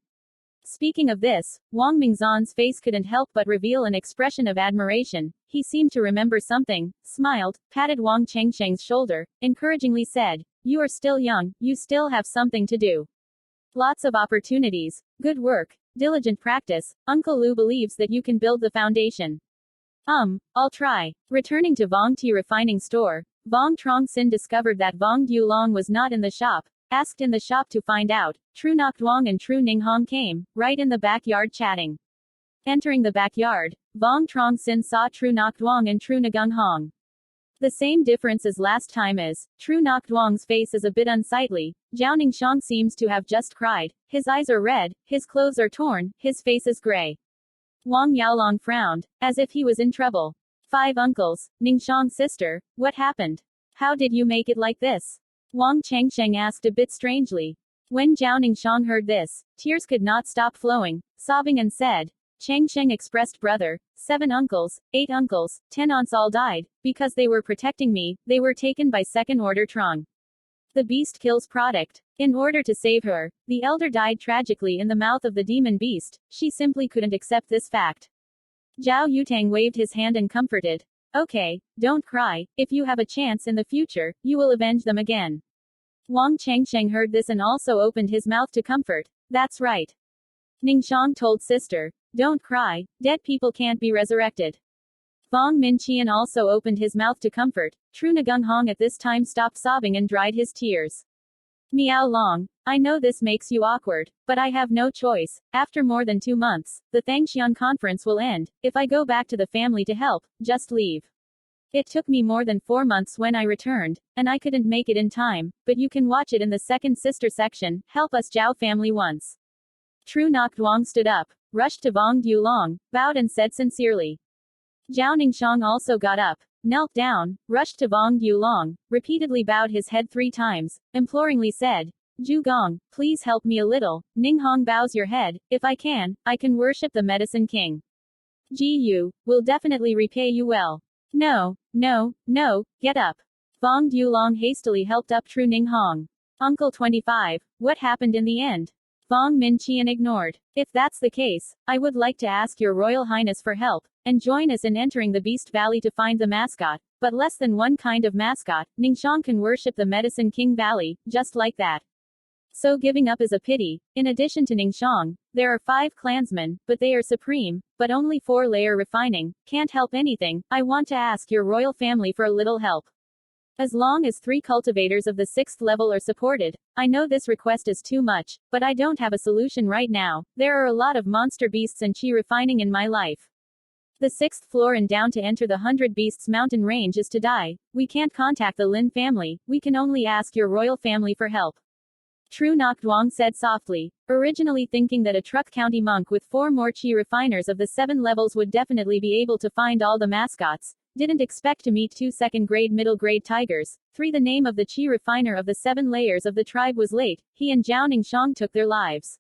Speaking of this, Wang Mingzhan's face couldn't help but reveal an expression of admiration. He seemed to remember something, smiled, patted Wang Chengsheng's shoulder, encouragingly said, You are still young, you still have something to do. Lots of opportunities, good work, diligent practice. Uncle Lu believes that you can build the foundation. I'll try. Returning to Vuong Tea refining store, Vuong Truong Sinh discovered that Vuong Dulong was not in the shop. Asked in the shop to find out. Tru Ngoc Duong and Tru Ning Hong came, right in the backyard chatting. Entering the backyard, Vuong Truong Sinh saw Tru Ngoc Duong and Tru Nagung Hong. The same difference as last time is, Tru Ngoc Duong's face is a bit unsightly. Zhao Ningxiang seems to have just cried. His eyes are red, his clothes are torn, his face is gray. Wang Yaolong frowned, as if he was in trouble. 5 uncles, Ningxiang's sister, what happened? How did you make it like this? Wang Chengsheng asked a bit strangely. When Zhao Ningxiang heard this, tears could not stop flowing, sobbing and said, Chengsheng expressed brother, 7 uncles, 8 uncles, 10 aunts all died, because they were protecting me, they were taken by second-order Truong. The beast kills product. In order to save her, the elder died tragically in the mouth of the demon beast. She simply couldn't accept this fact. Zhao Yutang waved his hand and comforted. Okay, don't cry. If you have a chance in the future, you will avenge them again. Wang Chengsheng heard this and also opened his mouth to comfort. That's right. Ningxiang told sister. Don't cry, dead people can't be resurrected. Vuong Minqian also opened his mouth to comfort. Tru Nagunghong at this time stopped sobbing and dried his tears. Miao Long, I know this makes you awkward, but I have no choice. After more than 2 months, the Thangxian conference will end. If I go back to the family to help, just leave. It took me more than 4 months when I returned, and I couldn't make it in time, but you can watch it in the second sister section. Help us Zhao family once. Tru Nok Duong stood up, rushed to Vuong Long, bowed and said sincerely. Zhao Ningxiang also got up, knelt down, rushed to Vuong Long, repeatedly bowed his head 3 times, imploringly said, Zhu Gong, please help me a little. Ninghong bows your head. If I can worship the Medicine King. Ji Yu will definitely repay you well. No, get up. Vuong Long hastily helped up Tru Ninghong. Uncle 25, what happened in the end? Vuong Minqian ignored. If that's the case, I would like to ask your Royal Highness for help, and join us in entering the Beast Valley to find the mascot, but less than one kind of mascot. Ningxiang can worship the Medicine King Valley, just like that. So giving up is a pity. In addition to Ningxiang, there are 5 clansmen, but they are supreme, but only 4-layer refining, can't help anything. I want to ask your royal family for a little help. As long as 3 cultivators of the 6th level are supported, I know this request is too much, but I don't have a solution right now. There are a lot of monster beasts and chi refining in my life. The 6th floor and down to enter the 100 Beasts mountain range is to die. We can't contact the Lin family, we can only ask your royal family for help. Tru Nok Duong said softly, originally thinking that a Truc County monk with 4 more chi refiners of the 7 levels would definitely be able to find all the mascots. Didn't expect to meet 2 second-grade middle-grade tigers. 3 The name of the chi refiner of the 7 layers of the tribe was late. He and Zhao Ningxiang took their lives.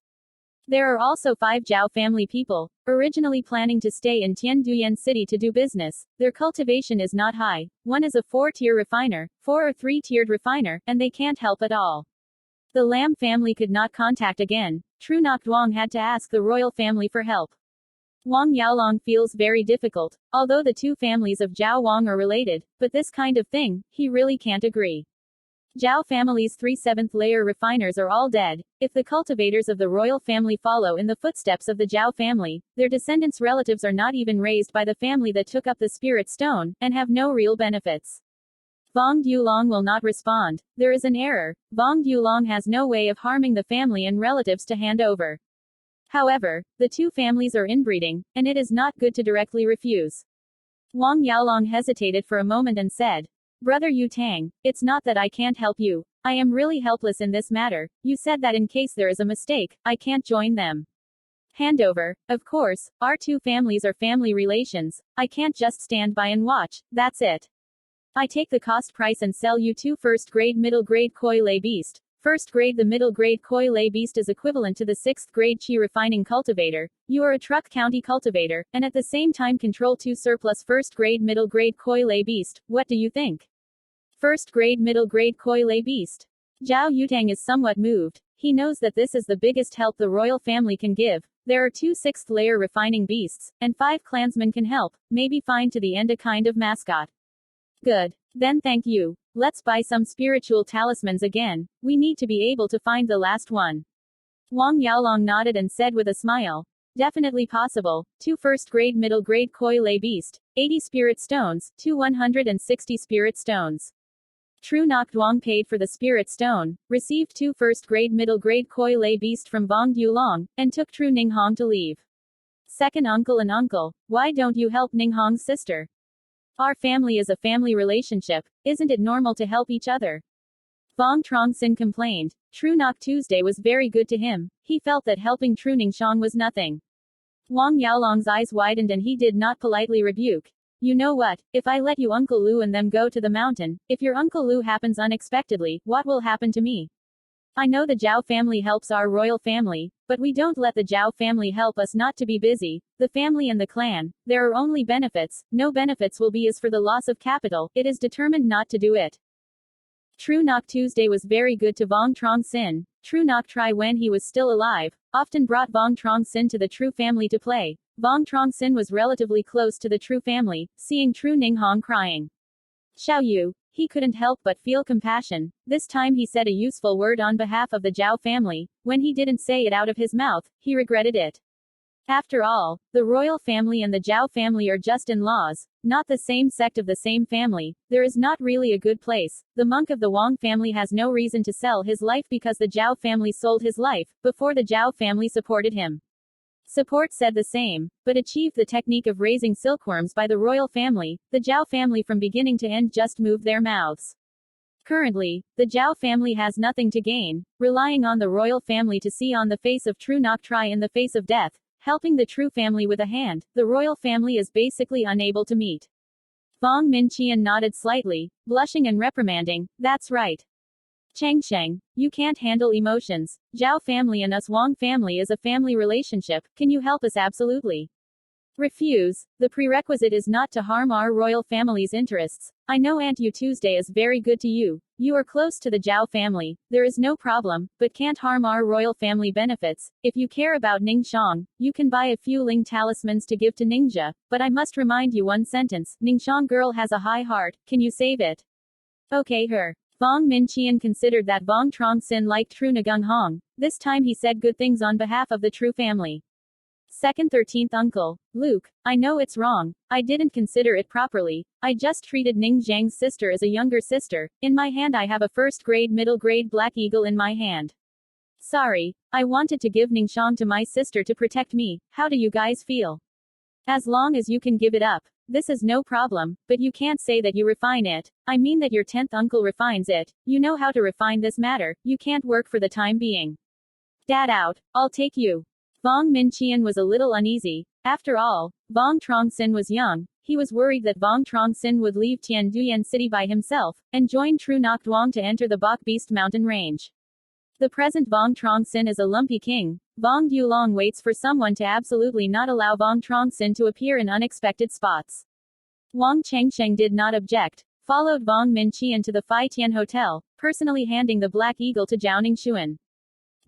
There are also 5 Zhao family people, originally planning to stay in Tianduyan City to do business. Their cultivation is not high. One is a 4-tier refiner, 4 or 3-tiered refiner, and they can't help at all. The Lam family could not contact again. Tru Nok Duong had to ask the royal family for help. Wang Yaolong feels very difficult, although the 2 families of Zhao Wang are related, but this kind of thing, he really can't agree. Zhao family's 3 7th-layer refiners are all dead. If the cultivators of the royal family follow in the footsteps of the Zhao family, their descendants' relatives are not even raised by the family that took up the spirit stone, and have no real benefits. Vuong Long will not respond. There is an error. Vuong Long has no way of harming the family and relatives to hand over. However, the 2 families are inbreeding, and it is not good to directly refuse. Wang Yaolong hesitated for a moment and said, Brother Yu Tang, it's not that I can't help you. I am really helpless in this matter. You said that in case there is a mistake, I can't join them. Handover. Of course, our 2 families are family relations. I can't just stand by and watch. That's it. I take the cost price and sell you 2 first-grade middle-grade koi lay beast. First grade. The middle grade koi lay beast is equivalent to the 6th grade chi refining cultivator. You are a Truc County cultivator, and at the same time control 2 surplus first grade middle grade koi lay beast. What do you think? First grade middle grade koi lay beast. Zhao Yutang is somewhat moved. He knows that this is the biggest help the royal family can give. There are 2 6th-layer refining beasts, and 5 clansmen can help, maybe find to the end a kind of mascot. Good. Then thank you. Let's buy some spiritual talismans again. We need to be able to find the last one. Wang Yaolong nodded and said with a smile. Definitely possible. 2 first-grade middle-grade koi lay beast. 80 spirit stones, 2 160 spirit stones. Tru Nok Duong paid for the spirit stone, received 2 first-grade middle-grade koi lay beast from Vuong Long, and took Tru Ninghong to leave. Second uncle and uncle, why don't you help Ninghong's sister? Our family is a family relationship. Isn't it normal to help each other? Vuong Truong Sinh complained. Tru Nok Tuesday was very good to him. He felt that helping Tru Ningxiang was nothing. Wang Yaolong's eyes widened and he did not politely rebuke. You know what? If I let you Uncle Lu and them go to the mountain, if your Uncle Lu happens unexpectedly, what will happen to me? I know the Zhao family helps our royal family, but we don't let the Zhao family help us not to be busy. The family and the clan, there are only benefits. No benefits will be as for the loss of capital. It is determined not to do it. Tru Nok Tuesday was very good to Vuong Truong Sinh. Tru Nok Tri when he was still alive, often brought Vuong Truong Sinh to the Tru family to play. Vuong Truong Sinh was relatively close to the Tru family, seeing Tru Ninghong crying. Xiao Yu, He couldn't help but feel compassion. This time he said a useful word on behalf of the Zhao family. When he didn't say it out of his mouth, he regretted it. After all, the royal family and the Zhao family are just in-laws, not the same sect of the same family. There is not really a good place. The monk of the Vuong family has no reason to sell his life because the Zhao family sold his life, before the Zhao family supported him. Support said the same, but achieved the technique of raising silkworms by the royal family. The Zhao family from beginning to end just moved their mouths. Currently, the Zhao family has nothing to gain, relying on the royal family to see on the face of true not try in the face of death, helping the true family with a hand. The royal family is basically unable to meet. Vuong Minqian nodded slightly, blushing and reprimanding, "That's right. Changsheng, you can't handle emotions. Zhao family and us Vuong family is a family relationship. Can you help us?" Absolutely. Refuse. The prerequisite is not to harm our royal family's interests. I know Aunt Yu Tuesday is very good to you. You are close to the Zhao family. There is no problem, but can't harm our royal family benefits. If you care about Ningxiang, you can buy a few Ling talismans to give to Ninja, but I must remind you one sentence. Ningxiang girl has a high heart. Can you save it? Okay, her. Vuong Minqian considered that Vuong Truong Sinh liked True Nagung Hong. This time he said good things on behalf of the true family. Second 13th uncle, Luke, I know it's wrong. I didn't consider it properly. I just treated Ning Zhang's sister as a younger sister. In my hand I have a first grade middle grade black eagle in my hand. Sorry, I wanted to give Ningxiang to my sister to protect me. How do you guys feel? As long as you can give it up. This is no problem, but you can't say that you refine it. I mean that your 10th uncle refines it. You know how to refine this matter. You can't work for the time being. Dad out, I'll take you. Vuong Minqian was a little uneasy. After all, Vuong Truong Sinh was young. He was worried that Vuong Truong Sinh would leave Tianduyan City by himself, and join True Nok Duong to enter the Bok Beast mountain range. The present Vuong Truong Sinh is a lumpy king. Vuong Dulong waits for someone to absolutely not allow Vuong Truong Sinh to appear in unexpected spots. Wang Chengsheng did not object, followed Vuong Minqian to the Phi Tian Hotel, personally handing the Black Eagle to Zhao Ningxuan.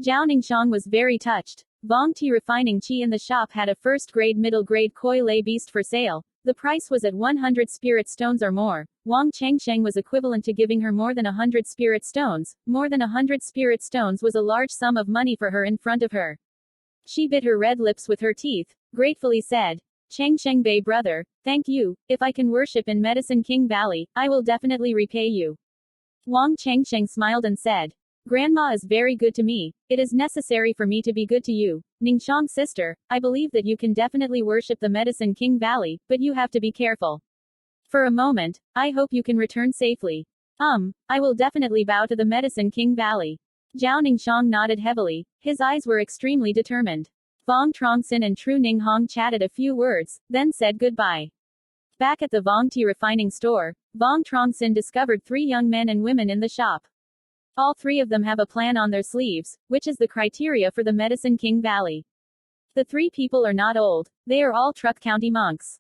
Zhao Ningxiang was very touched. Vuong Ti refining chi in the shop had a first-grade middle-grade koi lay beast for sale. The price was at 100 spirit stones or more. Wang Chengsheng was equivalent to giving her more than 100 spirit stones. More than 100 spirit stones was a large sum of money for her in front of her. She bit her red lips with her teeth, gratefully said, Chengsheng Bei brother, thank you. If I can worship in Medicine King Valley, I will definitely repay you. Wang Chengsheng smiled and said, Grandma is very good to me. It is necessary for me to be good to you. Ningxiang's sister, I believe that you can definitely worship the Medicine King Valley, but you have to be careful. For a moment, I hope you can return safely. I will definitely bow to the Medicine King Valley. Zhao Ningxiang nodded heavily. His eyes were extremely determined. Vuong Truong Sinh and True Ning Hong chatted a few words, then said goodbye. Back at the Vuong Tea refining store, Vuong Truong Sinh discovered 3 young men and women in the shop. All 3 of them have a plan on their sleeves, which is the criteria for the Medicine King Valley. The 3 people are not old, they are all Truc County monks.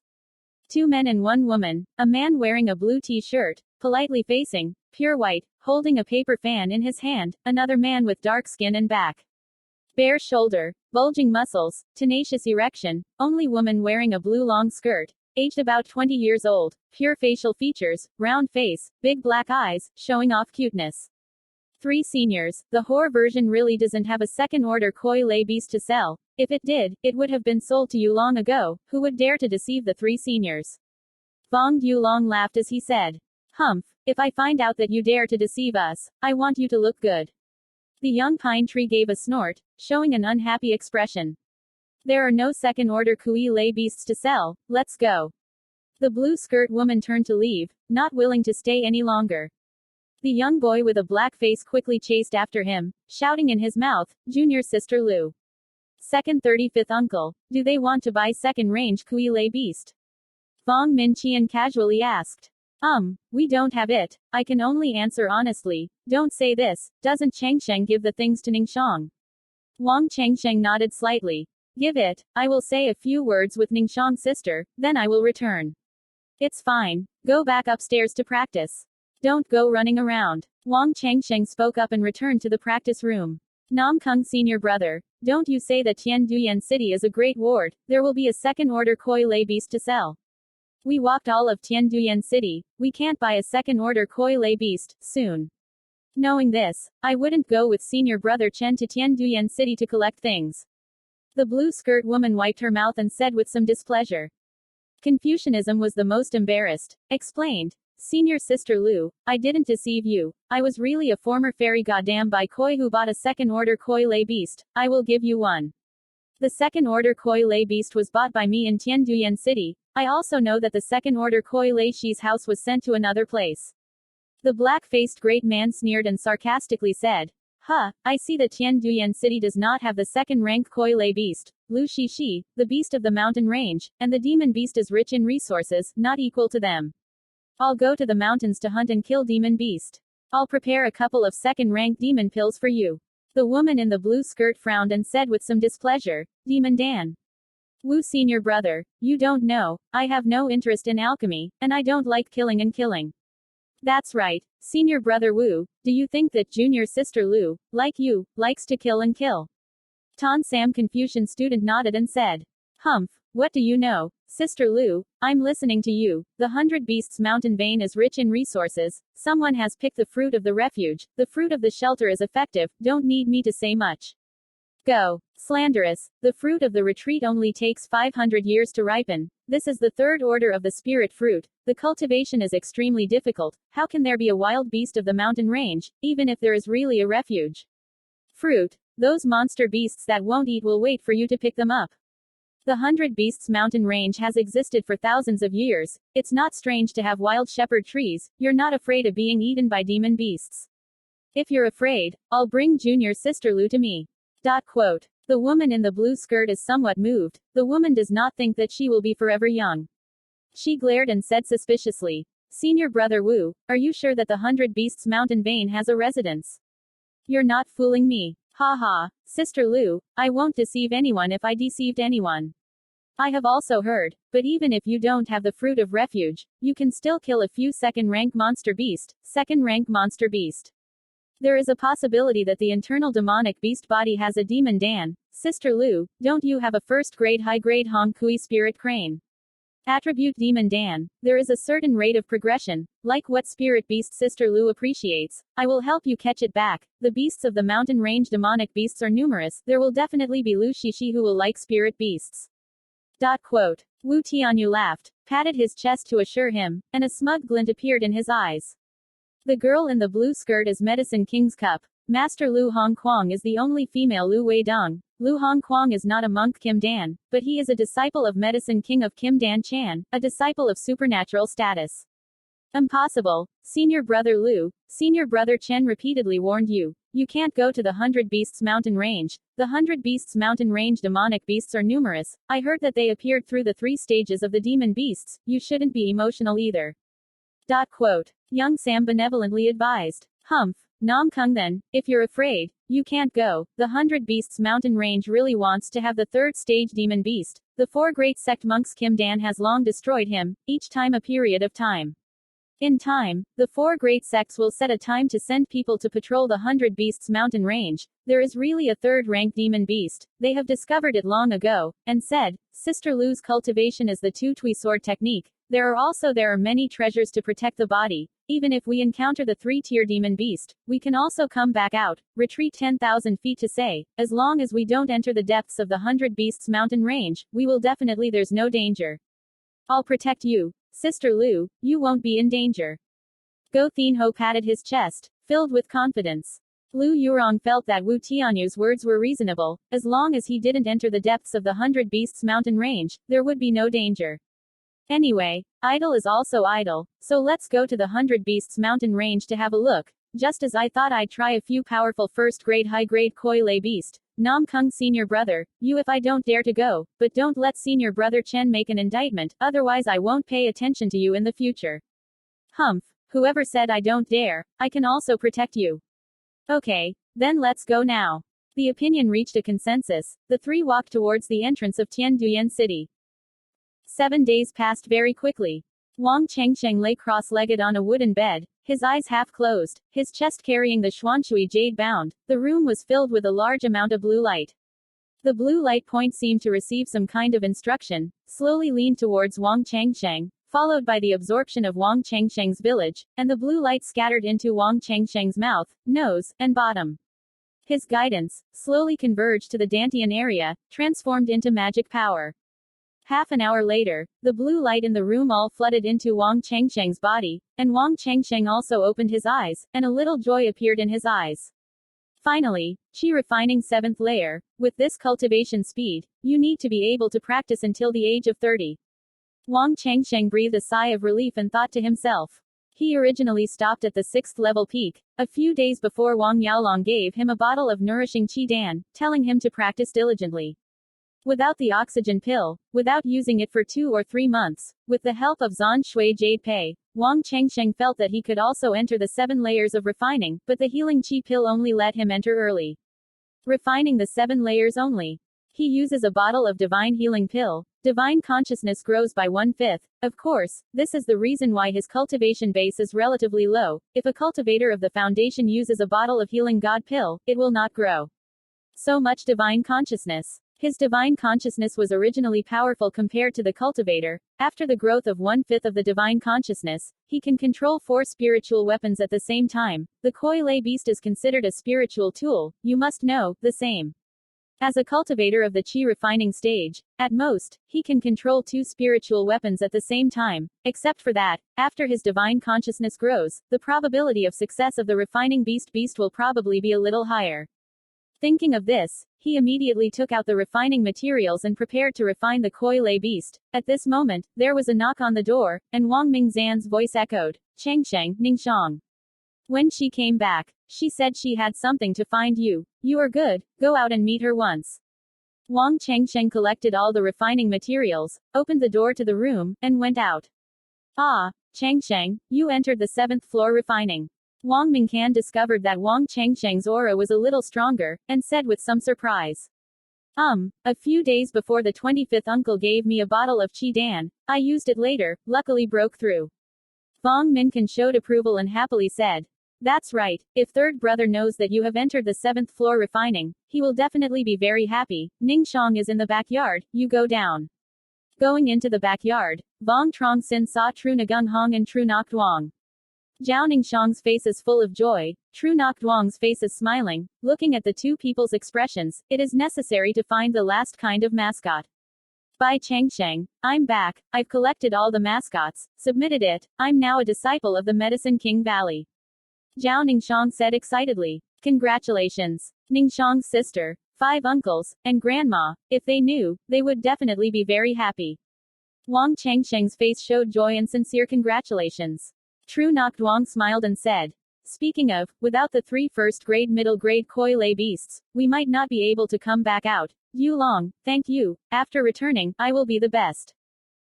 2 men and 1 woman, a man wearing a blue t-shirt, politely facing, pure white, holding a paper fan in his hand, another man with dark skin and back. Bare shoulder, bulging muscles, tenacious erection, only woman wearing a blue long skirt, aged about 20 years old, pure facial features, round face, big black eyes, showing off cuteness. 3 seniors, the whore version really doesn't have a second-order koi lay beast to sell. If it did, it would have been sold to you long ago. Who would dare to deceive the 3 seniors? Vuong Dulong laughed as he said, Humph, if I find out that you dare to deceive us, I want you to look good. The young pine tree gave a snort, showing an unhappy expression. There are no second-order koi lay beasts to sell, let's go. The blue skirt woman turned to leave, not willing to stay any longer. The young boy with a black face quickly chased after him, shouting in his mouth, Junior Sister Lu. Second 35th uncle, do they want to buy second-range koi lay beast? Vuong Minqian casually asked. We don't have it. I can only answer honestly. Don't say this. Doesn't Chengsheng give the things to Ningxiang? Wang Chengsheng nodded slightly. Give it. I will say a few words with Ningxiang's sister, then I will return. It's fine. Go back upstairs to practice. Don't go running around. Wang Chengsheng spoke up and returned to the practice room. Nam Kung senior brother, don't you say that Tianduyan City is a great ward, there will be a second-order koi lay beast to sell. We walked all of Tianduyan City. We can't buy a second-order koi lay beast, soon. Knowing this, I wouldn't go with senior brother Chen to Tianduyan City to collect things. The blue skirt woman wiped her mouth and said with some displeasure. Confucianism was the most embarrassed. Explained. Senior Sister Lu, I didn't deceive you. I was really a former fairy goddamn by koi who bought a second-order koi lay beast. I will give you one. The second-order koi lay beast was bought by me in Tianduyan City. I also know that the second-order koi lay she's house was sent to another place. The black-faced great man sneered and sarcastically said, "Huh, I see that Tianduyan City does not have the second-rank koi lay beast, Lu Shishi, the beast of the mountain range, and the demon beast is rich in resources, not equal to them. I'll go to the mountains to hunt and kill demon beast. I'll prepare a couple of second-rank demon pills for you." The woman in the blue skirt frowned and said with some displeasure, "Demon Dan. Wu senior brother, you don't know, I have no interest in alchemy, and I don't like killing and killing." That's right, senior brother Wu, do you think that junior sister Lu, like you, likes to kill and kill? Tan Sam Confucian student nodded and said, "Humph, what do you know, Sister Lu, I'm listening to you. The 100 Beasts mountain vein is rich in resources, someone has picked the fruit of the refuge, the fruit of the shelter is effective, don't need me to say much. Go. Slanderous, the fruit of the retreat only takes 500 years to ripen. This is the third order of the spirit fruit. The cultivation is extremely difficult. How can there be a wild beast of the mountain range, even if there is really a refuge? Fruit. Those monster beasts that won't eat will wait for you to pick them up. The 100 Beasts mountain range has existed for thousands of years. It's not strange to have wild shepherd trees. You're not afraid of being eaten by demon beasts. If you're afraid, I'll bring junior sister Lu to me. Quote. The woman in the blue skirt is somewhat moved. The woman does not think that she will be forever young. She glared and said suspiciously, "Senior brother Wu, are you sure that the 100 Beasts mountain vein has a residence? You're not fooling me. Ha ha, Sister Lu, I won't deceive anyone if I deceived anyone. I have also heard, but even if you don't have the fruit of refuge, you can still kill a few second-rank monster beast, second-rank monster beast. There is a possibility that the internal demonic beast body has a demon Dan. Sister Lu, don't you have a first-grade high-grade Hong Kui spirit crane? Attribute Demon Dan. There is a certain rate of progression, like what spirit beast Sister Lu appreciates. I will help you catch it back. The beasts of the mountain range demonic beasts are numerous. There will definitely be Lu Shishi who will like spirit beasts. Quote. Wu Tianyu laughed, patted his chest to assure him, and a smug glint appeared in his eyes. The girl in the blue skirt is Medicine King's Cup. Master Lu Hongquang is the only female Lu Weidong. Lu Hongquang is not a monk Kim Dan, but he is a disciple of Medicine King of Kim Dan Chan, a disciple of supernatural status. Impossible. Senior brother Lu, senior brother Chen repeatedly warned you. You can't go to the 100 Beasts mountain range. The 100 Beasts mountain range demonic beasts are numerous. I heard that they appeared through the 3 stages of the demon beasts. You shouldn't be emotional either. Quote. Young Sam benevolently advised. Humph. Nam Kung then, if you're afraid, you can't go. The 100 Beasts mountain range really wants to have the 3rd stage demon beast. The 4 great sect monks Kim Dan has long destroyed him, each time a period of time. In time, the 4 great sects will set a time to send people to patrol the 100 Beasts mountain range. There is really a 3rd-rank demon beast. They have discovered it long ago, and said, Sister Lu's cultivation is the two-tui sword technique. There are many treasures to protect the body. Even if we encounter the 3-tier demon beast, we can also come back out, retreat 10,000 feet to say, as long as we don't enter the depths of the 100 Beasts mountain range, there's no danger. I'll protect you. Sister Lu, you won't be in danger. Go Thinho patted his chest, filled with confidence. Lu Yurong felt that Wu Tianyu's words were reasonable. As long as he didn't enter the depths of the 100 Beasts mountain range, there would be no danger. Anyway, idle is also idle, so let's go to the 100 Beasts mountain range to have a look. Just as I thought I'd try a few powerful first-grade high-grade koi lay beast. Nam Kung senior brother, you if I don't dare to go, but don't let senior brother Chen make an indictment, otherwise I won't pay attention to you in the future. Humph, whoever said I don't dare, I can also protect you. Okay, then let's go now. The opinion reached a consensus. The 3 walked towards the entrance of Tianduyan City. 7 days passed very quickly. Wang Chengsheng lay cross-legged on a wooden bed, his eyes half closed, his chest carrying the Xuanshui jade bound. The room was filled with a large amount of blue light. The blue light point seemed to receive some kind of instruction, slowly leaned towards Wang Chengsheng, followed by the absorption of Vuong Chengsheng's village, and the blue light scattered into Vuong Chengsheng's mouth, nose, and bottom. His guidance slowly converged to the Dantian area, transformed into magic power. Half an hour later, the blue light in the room all flooded into Vuong Chengsheng's body, and Vuong Chengsheng also opened his eyes, and a little joy appeared in his eyes. Finally, Qi refining 7th layer. With this cultivation speed, you need to be able to practice until the age of 30. Vuong Chengsheng breathed a sigh of relief and thought to himself. He originally stopped at the 6th level peak, a few days before Wang Yaolong gave him a bottle of nourishing Qi Dan, telling him to practice diligently. Without the oxygen pill, without using it for 2 or 3 months, with the help of Zan Shui Jade Pei, Vuong Chengsheng felt that he could also enter the 7 layers of refining, but the healing Qi pill only let him enter early. Refining the 7 layers only. He uses a bottle of divine healing pill. Divine consciousness grows by 1/5. Of course, this is the reason why his cultivation base is relatively low. If a cultivator of the foundation uses a bottle of healing God pill, it will not grow. So much divine consciousness. His divine consciousness was originally powerful compared to the cultivator. After the growth of 1/5 of the divine consciousness, he can control 4 spiritual weapons at the same time. The Koi Lei beast is considered a spiritual tool, you must know, the same. As a cultivator of the Qi refining stage, at most, he can control 2 spiritual weapons at the same time. Except for that, after his divine consciousness grows, the probability of success of the refining beast will probably be a little higher. Thinking of this, he immediately took out the refining materials and prepared to refine the Koi Lei beast. At this moment, there was a knock on the door, and Wang Mingzan's voice echoed, "Chengsheng, Ningxiang." When she came back, she said she had something to find you. You are good, go out and meet her once. Wang Chengsheng collected all the refining materials, opened the door to the room, and went out. Ah, Chengsheng, you entered the 7th floor refining. Wang Mingcan discovered that Wang Chengsheng's aura was a little stronger, and said with some surprise. A few days before the 25th uncle gave me a bottle of Qi Dan, I used it later, luckily broke through. Wang Minkan showed approval and happily said, "That's right, if third brother knows that you have entered the 7th floor refining, he will definitely be very happy. Ningxiang is in the backyard, you go down." Going into the backyard, Vuong Truong Sinh saw Tru Nagung Hong and Tru Nok Duong. Zhao Ningxiang's face is full of joy, Tru Nok Duong's face is smiling. Looking at the two people's expressions, it is necessary to find the last kind of mascot. By Chengsheng, I'm back, I've collected all the mascots, submitted it, I'm now a disciple of the Medicine King Valley. Zhao Ningxiang said excitedly. Congratulations. Ningxiang's sister, 5 uncles, and grandma, if they knew, they would definitely be very happy. Wang Chengsheng's face showed joy and sincere congratulations. Tru Nok Duong smiled and said, "Speaking of, without the 3 first-grade middle-grade Koi Lei beasts, we might not be able to come back out. Yulong, thank you, after returning, I will be the best.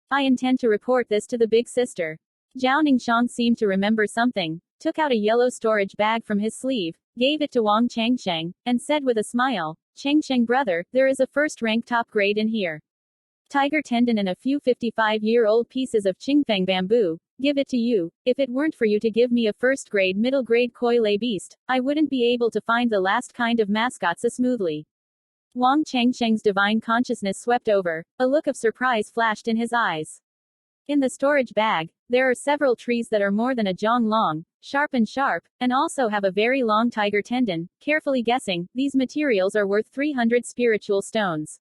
I intend to report this to the big sister." Zhao Ningxiang seemed to remember something, took out a yellow storage bag from his sleeve, gave it to Wang Chengsheng, and said with a smile, "Chengsheng brother, there is a first-rank top grade in here. Tiger tendon and a few 55-year-old pieces of Qingfeng bamboo. Give it to you. If it weren't for you to give me a first-grade middle-grade Koi Lei beast, I wouldn't be able to find the last kind of mascot so smoothly." Wang Chengsheng's divine consciousness swept over, a look of surprise flashed in his eyes. In the storage bag, there are several trees that are more than a zhong long, sharp, and also have a very long tiger tendon. Carefully guessing, these materials are worth 300 spiritual stones.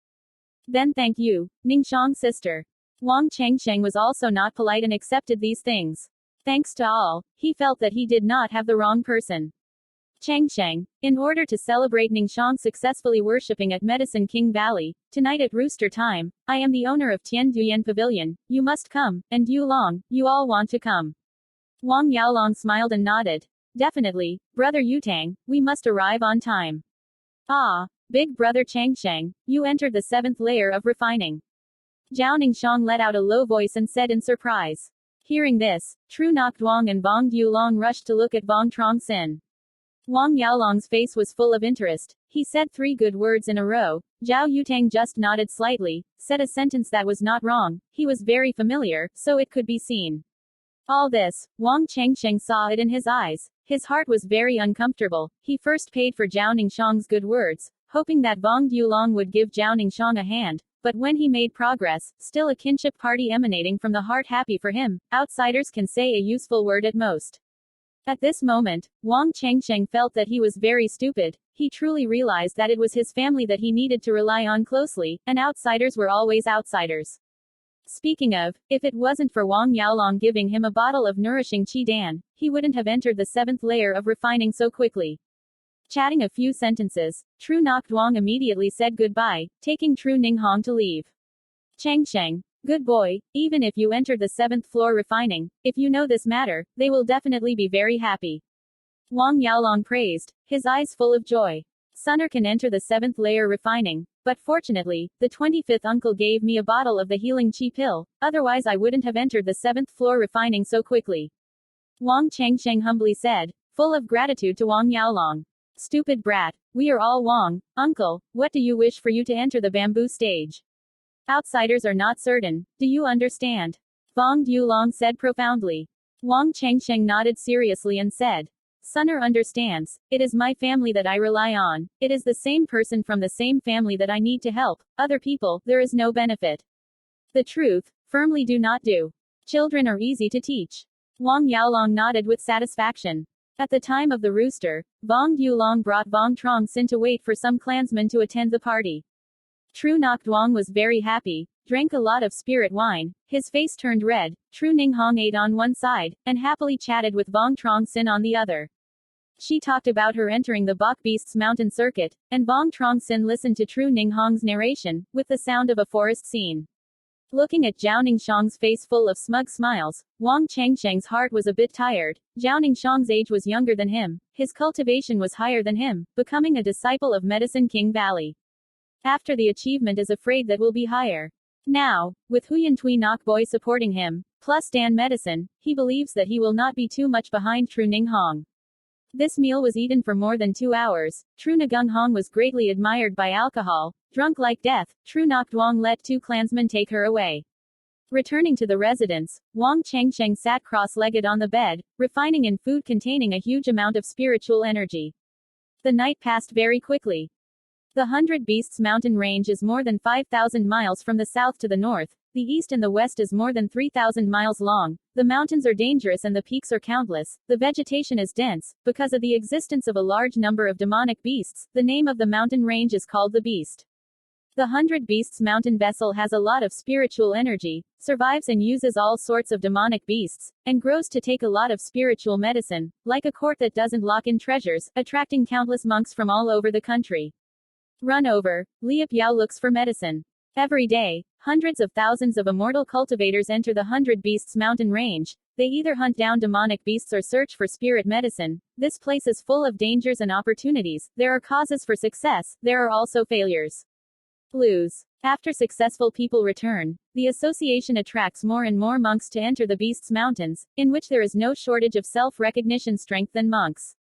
Then thank you, Ningxiang sister. Wang Chengsheng was also not polite and accepted these things. Thanks to all, he felt that he did not have the wrong person. Chengsheng, in order to celebrate Ningxiang successfully worshipping at Medicine King Valley, tonight at rooster time, I am the owner of Tian Duyan Pavilion, you must come, and Yulong, you all want to come. Wang Yaolong smiled and nodded. Definitely, brother Yutang, we must arrive on time. Ah, big brother Chengsheng, you entered the 7th layer of refining. Zhao Ningxiang let out a low voice and said in surprise. Hearing this, Tru Nok Duong and Vuong Yulong rushed to look at Vuong Truong Sinh. Wang Yaolong's face was full of interest. He said 3 good words in a row. Zhao Yutang just nodded slightly, said a sentence that was not wrong. He was very familiar, so it could be seen. All this, Wang Chengsheng saw it in his eyes. His heart was very uncomfortable. He first paid for Zhao Ningxiang's good words, hoping that Vuong Yulong would give Zhao Ningxiang a hand, but when he made progress, still a kinship party emanating from the heart happy for him, outsiders can say a useful word at most. At this moment, Wang Chengsheng felt that he was very stupid. He truly realized that it was his family that he needed to rely on closely, and outsiders were always outsiders. Speaking of, if it wasn't for Wang Yaolong giving him a bottle of nourishing Qi Dan, he wouldn't have entered the 7th layer of refining so quickly. Chatting a few sentences, Tru Nok Duong immediately said goodbye, taking Tru Ninghong to leave. Chengsheng, good boy, even if you entered the 7th floor refining, if you know this matter, they will definitely be very happy. Wang Yaolong praised, his eyes full of joy. Sonner can enter the 7th layer refining, but fortunately, the 25th uncle gave me a bottle of the healing Qi pill, otherwise I wouldn't have entered the 7th floor refining so quickly. Wang Chengsheng humbly said, full of gratitude to Wang Yaolong. Stupid brat, we are all Wang, uncle, what do you wish for you to enter the bamboo stage? Outsiders are not certain, do you understand? Vong Dulong said profoundly. Wang Chengsheng nodded seriously and said, Sonner understands, it is my family that I rely on, it is the same person from the same family that I need to help, other people, there is no benefit. The truth, firmly do not do. Children are easy to teach. Wang Yaolong nodded with satisfaction. At the time of the rooster, Vong Dulong brought Vuong Truong Sinh to wait for some clansmen to attend the party. Tru Nok Duong was very happy, drank a lot of spirit wine, his face turned red, Tru Ninghong ate on one side, and happily chatted with Vuong Truong Sinh on the other. She talked about her entering the Bok Beasts mountain circuit, and Vuong Truong Sinh listened to Tru Ninghong's narration, with the sound of a forest scene. Looking at Zhao Ningxiang's face full of smug smiles, Wang Chengsheng's heart was a bit tired. Zhao Ningxiang's age was younger than him, his cultivation was higher than him, becoming a disciple of Medicine King Valley. After the achievement is afraid that will be higher. Now, with Huyan Tui Nok Boy supporting him, plus Dan Medicine, he believes that he will not be too much behind Tru Ninghong. This meal was eaten for more than 2 hours. Tru Nagung Hong was greatly admired by alcohol. Drunk like death, Tru Nok Duong let 2 clansmen take her away. Returning to the residence, Wang Chengsheng sat cross-legged on the bed, refining in food containing a huge amount of spiritual energy. The night passed very quickly. The 100 Beasts mountain range is more than 5,000 miles from the south to the north. The east and the west is more than 3,000 miles long. The mountains are dangerous and the peaks are countless. The vegetation is dense. Because of the existence of a large number of demonic beasts, the name of the mountain range is called the Beast. The 100 Beasts mountain vessel has a lot of spiritual energy, survives and uses all sorts of demonic beasts, and grows to take a lot of spiritual medicine, like a court that doesn't lock in treasures, attracting countless monks from all over the country. Run over, Liep Yao looks for medicine. Every day, hundreds of thousands of immortal cultivators enter the 100 Beasts mountain range. They either hunt down demonic beasts or search for spirit medicine. This place is full of dangers and opportunities. There are causes for success, there are also failures. Lose. After successful people return, the association attracts more and more monks to enter the Beasts Mountains, in which there is no shortage of self-recognition strength than monks.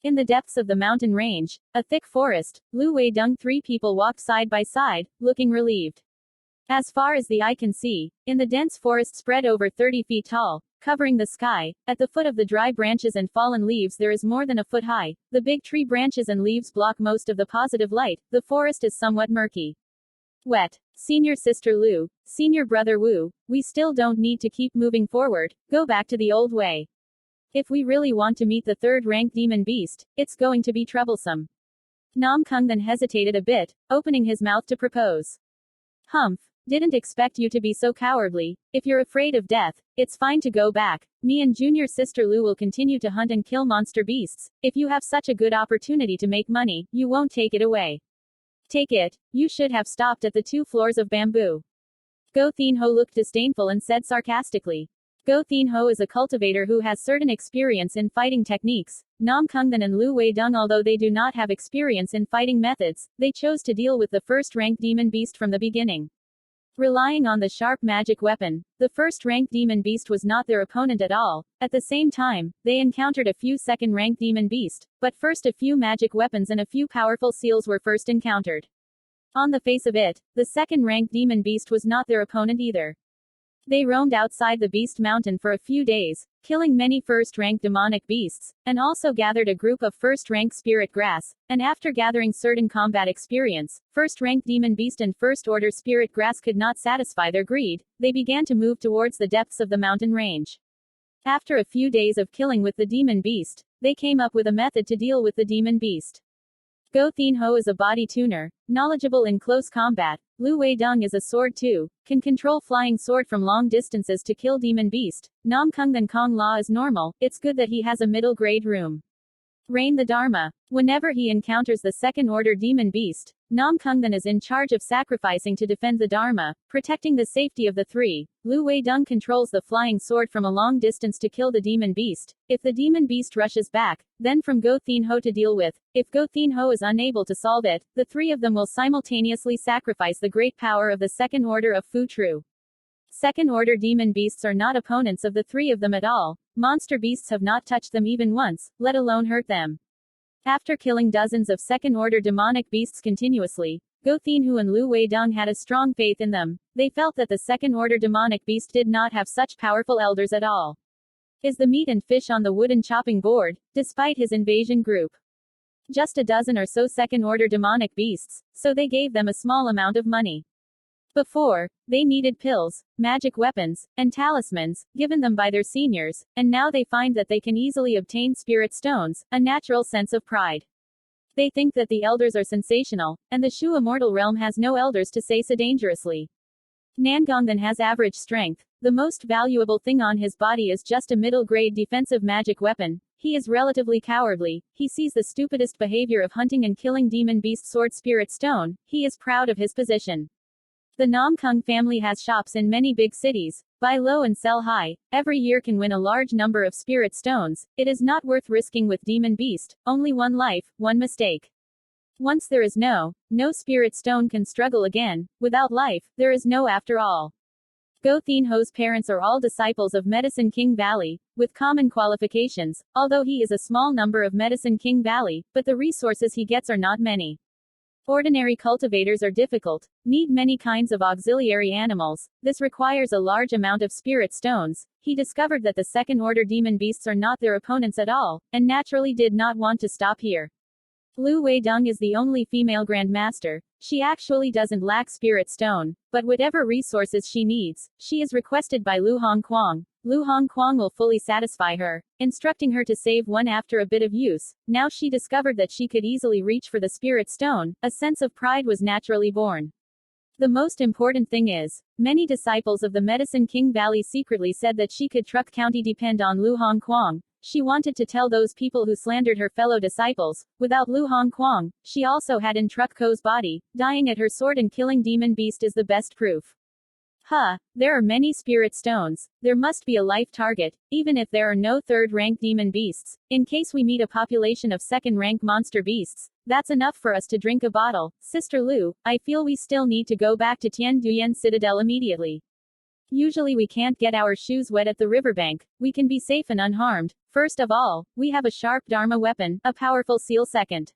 In the depths of the mountain range, a thick forest, Lu Weidong 3 people walked side by side, looking relieved. As far as the eye can see, in the dense forest spread over 30 feet tall, covering the sky, at the foot of the dry branches and fallen leaves there is more than a foot high. The big tree branches and leaves block most of the positive light. The forest is somewhat murky. Wet. Senior sister Lu, senior brother Wu, we still don't need to keep moving forward, go back to the old way. If we really want to meet the 3rd-ranked demon beast, it's going to be troublesome. Nam Kung then hesitated a bit, opening his mouth to propose. Humph. Didn't expect you to be so cowardly. If you're afraid of death, it's fine to go back. Me and junior sister Lu will continue to hunt and kill monster beasts. If you have such a good opportunity to make money, you won't take it away. Take it. You should have stopped at the 2 floors of bamboo. Go Thin Ho looked disdainful and said sarcastically. Go Thin Ho is a cultivator who has certain experience in fighting techniques. Nam Kungdan and Lu Weidong, although they do not have experience in fighting methods, they chose to deal with the 1st-ranked demon beast from the beginning. Relying on the sharp magic weapon, the 1st-ranked demon beast was not their opponent at all. At the same time, they encountered a few 2nd-ranked demon beast, but first a few magic weapons and a few powerful seals were first encountered. On the face of it, the 2nd-ranked demon beast was not their opponent either. They roamed outside the Beast Mountain for a few days, killing many first-rank demonic beasts, and also gathered a group of first-rank spirit grass, and after gathering certain combat experience, first-rank demon beast and first-order spirit grass could not satisfy their greed, they began to move towards the depths of the mountain range. After a few days of killing with the demon beast, they came up with a method to deal with the demon beast. Go Thin Ho is a body tuner, knowledgeable in close combat. Lu Wei Dung is a sword too, can control flying sword from long distances to kill demon beast. Nam Kung Than Kong La is normal, it's good that he has a middle grade room. Reign the Dharma. Whenever he encounters the second-order demon beast, Nam Kung Than is in charge of sacrificing to defend the Dharma, protecting the safety of the three. Lu Wei Dung controls the flying sword from a long distance to kill the demon beast. If the demon beast rushes back, then from Go Thin Ho to deal with. If Go Thin Ho is unable to solve it, the three of them will simultaneously sacrifice the great power of the second order of Fu Tru. Second-order demon beasts are not opponents of the three of them at all. Monster beasts have not touched them even once, let alone hurt them. After killing dozens of second-order demonic beasts continuously, Go Thin Ho and Lu Wei Dung had a strong faith in them. They felt that the second-order demonic beast did not have such powerful elders at all. Is the meat and fish on the wooden chopping board, despite his invasion group. Just a dozen or so second-order demonic beasts, so they gave them a small amount of money. Before, they needed pills, magic weapons, and talismans, given them by their seniors, and now they find that they can easily obtain spirit stones, a natural sense of pride. They think that the elders are sensational, and the Shu immortal realm has no elders to say so dangerously. Nangongdan has average strength. The most valuable thing on his body is just a middle-grade defensive magic weapon. He is relatively cowardly. He sees the stupidest behavior of hunting and killing demon beast sword spirit stone. He is proud of his position. The Nam Kung family has shops in many big cities. Buy low and sell high. Every year can win a large number of spirit stones. It is not worth risking with demon beast. Only one life, one mistake. Once there is no spirit stone can struggle again. Without life, there is no after all. Go Thin Ho's parents are all disciples of Medicine King Valley, with common qualifications, although he is a small number of Medicine King Valley, but the resources he gets are not many. Ordinary cultivators are difficult, need many kinds of auxiliary animals. This requires a large amount of spirit stones. He discovered that the second-order demon beasts are not their opponents at all, and naturally did not want to stop here. Lu Wei Dung is the only female grandmaster. She actually doesn't lack spirit stone, but whatever resources she needs, she is requested by Lu Hongquang. Lu Hongquang will fully satisfy her, instructing her to save one after a bit of use. Now she discovered that she could easily reach for the spirit stone. A sense of pride was naturally born. The most important thing is, many disciples of the Medicine King Valley secretly said that she could Truc County depend on Lu Hongquang. She wanted to tell those people who slandered her fellow disciples. Without Lu Hongquang, she also had in Truc Co's body. Dying at her sword and killing demon beast is the best proof. There are many spirit stones. There must be a life target, even if there are no third-rank demon beasts. In case we meet a population of second-rank monster beasts, that's enough for us to drink a bottle. Sister Lu, I feel we still need to go back to Tian Duyen Citadel immediately. Usually we can't get our shoes wet at the riverbank. We can be safe and unharmed. First of all, we have a sharp Dharma weapon, a powerful seal second.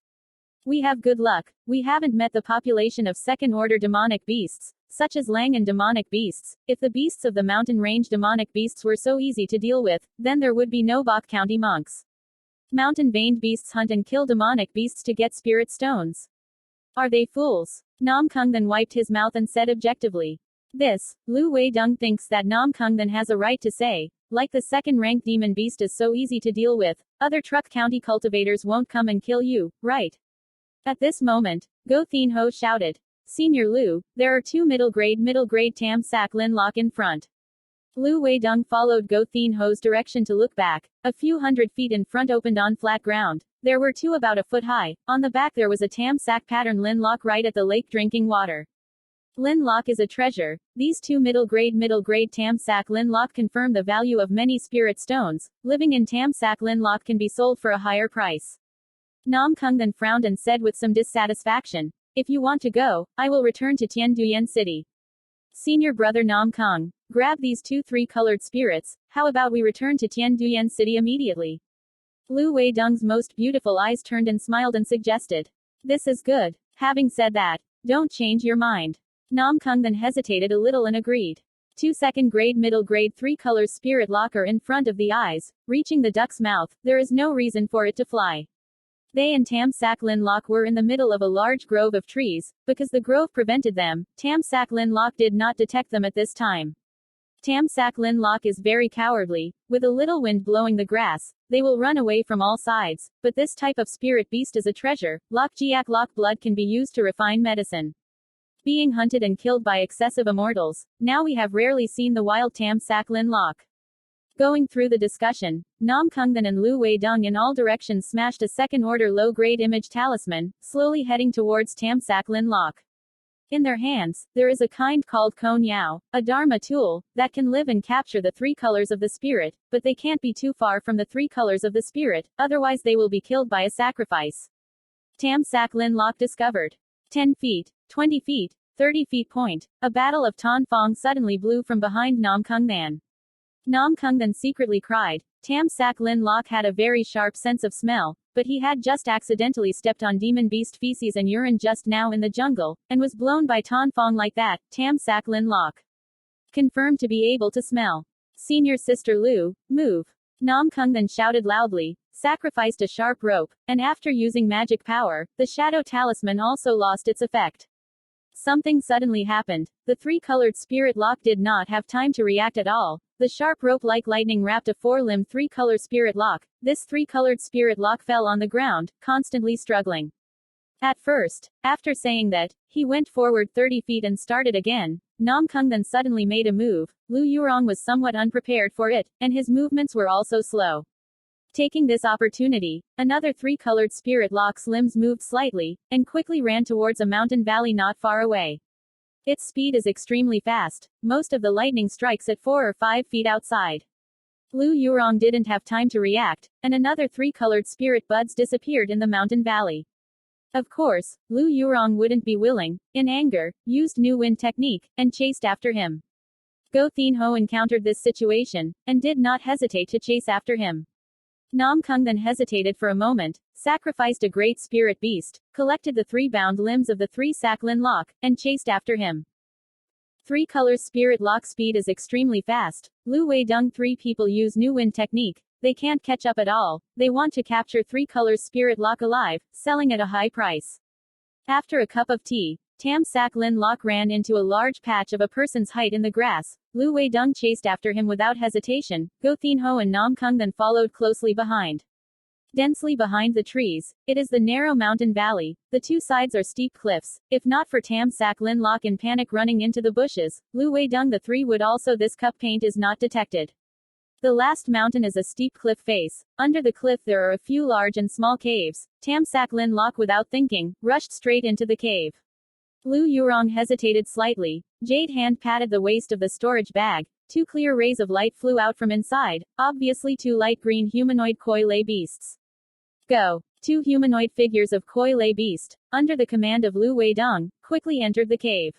We have good luck. We haven't met the population of second-order demonic beasts, such as Lang and demonic beasts. If the beasts of the mountain range demonic beasts were so easy to deal with, then there would be no Bok County monks. Mountain-baned beasts hunt and kill demonic beasts to get spirit stones. Are they fools? Nam Kung then wiped his mouth and said objectively. This, Lu Wei Dung thinks that Nam Kung then has a right to say. Like the second-rank demon beast is so easy to deal with, other Truc County cultivators won't come and kill you, right? At this moment, Go Thin Ho shouted. Senior Lu, there are two middle-grade Tam Sak Lin Lock in front. Lu Wei Dung followed Go Thin Ho's direction to look back. A few hundred feet in front opened on flat ground. There were two about a foot high. On the back there was a Tam Sak pattern Lin Lock right at the lake drinking water. Lin Lock is a treasure. These two middle-grade Tam Sak Lin Lock confirm the value of many spirit stones. Living in Tam Sak Lin Lock can be sold for a higher price. Nam Kung then frowned and said with some dissatisfaction, if you want to go, I will return to Tian Duyen City. Senior brother Nam Kung, grab these 2-3 colored spirits. How about we return to Tian Duyen City immediately? Lu Wei Dung's most beautiful eyes turned and smiled and suggested. This is good. Having said that, don't change your mind. Nam Kung then hesitated a little and agreed. 2 second grade middle grade 3 colors spirit locker in front of the eyes, reaching the duck's mouth. There is no reason for it to fly. They and Tam Sak Lin Lok were in the middle of a large grove of trees. Because the grove prevented them, Tam Sak Lin Lok did not detect them at this time. Tam Sak Lin Lok is very cowardly. With a little wind blowing the grass, they will run away from all sides. But this type of spirit beast is a treasure. Lok Jiak Lok blood can be used to refine medicine. Being hunted and killed by excessive immortals, now we have rarely seen the wild Tam Sak Lin Lok. Going through the discussion, Nam Kungdan and Lu Wei Dung in all directions smashed a second-order low-grade image talisman, slowly heading towards Tam Sak Lin Lok. In their hands, there is a kind called Kon Yao, a Dharma tool, that can live and capture the 3 colors of the spirit, but they can't be too far from the 3 colors of the spirit, otherwise they will be killed by a sacrifice. Tam Sak Lin Lok discovered. 10 feet, 20 feet, 30 feet point. A battle of Tan Fong suddenly blew from behind Nam Kungdan. Nam Kungdan secretly cried. Tam Sak Lin Lok had a very sharp sense of smell, but he had just accidentally stepped on demon beast feces and urine just now in the jungle, and was blown by Tan Fong like that. Tam Sak Lin Lok confirmed to be able to smell. Senior sister Lu, move. Nam Kungdan shouted loudly, sacrificed a sharp rope, and after using magic power, the shadow talisman also lost its effect. Something suddenly happened. The 3-colored spirit lock did not have time to react at all. The sharp rope like lightning wrapped a 4-limbed 3-color spirit lock. This 3-colored spirit lock fell on the ground, constantly struggling. At first, after saying that, he went forward 30 feet and started again. Nam Kungdan suddenly made a move. Lu Yurong was somewhat unprepared for it, and his movements were also slow. Taking this opportunity, another 3-colored spirit lock's limbs moved slightly, and quickly ran towards a mountain valley not far away. Its speed is extremely fast. Most of the lightning strikes at 4 or 5 feet outside. Lu Yurong didn't have time to react, and another 3-colored spirit buds disappeared in the mountain valley. Of course, Lu Yurong wouldn't be willing. In anger, used new wind technique, and chased after him. Go Thin Ho encountered this situation, and did not hesitate to chase after him. Nam Kungdan hesitated for a moment, sacrificed a great spirit beast, collected the 3 bound limbs of the 3 Sak Lin Lok, and chased after him. 3 colors spirit lock speed is extremely fast. Lu Wei Dung 3 people use new wind technique. They can't catch up at all. They want to capture 3 colors spirit lock alive, selling at a high price. After a cup of tea, Tam Sak Lin Lok ran into a large patch of a person's height in the grass. Lu Wei Dung chased after him without hesitation. Go Thin Ho and Nam Kungdan followed closely behind. Densely behind the trees, it is the narrow mountain valley. The 2 sides are steep cliffs. If not for Tam Sak Lin Lok in panic running into the bushes, Lu Wei Dung the 3 would also. This cup paint is not detected. The last mountain is a steep cliff face. Under the cliff there are a few large and small caves. Tam Sak Lin Lok without thinking, rushed straight into the cave. Lu Yurong hesitated slightly. Jade hand patted the waist of the storage bag. 2 clear rays of light flew out from inside, obviously 2 light green humanoid koi lay beasts. Go. 2 humanoid figures of koi lay beast, under the command of Lu Wei Dung, quickly entered the cave.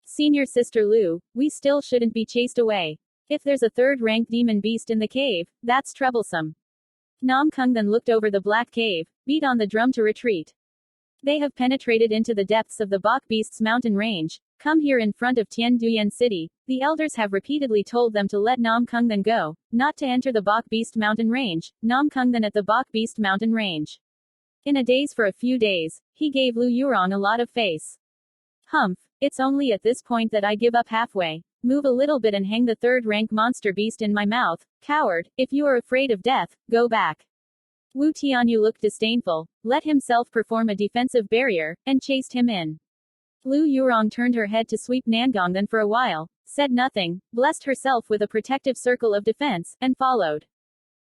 Senior sister Lu, we still shouldn't be chased away. If there's a 3rd-rank demon beast in the cave, that's troublesome. Nam Kungdan looked over the black cave, beat on the drum to retreat. They have penetrated into the depths of the Bok Beast's mountain range. Come here in front of Tien Duyen City. The elders have repeatedly told them to let Nam Kungdan go, not to enter the Bok Beast mountain range. Nam Kungdan at the Bok Beast mountain range. In a daze for a few days, he gave Lu Yurong a lot of face. Humph, it's only at this point that I give up halfway. Move a little bit and hang the 3rd-rank monster beast in my mouth. Coward, if you are afraid of death, go back. Wu Tianyu looked disdainful, let himself perform a defensive barrier, and chased him in. Lu Yurong turned her head to sweep Nangongdan for a while, said nothing, blessed herself with a protective circle of defense, and followed.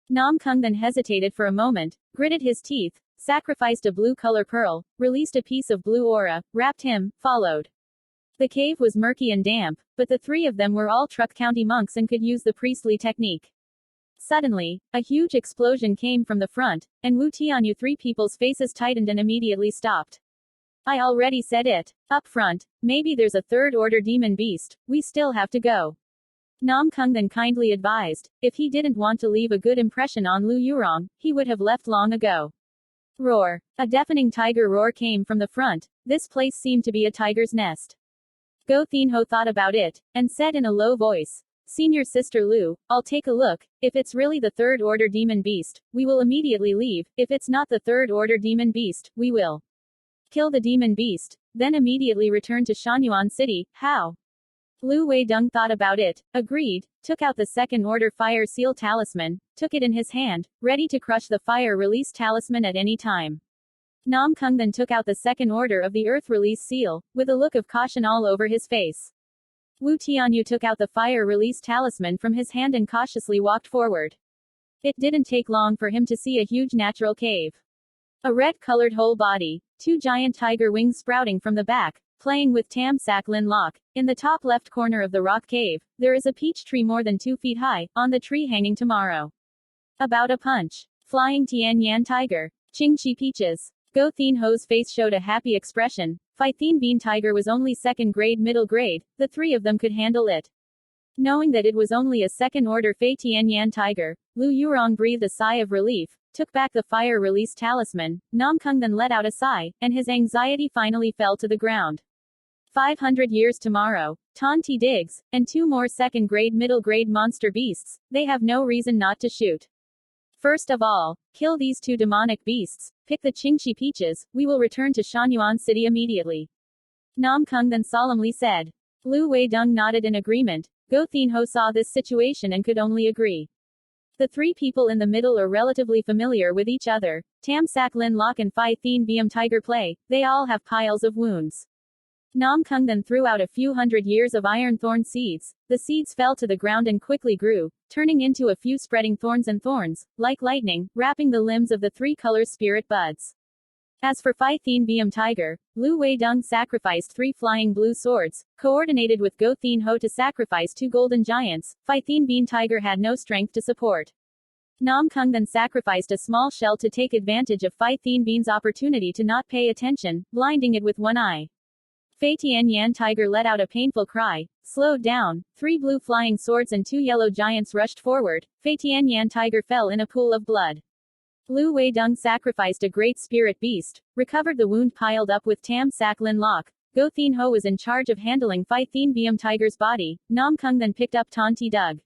Nam Kungdan hesitated for a moment, gritted his teeth, sacrificed a blue color pearl, released a piece of blue aura, wrapped him, followed. The cave was murky and damp, but the 3 of them were all Truc County monks and could use the priestly technique. Suddenly, a huge explosion came from the front, and Wu Tianyu 3 people's faces tightened and immediately stopped. I already said it. Up front, maybe there's a 3rd-order demon beast, we still have to go. Nam Kungdan kindly advised. If he didn't want to leave a good impression on Lu Yurong, he would have left long ago. Roar. A deafening tiger roar came from the front. This place seemed to be a tiger's nest. Go Thinho thought about it, and said in a low voice, Senior Sister Lu, I'll take a look. If it's really the third order demon beast, we will immediately leave. If it's not the third order demon beast, we will kill the demon beast, then immediately return to Shanyuan City. How? Lu Weidong thought about it, agreed, took out the second order fire seal talisman, took it in his hand, ready to crush the fire release talisman at any time. Nam Kung then took out the second order of the earth release seal, with a look of caution all over his face. Wu Tianyu took out the fire release talisman from his hand and cautiously walked forward. It didn't take long for him to see a huge natural cave. A red-colored whole body, 2 giant tiger wings sprouting from the back, playing with Tam Sak Lin Lock. In the top left corner of the rock cave, there is a peach tree more than 2 feet high, on the tree hanging tomorrow. About a punch. Flying Tian Yan tiger. Qingqi peaches. Go Thinho's face showed a happy expression. Phi Thin Bean tiger was only second grade middle grade, the 3 of them could handle it. Knowing that it was only a second order Fei Tian Yan tiger, Lu Yurong breathed a sigh of relief, took back the fire release talisman. Nam Kung then let out a sigh, and his anxiety finally fell to the ground. 500 years tomorrow, Tonti digs, and 2 more second grade middle grade monster beasts, they have no reason not to shoot. First of all, kill these 2 demonic beasts, pick the Qingqi peaches, we will return to Shanyuan City immediately. Nam Kung then solemnly said. Lu Weidong nodded in agreement. Go Thinho saw this situation and could only agree. The 3 people in the middle are relatively familiar with each other. Tam Sak Lin Lock and Phi Thin Biam Tiger Play, they all have piles of wounds. Nam Kung then threw out a few hundred years of iron thorn seeds. The seeds fell to the ground and quickly grew, turning into a few spreading thorns and thorns, like lightning, wrapping the limbs of the 3 colors spirit buds. As for Phi Thin Biam Tiger, Lu Weidong sacrificed 3 flying blue swords, coordinated with Go Thinho to sacrifice 2 golden giants. Phi Thin Bean Tiger had no strength to support. Nam Kung then sacrificed a small shell to take advantage of Phi Thin Bean's opportunity to not pay attention, blinding it with one eye. Fei Tian Yan tiger let out a painful cry, slowed down, 3 blue flying swords and 2 yellow giants rushed forward. Fei Tian Yan tiger fell in a pool of blood. Lu Weidong sacrificed a great spirit beast, recovered the wound piled up with Tam Sak Lin Lock. Go Thinho was in charge of handling Phi Thin Biam tiger's body. Nam Kung then picked up Tonti Dug.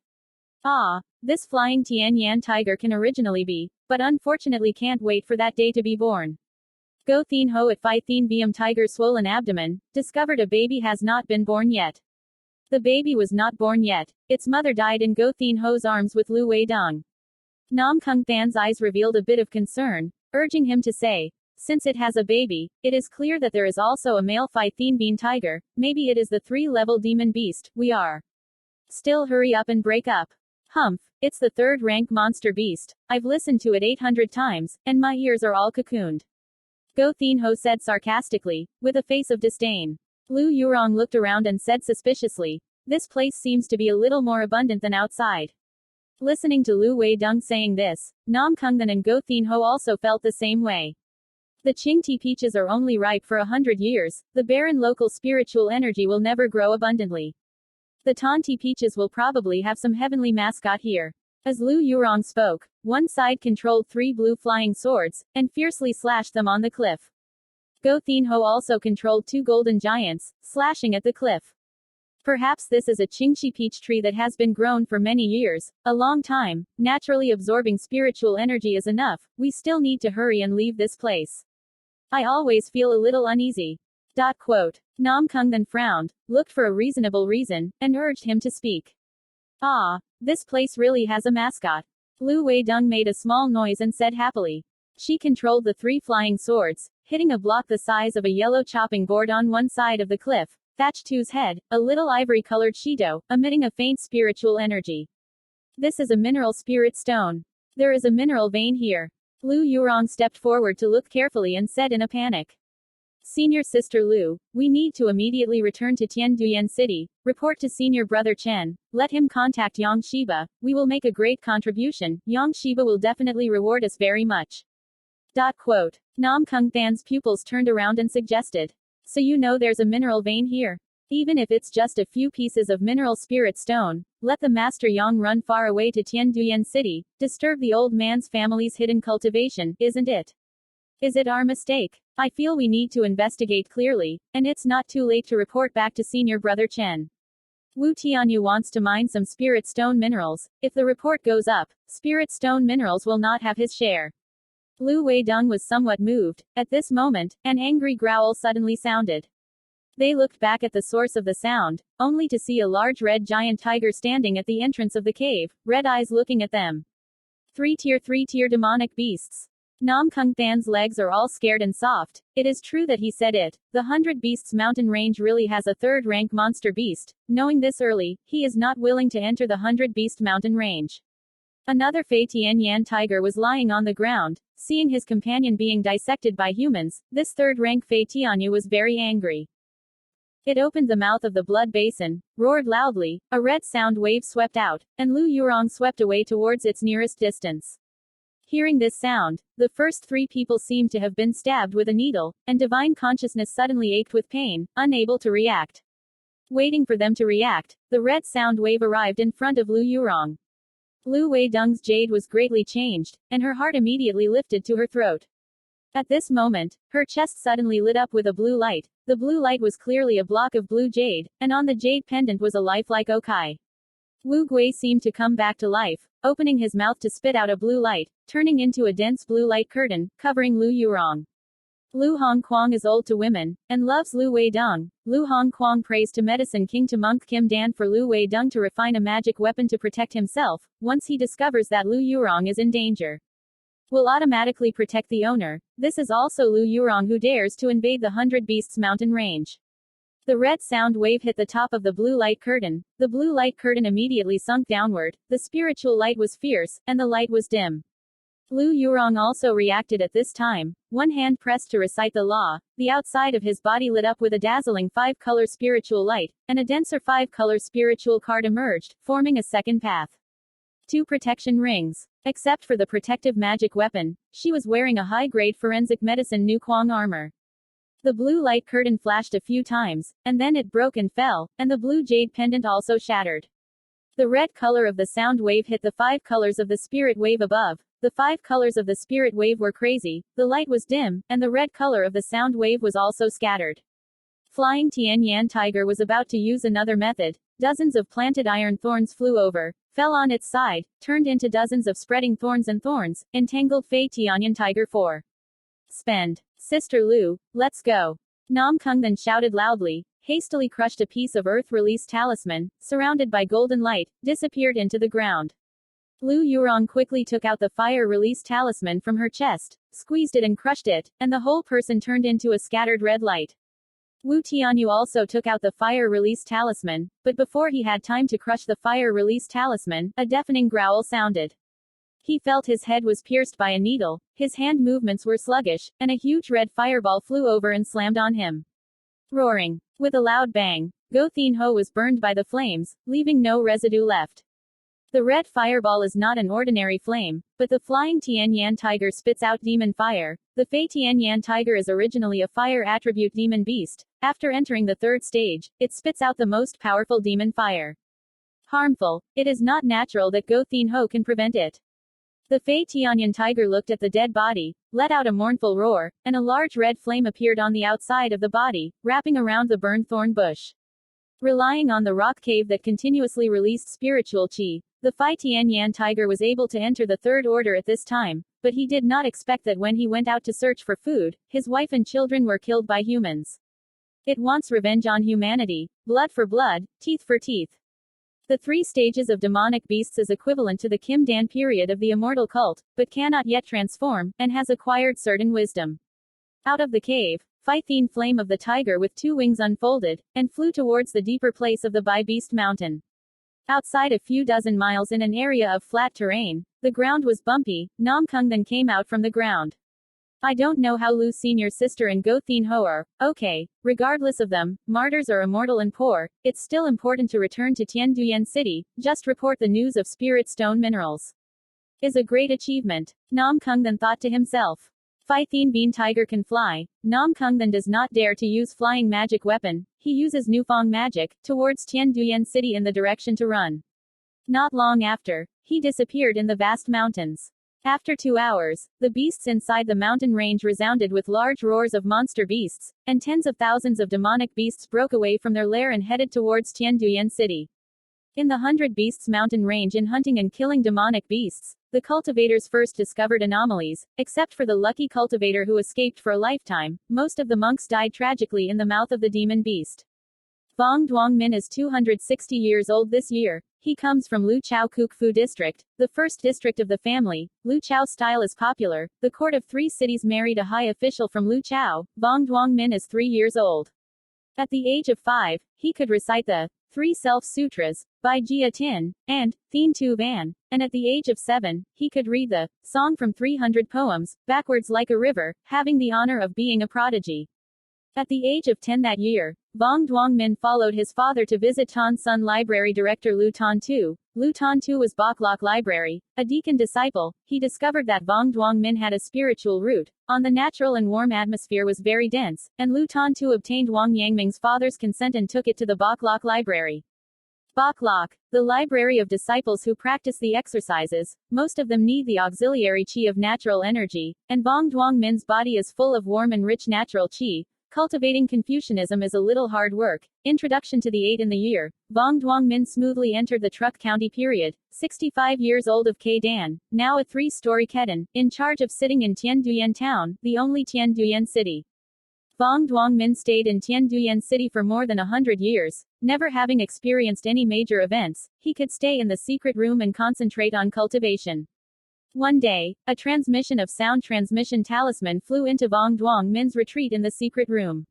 Ah, this flying Tian Yan tiger can originally be, but unfortunately can't wait for that day to be born. Go Thinho at Phi Thin Biam tiger's swollen abdomen, discovered a baby has not been born yet. The baby was not born yet. Its mother died in Go Thinho's arms with Lu Weidong. Nam Kung Than's eyes revealed a bit of concern, urging him to say, since it has a baby, it is clear that there is also a male Phi Thin Bean tiger, maybe it is the 3-level demon beast. We are. Still hurry up and break up. Humph, it's the 3rd rank monster beast. I've listened to it 800 times, and my ears are all cocooned. Go Thinho said sarcastically, with a face of disdain. Lu Yurong looked around and said suspiciously, this place seems to be a little more abundant than outside. Listening to Lu Weidong saying this, Nam Kungdan and Go Thinho also felt the same way. The Qingti peaches are only ripe for 100 years, the barren local spiritual energy will never grow abundantly. The Tonti peaches will probably have some heavenly mascot here. As Lu Yurong spoke, one side controlled 3 blue flying swords, and fiercely slashed them on the cliff. Go Thinho also controlled 2 golden giants, slashing at the cliff. Perhaps this is a Qingxi peach tree that has been grown for many years, a long time, naturally absorbing spiritual energy is enough, we still need to hurry and leave this place. I always feel a little uneasy. Nam Kung then frowned, looked for a reasonable reason, and urged him to speak. Ah, this place really has a mascot. Lu Weidong made a small noise and said happily. She controlled the 3 flying swords, hitting a block the size of a yellow chopping board on one side of the cliff. Thatch Tu's head, a little ivory-colored Shido, emitting a faint spiritual energy. This is a mineral spirit stone. There is a mineral vein here. Lu Yurong stepped forward to look carefully and said in a panic. Senior Sister Lu, we need to immediately return to Tianduyan City, report to Senior Brother Chen, let him contact Yang Shiba, we will make a great contribution, Yang Shiba will definitely reward us very much. Nam Kung Than's pupils turned around and suggested. So you know there's a mineral vein here? Even if it's just a few pieces of mineral spirit stone, let the Master Yang run far away to Tianduyan City, disturb the old man's family's hidden cultivation, isn't it? Is it our mistake? I feel we need to investigate clearly, and it's not too late to report back to senior brother Chen. Wu Tianyu wants to mine some spirit stone minerals. If the report goes up, spirit stone minerals will not have his share. Lu Weidong was somewhat moved. At this moment, an angry growl suddenly sounded. They looked back at the source of the sound, only to see a large red giant tiger standing at the entrance of the cave, red eyes looking at them. Three-tier demonic beasts. Nam Kung Than's legs are all scared and soft. It is true that he said it. The 100 Beasts mountain range really has a third-rank monster beast. Knowing this early, he is not willing to enter the 100 Beast mountain range. Another Fei Tianyan tiger was lying on the ground. Seeing his companion being dissected by humans, this third-rank Fei Tianyu was very angry. It opened the mouth of the blood basin, roared loudly, a red sound wave swept out, and Lu Yurong swept away towards its nearest distance. Hearing this sound, the first three people seemed to have been stabbed with a needle, and divine consciousness suddenly ached with pain, unable to react. Waiting for them to react, the red sound wave arrived in front of Lu Yurong. Lu Weidong's jade was greatly changed, and her heart immediately lifted to her throat. At this moment, her chest suddenly lit up with a blue light. The blue light was clearly a block of blue jade, and on the jade pendant was a lifelike okai. Wu Gui seemed to come back to life, opening his mouth to spit out a blue light, turning into a dense blue light curtain, covering Lu Yurong. Lu Hongquang is old to women, and loves Lu Weidong. Lu Hongquang prays to Medicine King to Monk Kim Dan for Lu Weidong to refine a magic weapon to protect himself, once he discovers that Lu Yurong is in danger. Will automatically protect the owner. This is also Lu Yurong who dares to invade the 100 Beasts mountain range. The red sound wave hit the top of the blue light curtain. The blue light curtain immediately sunk downward. The spiritual light was fierce, and the light was dim. Lu Yurong also reacted at this time. One hand pressed to recite the law. The outside of his body lit up with a dazzling 5-color spiritual light, and a denser 5-color spiritual card emerged, forming a second path. 2 protection rings. Except for the protective magic weapon, she was wearing a high-grade forensic medicine Nu Kuang armor. The blue light curtain flashed a few times, and then it broke and fell, and the blue jade pendant also shattered. The red color of the sound wave hit the 5 colors of the spirit wave above. The 5 colors of the spirit wave were crazy, the light was dim, and the red color of the sound wave was also scattered. Flying Tianyan tiger was about to use another method. Dozens of planted iron thorns flew over, fell on its side, turned into dozens of spreading thorns and thorns, entangled Fei Tianyan tiger 4. Spend. Sister Lu, let's go. Nam Kung then shouted loudly, hastily crushed a piece of earth-release talisman, surrounded by golden light, disappeared into the ground. Lu Yurong quickly took out the fire-release talisman from her chest, squeezed it and crushed it, and the whole person turned into a scattered red light. Wu Tianyu also took out the fire-release talisman, but before he had time to crush the fire-release talisman, a deafening growl sounded. He felt his head was pierced by a needle, his hand movements were sluggish, and a huge red fireball flew over and slammed on him. Roaring. With a loud bang, Go Thin Ho was burned by the flames, leaving no residue left. The red fireball is not an ordinary flame, but the flying Tianyan tiger spits out demon fire. The Fei Tianyan tiger is originally a fire attribute demon beast. After entering the 3rd stage, it spits out the most powerful demon fire. Harmful. It is not natural that Go Thin Ho can prevent it. The Fei Tianyan tiger looked at the dead body, let out a mournful roar, and a large red flame appeared on the outside of the body, wrapping around the burned thorn bush. Relying on the rock cave that continuously released spiritual qi, the Fei Tianyan tiger was able to enter the 3rd order at this time, but he did not expect that when he went out to search for food, his wife and children were killed by humans. It wants revenge on humanity, blood for blood, teeth for teeth. The 3 stages of demonic beasts is equivalent to the Kim Dan period of the immortal cult, but cannot yet transform, and has acquired certain wisdom. Out of the cave, Phi Thin flame of the tiger with 2 wings unfolded, and flew towards the deeper place of the Bai Beast mountain. Outside a few dozen miles in an area of flat terrain, the ground was bumpy. Nam Kung then came out from the ground. I don't know how Lu's senior sister and Go Thin Ho are, okay, regardless of them, martyrs are immortal and poor, it's still important to return to Tianduyan City, just report the news of spirit stone minerals. Is a great achievement. Nam Kung then thought to himself. Phi Thin Bean Tiger can fly. Nam Kung then does not dare to use flying magic weapon, he uses Nufeng magic, towards Tianduyan City in the direction to run. Not long after, he disappeared in the vast mountains. After 2 hours, the beasts inside the mountain range resounded with large roars of monster beasts, and tens of thousands of demonic beasts broke away from their lair and headed towards Tianduyan City. In the 100 Beasts mountain range in hunting and killing demonic beasts, the cultivators first discovered anomalies. Except for the lucky cultivator who escaped for a lifetime, most of the monks died tragically in the mouth of the demon beast. Vuong Truong Minh is 260 years old this year. He comes from Lu Chao Kuk Fu district, the first district of the family. Lu Chao style is popular. The court of 3 cities married a high official from Lu Chao. Vuong Truong Minh is 3 years old. At the age of 5, he could recite the 3 Self-Sutras, by Jia Tin, and Thien Tu Van, and at the age of 7, he could read the Song from 300 Poems, backwards like a river, having the honor of being a prodigy. At the age of 10 that year, Vuong Truong Minh followed his father to visit Tan Son Library director Lu Tan Tu. Lu Tan Tu was Baklok Library, a deacon disciple. He discovered that Vuong Truong Minh had a spiritual root, on the natural and warm atmosphere was very dense, and Lu Tan Tu obtained Wang Yangming's father's consent and took it to the Baklok Library. Baklok, the library of disciples who practice the exercises. Most of them need the auxiliary qi of natural energy, and Vuong Truong Minh's body is full of warm and rich natural qi. Cultivating Confucianism is a little hard work. Introduction to the 8 in the year. Vuong Truong Minh smoothly entered the Truc County period. 65 years old of Kdan, now a 3-story ketan, in charge of sitting in Tianduyan town, the only Tianduyan city. Vuong Truong Minh stayed in Tianduyan City for more than 100 years, never having experienced any major events. He could stay in the secret room and concentrate on cultivation. One day, a transmission of sound transmission talisman flew into Vuong Truong Minh's retreat in the secret room.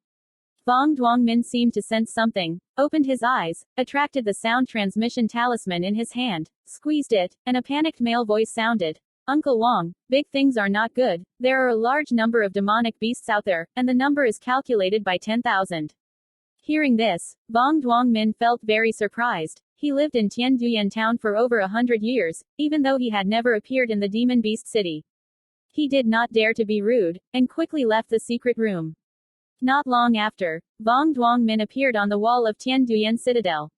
Vuong Truong Minh seemed to sense something, opened his eyes, attracted the sound transmission talisman in his hand, squeezed it, and a panicked male voice sounded. Uncle Wang, big things are not good. There are a large number of demonic beasts out there, and the number is calculated by 10,000. Hearing this, Vuong Truong Minh felt very surprised. He lived in Tianduyan town for over 100 years, even though he had never appeared in the demon beast city. He did not dare to be rude, and quickly left the secret room. Not long after, Vuong Truong Minh appeared on the wall of Tianduyan Citadel.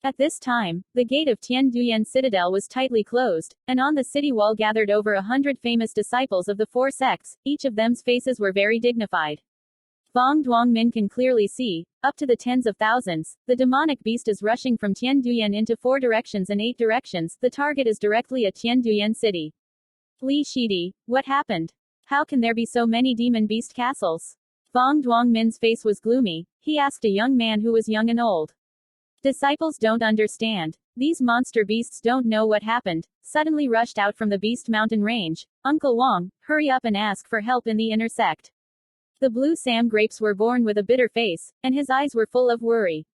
At this time, the gate of Tianduyan Citadel was tightly closed, and on the city wall gathered over 100 famous disciples of the 4 sects. Each of them's faces were very dignified. Vuong Truong Minh can clearly see, up to the tens of thousands, the demonic beast is rushing from Tianduyan into 4 directions and 8 directions. The target is directly at Tianduyan City. Li Shidi, what happened? How can there be so many demon beast castles? Vuong Truong Minh's face was gloomy. He asked a young man who was young and old. Disciples don't understand. These monster beasts don't know what happened. Suddenly rushed out from the Beast Mountain range. Uncle Wang, hurry up and ask for help in the inner sect. The blue Sam grapes were born with a bitter face, and his eyes were full of worry.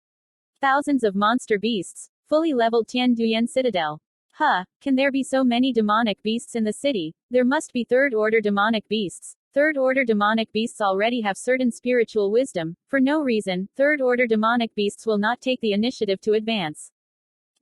Thousands of monster beasts, fully leveled Tianduyan Citadel. Can there be so many demonic beasts in the city? There must be third-order demonic beasts. Third-order demonic beasts already have certain spiritual wisdom. For no reason, third-order demonic beasts will not take the initiative to advance.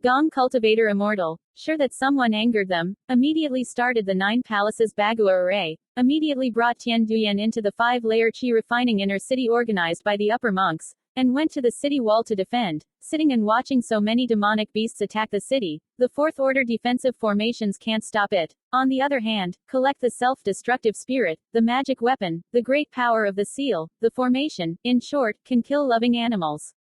Gong Cultivator Immortal, sure that someone angered them, immediately started the 9 Palaces Bagua array, immediately brought Tianduyan into the 5-layer Qi refining inner city organized by the upper monks, and went to the city wall to defend. Sitting and watching so many demonic beasts attack the city, the 4th-order defensive formations can't stop it. On the other hand, collect the self-destructive spirit, the magic weapon, the great power of the seal, the formation, in short, can kill loving animals.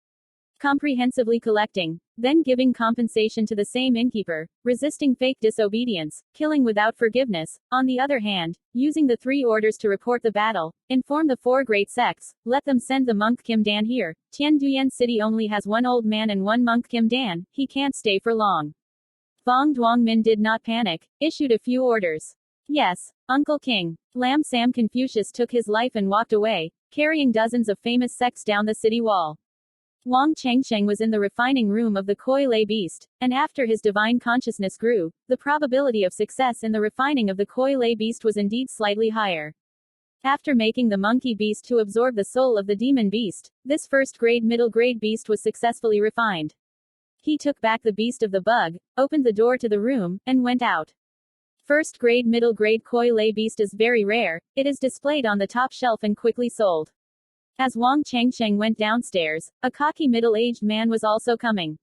Comprehensively collecting, then giving compensation to the same innkeeper, resisting fake disobedience, killing without forgiveness. On the other hand, using the 3 orders to report the battle, inform the 4 great sects, let them send the monk Kim Dan here. Tianduyan City only has 1 old man and 1 monk Kim Dan, he can't stay for long. Vuong Truong Minh did not panic, issued a few orders. Yes, Uncle King. Lam Sam Confucius took his life and walked away, carrying dozens of famous sects down the city wall. Wang Chengsheng was in the refining room of the Koi Lei beast, and after his divine consciousness grew, the probability of success in the refining of the Koi Lei beast was indeed slightly higher. After making the monkey beast to absorb the soul of the demon beast, this first-grade middle-grade beast was successfully refined. He took back the beast of the bug, opened the door to the room, and went out. First-grade middle-grade Koi Lei beast is very rare, it is displayed on the top shelf and quickly sold. As Wang Chengsheng went downstairs, a cocky middle-aged man was also coming.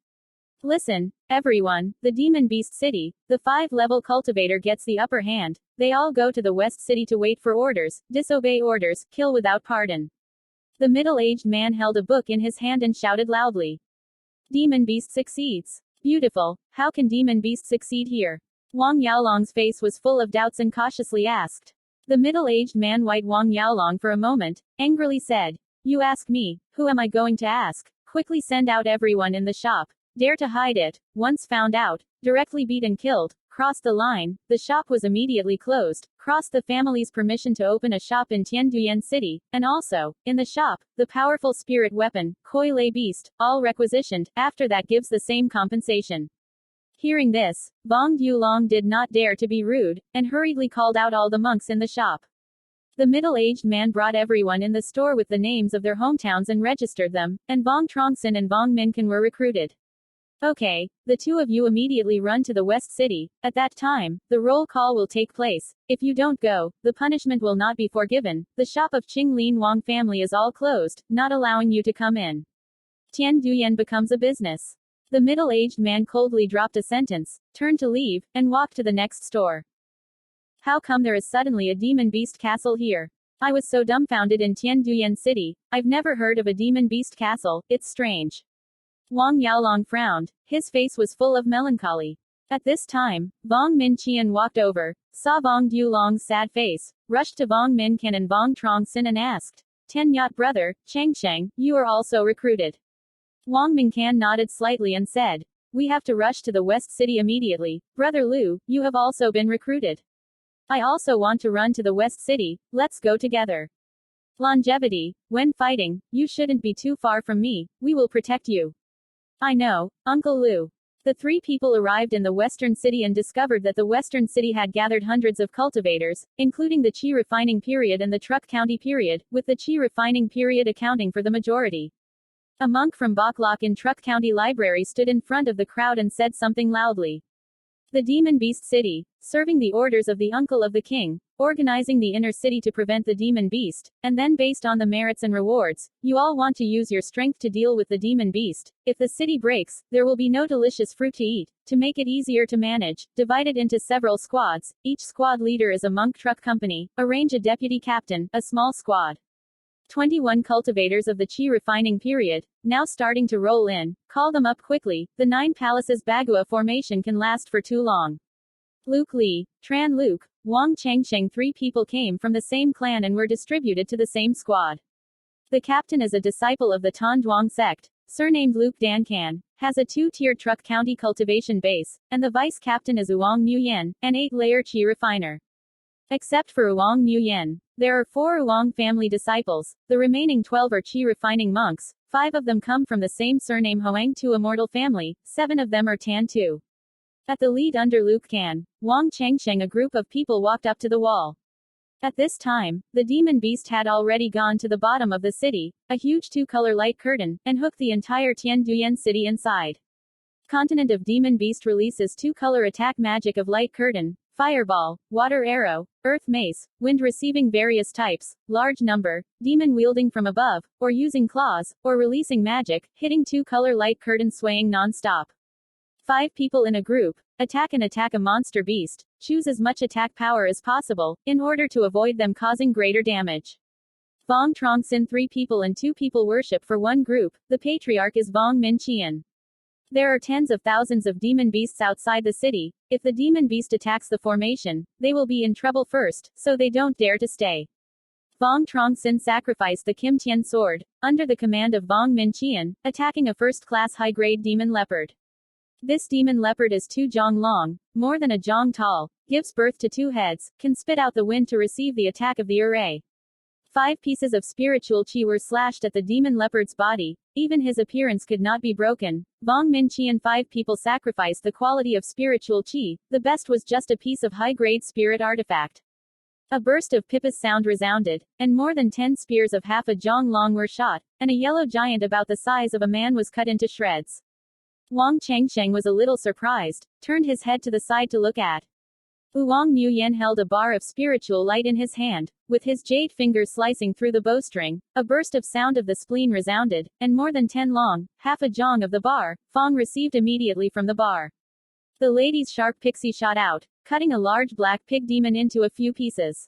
Listen, Everyone, the Demon Beast City, the 5-level cultivator gets the upper hand. They all go to the West City to wait for orders, disobey orders, kill without pardon. The middle-aged man held a book in his hand and shouted loudly. Demon Beast succeeds. Beautiful. How can Demon Beast succeed here? Wang Yaolong's face was full of doubts and cautiously asked. The middle-aged man eyed Wang Yaolong for a moment, angrily said, "You ask me, who am I going to ask? Quickly send out everyone in the shop. Dare to hide it. Once found out, directly beat and killed." Crossed the line, the shop was immediately closed. Crossed the family's permission to open a shop in Tianduyan City, and also, in the shop, the powerful spirit weapon, Koi Lei Beast, all requisitioned, after that gives the same compensation. Hearing this, Vuong Yulong did not dare to be rude, and hurriedly called out all the monks in the shop. The middle-aged man brought everyone in the store with the names of their hometowns and registered them, and Vuong Truong Sinh and Vuong Minkan were recruited. Okay, the two of you immediately run to the West City. At that time, the roll call will take place. If you don't go, the punishment will not be forgiven. The shop of Qing Lin Wang family is all closed, not allowing you to come in. Tianduyan becomes a business. The middle-aged man coldly dropped a sentence, turned to leave, and walked to the next store. How come there is suddenly a demon beast castle here? I was so dumbfounded in Tianduyan City. I've never heard of a demon beast castle. It's strange. Wang Yaolong frowned. His face was full of melancholy. At this time, Vuong Minqian walked over, saw Vuong Yulong's sad face, rushed to Vuong Minkan and Vuong Truong Sinh and asked, "Ten Yacht brother, Changsheng, you are also recruited?" Vuong Minkan nodded slightly and said, "We have to rush to the West City immediately. Brother Lu, you have also been recruited. I also want to run to the West City. Let's go together. Longevity, when fighting, you shouldn't be too far from me. We will protect you." "I know, Uncle Lu." The three people arrived in the Western City and discovered that the Western City had gathered hundreds of cultivators, including the Qi refining period and the Truc County period, with the Qi refining period accounting for the majority. A monk from Baklok in Truc County Library stood in front of the crowd and said something loudly. The Demon Beast City, serving the orders of the uncle of the king, organizing the inner city to prevent the demon beast, and then based on the merits and rewards, you all want to use your strength to deal with the demon beast. If the city breaks, there will be no delicious fruit to eat. To make it easier to manage, divide it into several squads. Each squad leader is a monk truck company. Arrange a deputy captain, a small squad. 21 cultivators of the Qi refining period, now starting to roll in. Call them up quickly. The 9 palaces Bagua formation can last for too long. Luke Li, Tran Luke, Wang Changsheng. 3 people came from the same clan and were distributed to the same squad. The captain is a disciple of the Tanduang sect, surnamed Luke Dankan, has a 2-tiered Truc County cultivation base, and the vice captain is Uong Nguyen, an 8-layer Qi refiner. Except for Uong Nguyen, there are 4 Uong family disciples. The remaining 12 are Qi refining monks. 5 of them come from the same surname Hoang Tu immortal family. 7 of them are Tan Tu. At the lead under Luke Kan, Wang Changsheng, a group of people walked up to the wall. At this time, the demon beast had already gone to the bottom of the city, a huge 2-color light curtain, and hooked the entire Tianduyan city inside. Continent of Demon Beast releases 2-color attack magic of light curtain, fireball, water arrow, earth mace, wind receiving various types, large number, demon wielding from above, or using claws, or releasing magic, hitting 2-color light curtain swaying non-stop. 5 people in a group, attack a monster beast, choose as much attack power as possible, in order to avoid them causing greater damage. Vuong Truong Sinh. 3 people and 2 people worship for one group, the patriarch is Vuong Minqian. There are tens of thousands of demon beasts outside the city. If the demon beast attacks the formation, they will be in trouble first, so they don't dare to stay. Vuong Truong Sinh sacrificed the Kim Tien sword, under the command of Vuong Minqian, attacking a first-class high-grade demon leopard. This demon leopard is 2 jong long, more than a jong tall, gives birth to 2 heads, can spit out the wind to receive the attack of the array. 5 pieces of spiritual qi were slashed at the demon leopard's body. Even his appearance could not be broken. Vuong Minqian. 5 people sacrificed the quality of spiritual qi. The best was just a piece of high-grade spirit artifact. A burst of pippa's sound resounded, and more than 10 spears of half a jong long were shot, and a yellow giant about the size of a man was cut into shreds. Wang Changsheng was a little surprised, turned his head to the side to look at Vuong Nguyen held a bar of spiritual light in his hand, with his jade fingers slicing through the bowstring. A burst of sound of the spleen resounded, and more than 10 long, half a jong of the bar, Fong received immediately from the bar. The lady's sharp pixie shot out, cutting a large black pig demon into a few pieces.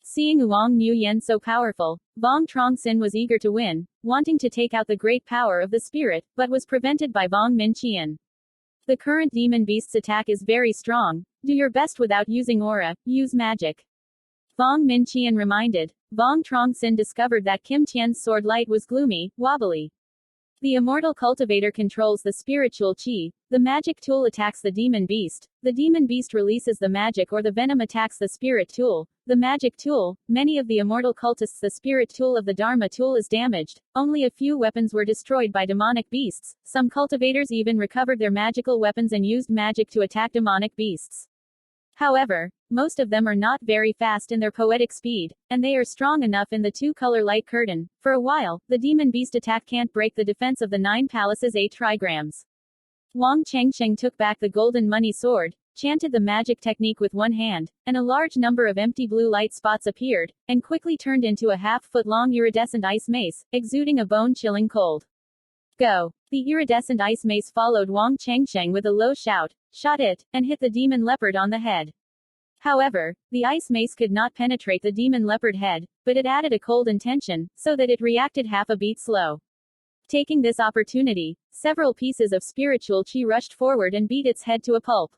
Seeing Vuong Nguyen so powerful, Vuong Truong Sinh was eager to win, wanting to take out the great power of the spirit, but was prevented by Vuong Minh Chien. The current demon beast's attack is very strong. Do your best without using aura, use magic. Vuong Minh Chien reminded. Vuong Truong Sinh discovered that Kim Tien's sword light was gloomy, wobbly. The immortal cultivator controls the spiritual qi. The magic tool attacks the demon beast. The demon beast releases the magic or the venom attacks the spirit tool. The magic tool, many of the immortal cultists, the spirit tool of the Dharma tool is damaged. Only a few weapons were destroyed by demonic beasts. Some cultivators even recovered their magical weapons and used magic to attack demonic beasts. However, most of them are not very fast in their poetic speed, and they are strong enough in the 2-color light curtain. For a while, the demon beast attack can't break the defense of the 9 palaces 8 trigrams. Wang Chengsheng took back the golden money sword, chanted the magic technique with one hand, and a large number of empty blue light spots appeared, and quickly turned into a half-foot-long iridescent ice mace, exuding a bone-chilling cold. Go! The iridescent ice mace followed Wang Chengsheng with a low shout, shot it, and hit the demon leopard on the head. However, the ice mace could not penetrate the demon leopard head, but it added a cold intention, so that it reacted half a beat slow. Taking this opportunity, several pieces of spiritual qi rushed forward and beat its head to a pulp.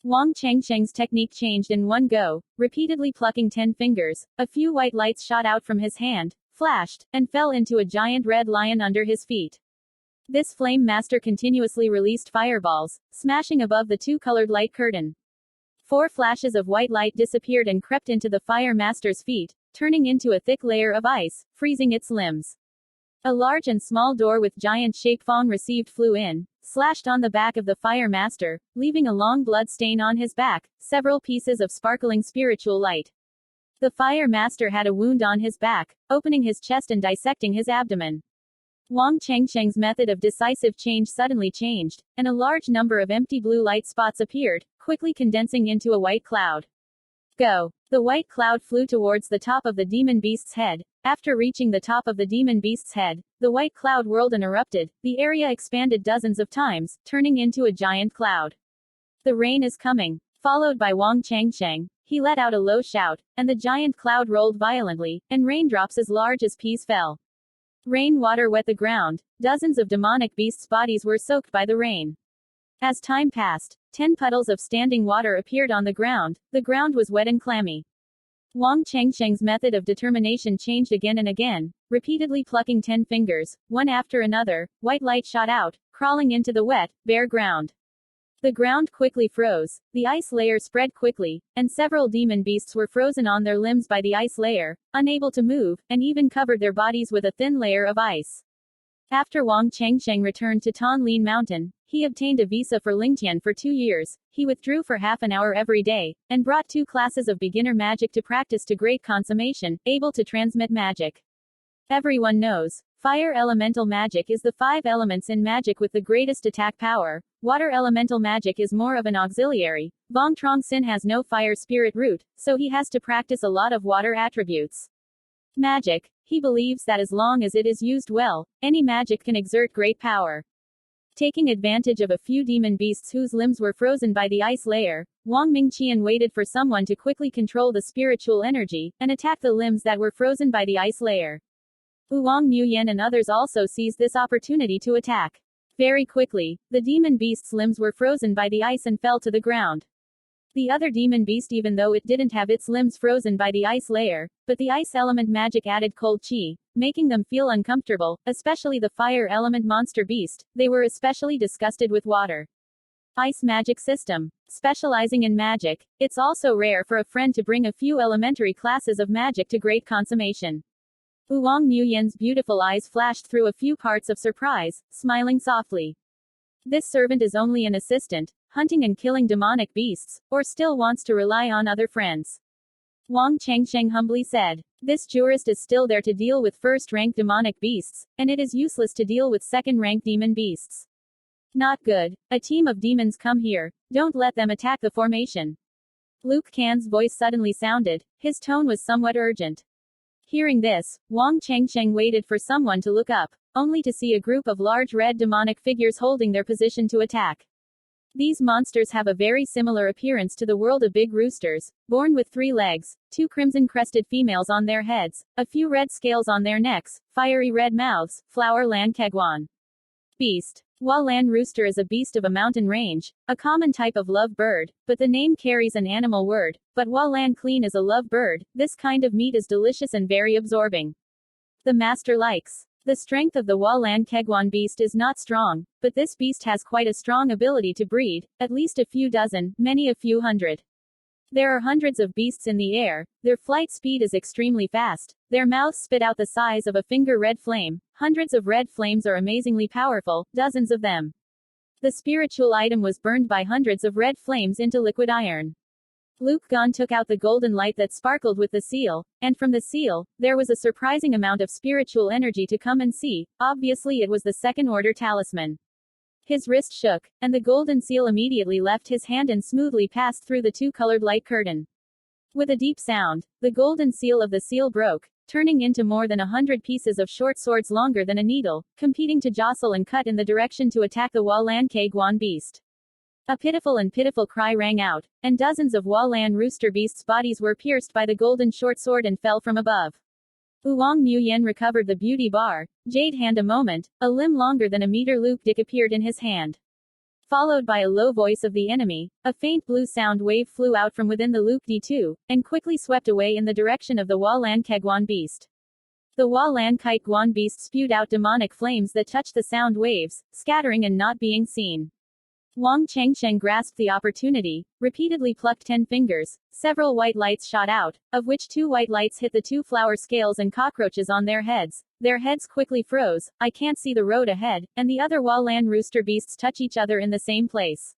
Wang Chengsheng's technique changed in one go, repeatedly plucking 10 fingers. A few white lights shot out from his hand, flashed, and fell into a giant red lion under his feet. This flame master continuously released fireballs, smashing above the 2-colored light curtain. 4 flashes of white light disappeared and crept into the fire master's feet, turning into a thick layer of ice, freezing its limbs. A large and small door with giant-shaped Fong received flew in, slashed on the back of the fire master, leaving a long blood stain on his back, several pieces of sparkling spiritual light. The fire master had a wound on his back, opening his chest and dissecting his abdomen. Wang Chengsheng's method of decisive change suddenly changed, and a large number of empty blue light spots appeared, quickly condensing into a white cloud. Go! The white cloud flew towards the top of the demon beast's head. After reaching the top of the demon beast's head, the white cloud whirled and erupted. The area expanded dozens of times, turning into a giant cloud. The rain is coming. Followed by Wang Chengsheng, he let out a low shout, and the giant cloud rolled violently, and raindrops as large as peas fell. Rain water wet the ground. Dozens of demonic beasts' bodies were soaked by the rain. As time passed, 10 puddles of standing water appeared on the ground. The ground was wet and clammy. Wang Chengsheng's method of determination changed again and again, repeatedly plucking 10 fingers, one after another. White light shot out, crawling into the wet, bare ground. The ground quickly froze, the ice layer spread quickly, and several demon beasts were frozen on their limbs by the ice layer, unable to move, and even covered their bodies with a thin layer of ice. After Wang Chengsheng returned to Thanh Lien Mountain, he obtained a visa for Lingtian for 2 years. He withdrew for half an hour every day, and brought 2 classes of beginner magic to practice to great consummation, able to transmit magic. Everyone knows, fire elemental magic is the 5 elements in magic with the greatest attack power. Water elemental magic is more of an auxiliary. Vuong Truong Sinh has no fire spirit root, so he has to practice a lot of water attributes. Magic. He believes that as long as it is used well, any magic can exert great power. Taking advantage of a few demon beasts whose limbs were frozen by the ice layer, Wang Mingqian waited for someone to quickly control the spiritual energy, and attack the limbs that were frozen by the ice layer. Vuong Nguyen and others also seized this opportunity to attack. Very quickly, the demon beast's limbs were frozen by the ice and fell to the ground. The other demon beast, even though it didn't have its limbs frozen by the ice layer, but the ice element magic added cold qi, making them feel uncomfortable, especially the fire element monster beast. They were especially disgusted with water. Ice magic system. Specializing in magic, it's also rare for a friend to bring a few elementary classes of magic to great consummation. Vuong Nguyen's beautiful eyes flashed through a few parts of surprise, smiling softly. This servant is only an assistant, hunting and killing demonic beasts, or still wants to rely on other friends. Wang Chengsheng humbly said. This jurist is still there to deal with first-rank demonic beasts, and it is useless to deal with second-rank demon beasts. Not good. A team of demons come here, don't let them attack the formation. Luke Can's voice suddenly sounded. His tone was somewhat urgent. Hearing this, Vuong Chengsheng waited for someone to look up, only to see a group of large red demonic figures holding their position to attack. These monsters have a very similar appearance to the world of big roosters, born with 3 legs, 2 crimson-crested females on their heads, a few red scales on their necks, fiery red mouths, flower lan kegwan. Beast. Hua Lan rooster is a beast of a mountain range, a common type of love bird, but the name carries an animal word, but Hua Lan clean is a love bird. This kind of meat is delicious and very absorbing. The master likes. The strength of the Hua Lan Kegwan beast is not strong, but this beast has quite a strong ability to breed, at least a few dozen, many a few hundred. There are hundreds of beasts in the air, their flight speed is extremely fast, their mouths spit out the size of a finger red flame, hundreds of red flames are amazingly powerful, dozens of them. The spiritual item was burned by hundreds of red flames into liquid iron. Luke Gan took out the golden light that sparkled with the seal, and from the seal, there was a surprising amount of spiritual energy to come and see. Obviously it was the second order talisman. His wrist shook, and the golden seal immediately left his hand and smoothly passed through the 2-colored light curtain. With a deep sound, the golden seal of the seal broke, turning into more than 100 pieces of short swords longer than a needle, competing to jostle and cut in the direction to attack the Hua Lan Kegwan beast. A pitiful cry rang out, and dozens of Hua Lan rooster beasts' bodies were pierced by the golden short sword and fell from above. Oolong Nguyen recovered the beauty bar, jade hand a moment, a limb longer than a meter Luke Dick appeared in his hand. Followed by a low voice of the enemy, a faint blue sound wave flew out from within the Luke D2, and quickly swept away in the direction of the Hua Lan Kegwan beast. The Hua Lan Kegwan beast spewed out demonic flames that touched the sound waves, scattering and not being seen. Vuong Chengsheng grasped the opportunity, repeatedly plucked 10 fingers, several white lights shot out, of which 2 white lights hit the 2 flower scales and cockroaches on their heads. Their heads quickly froze, I can't see the road ahead, and the other Hua Lan rooster beasts touch each other in the same place.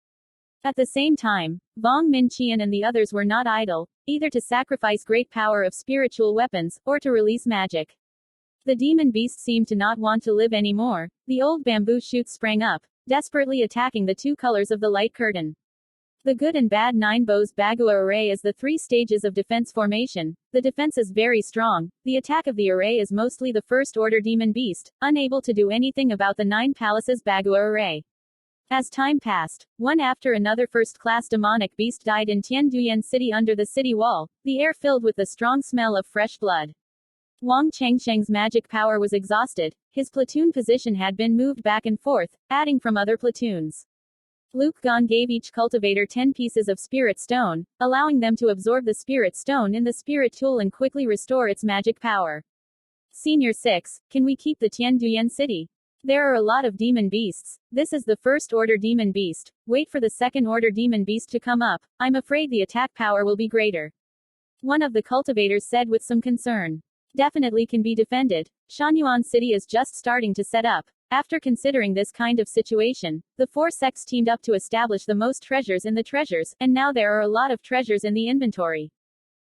At the same time, Vong Min Qian and the others were not idle, either to sacrifice great power of spiritual weapons, or to release magic. The demon beast seemed to not want to live anymore. The old bamboo shoots sprang up, desperately attacking the 2 colors of the light curtain. The good and bad 9 bows Bagua array is the 3 stages of defense formation. The defense is very strong, the attack of the array is mostly the first order demon beast, unable to do anything about the 9 palaces Bagua array. As time passed, one after another first-class demonic beast died in Tianduyan City under the city wall, the air filled with the strong smell of fresh blood. Vuong Chengsheng's magic power was exhausted, his platoon position had been moved back and forth, adding from other platoons. Luke Gan gave each cultivator 10 pieces of spirit stone, allowing them to absorb the spirit stone in the spirit tool and quickly restore its magic power. Senior 6, can we keep the Tianduyan city? There are a lot of demon beasts. This is the first order demon beast. Wait for the second order demon beast to come up. I'm afraid the attack power will be greater. One of the cultivators said with some concern. Definitely can be defended. Shanyuan City is just starting to set up. After considering this kind of situation, the 4 sects teamed up to establish the most treasures in the treasures, and now there are a lot of treasures in the inventory.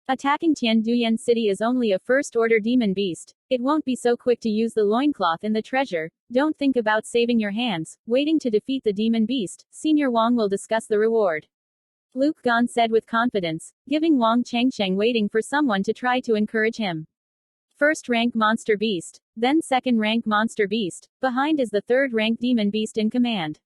Attacking Tianduyan City is only a first-order demon beast. It won't be so quick to use the loincloth in the treasure. Don't think about saving your hands, waiting to defeat the demon beast. Senior Wang will discuss the reward. Luke Gan said with confidence, giving Vuong Chengsheng waiting for someone to try to encourage him. First rank monster beast, then second rank monster beast, behind is the third rank demon beast in command.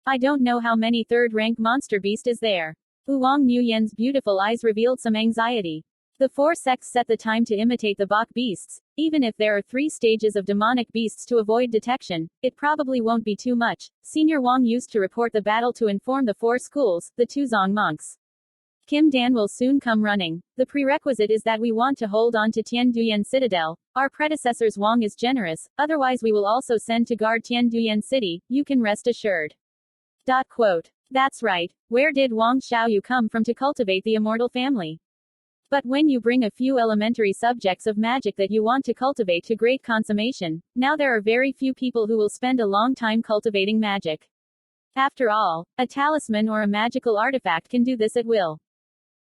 I don't know how many third rank monster beast is there. Oolong Nguyen's beautiful eyes revealed some anxiety. The 4 sects set the time to imitate the Bak beasts. Even if there are 3 stages of demonic beasts to avoid detection, it probably won't be too much. Senior Wang used to report the battle to inform the 4 schools, the Tuzong monks. Kim Dan will soon come running. The prerequisite is that we want to hold on to Tianduyan Citadel. Our predecessor's Wang is generous, otherwise we will also send to guard Tianduyan City, you can rest assured. Quote. That's right, where did Wang Xiaoyu come from to cultivate the immortal family? But when you bring a few elementary subjects of magic that you want to cultivate to great consummation, now there are very few people who will spend a long time cultivating magic. After all, a talisman or a magical artifact can do this at will.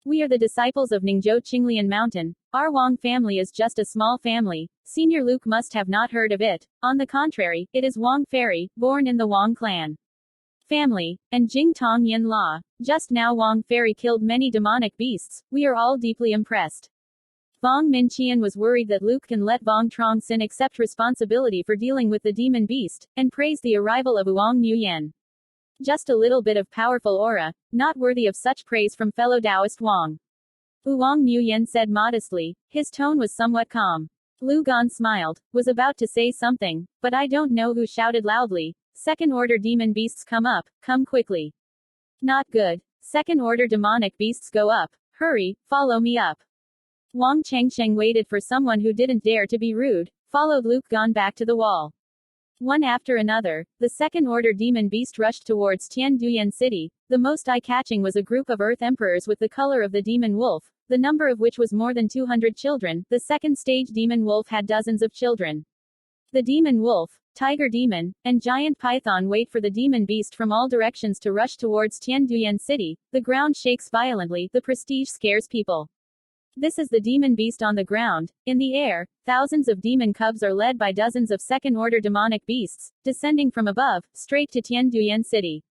We are the disciples of Ningzhou Qinglian Mountain. Our Wang family is just a small family. Senior Luke must have not heard of it. On the contrary, it is Wang Fairy, born in the Wang clan. family, and Jing Tong Yin Law. Just now Wang Fairy killed many demonic beasts. We are all deeply impressed. Vuong Min Qian was worried that Luke can let Vuong Truong Sinh accept responsibility for dealing with the demon beast, and praised the arrival of Vuong Nguyen. Just a little bit of powerful aura, not worthy of such praise from fellow Taoist Wang. Vuong Nguyen said modestly, his tone was somewhat calm. Lu Gan smiled, was about to say something, but I don't know who shouted loudly, second-order demon beasts come up, come quickly. Not good. Second-order demonic beasts go up. Hurry, follow me up. Wang Chengsheng waited for someone who didn't dare to be rude, followed Luke Gan back to the wall. One after another, the second-order demon beast rushed towards Tianduyan City. The most eye-catching was a group of Earth Emperors with the color of the demon wolf, the number of which was more than 200 children. The second-stage demon wolf had dozens of children. The demon wolf, tiger demon, and giant python wait for the demon beast from all directions to rush towards Tianduyan City. The ground shakes violently, the prestige scares people. This is the demon beast on the ground. In the air, thousands of demon cubs are led by dozens of second-order demonic beasts, descending from above, straight to Tianduyan City.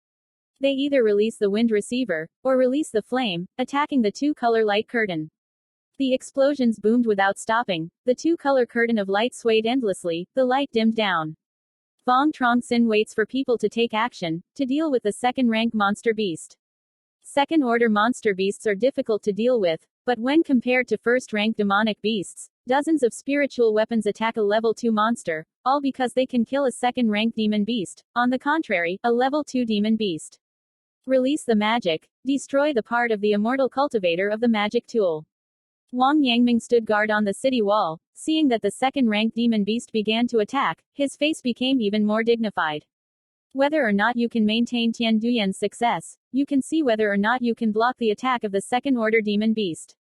They either release the wind receiver, or release the flame, attacking the two-color light curtain. The explosions boomed without stopping. The two-color curtain of light swayed endlessly, the light dimmed down. Vuong Truong Sinh waits for people to take action, to deal with the second-rank monster beast. Second-order monster beasts are difficult to deal with, but when compared to first-rank demonic beasts, dozens of spiritual weapons attack a level 2 monster, all because they can kill a second-rank demon beast, on the contrary, a level 2 demon beast. Release the magic, destroy the part of the immortal cultivator of the magic tool. Wang Yangming stood guard on the city wall, seeing that the second-rank demon beast began to attack, his face became even more dignified. Whether or not you can maintain Tianduyan's success, you can see whether or not you can block the attack of the second-order demon beast.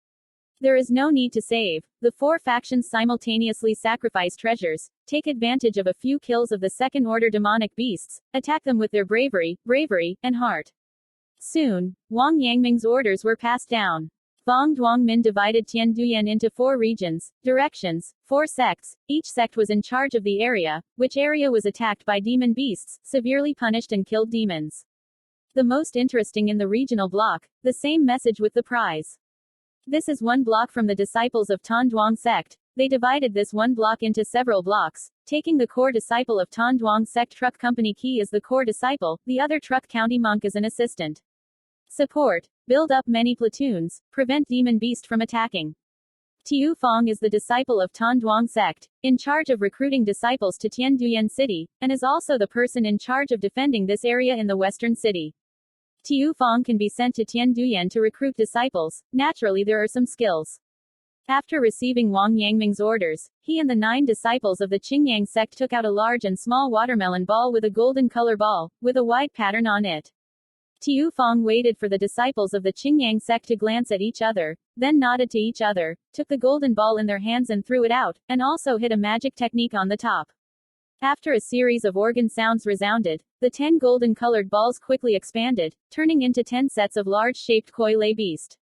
There is no need to save. The four factions simultaneously sacrifice treasures, take advantage of a few kills of the second-order demonic beasts, attack them with their bravery, and heart. Soon, Wang Yangming's orders were passed down. Vuong Duong Min divided Tianduyan into 4 regions, directions, 4 sects. Each sect was in charge of the area, which area was attacked by demon beasts, severely punished and killed demons. The most interesting in the regional block, the same message with the prize. This is one block from the disciples of Tan Duong sect. They divided this one block into several blocks, taking the core disciple of Tan Duong sect Truc Company Key as the core disciple, the other Truc County monk as an assistant. Support. Build up many platoons, prevent demon beast from attacking. Tiu Fong is the disciple of Tan Duong sect, in charge of recruiting disciples to Tianduyan City, and is also the person in charge of defending this area in the western city. Tiu Fong can be sent to Tianduyan to recruit disciples. Naturally there are some skills. After receiving Wang Yangming's orders, he and the 9 disciples of the Qingyang sect took out a large and small watermelon ball with a golden color ball, with a white pattern on it. Tiu Fong waited for the disciples of the Qingyang sect to glance at each other, then nodded to each other, took the golden ball in their hands and threw it out, and also hit a magic technique on the top. After a series of organ sounds resounded, the 10 golden-colored balls quickly expanded, turning into 10 sets of large-shaped koi lay beast.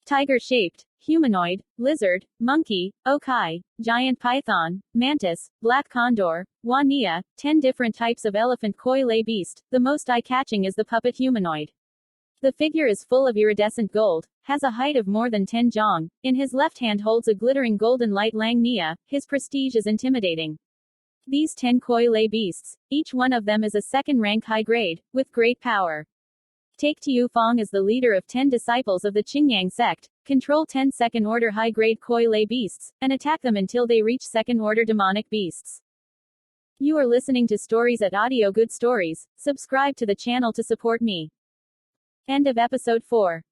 Tiger-shaped, humanoid, lizard, monkey, okai, giant python, mantis, black condor, wania, 10 different types of elephant koi lay beast. The most eye-catching is the puppet humanoid. The figure is full of iridescent gold, has a height of more than 10 zhong, in his left hand holds a glittering golden light lang nia, his prestige is intimidating. These 10 koi lay beasts, each one of them is a second-rank high grade, with great power. Take Tiu Fong as the leader of 10 disciples of the Qingyang sect, control 10 second-order high-grade koi lay beasts, and attack them until they reach second-order demonic beasts. You are listening to Stories at Audio Good Stories. Subscribe to the channel to support me. End of episode 4.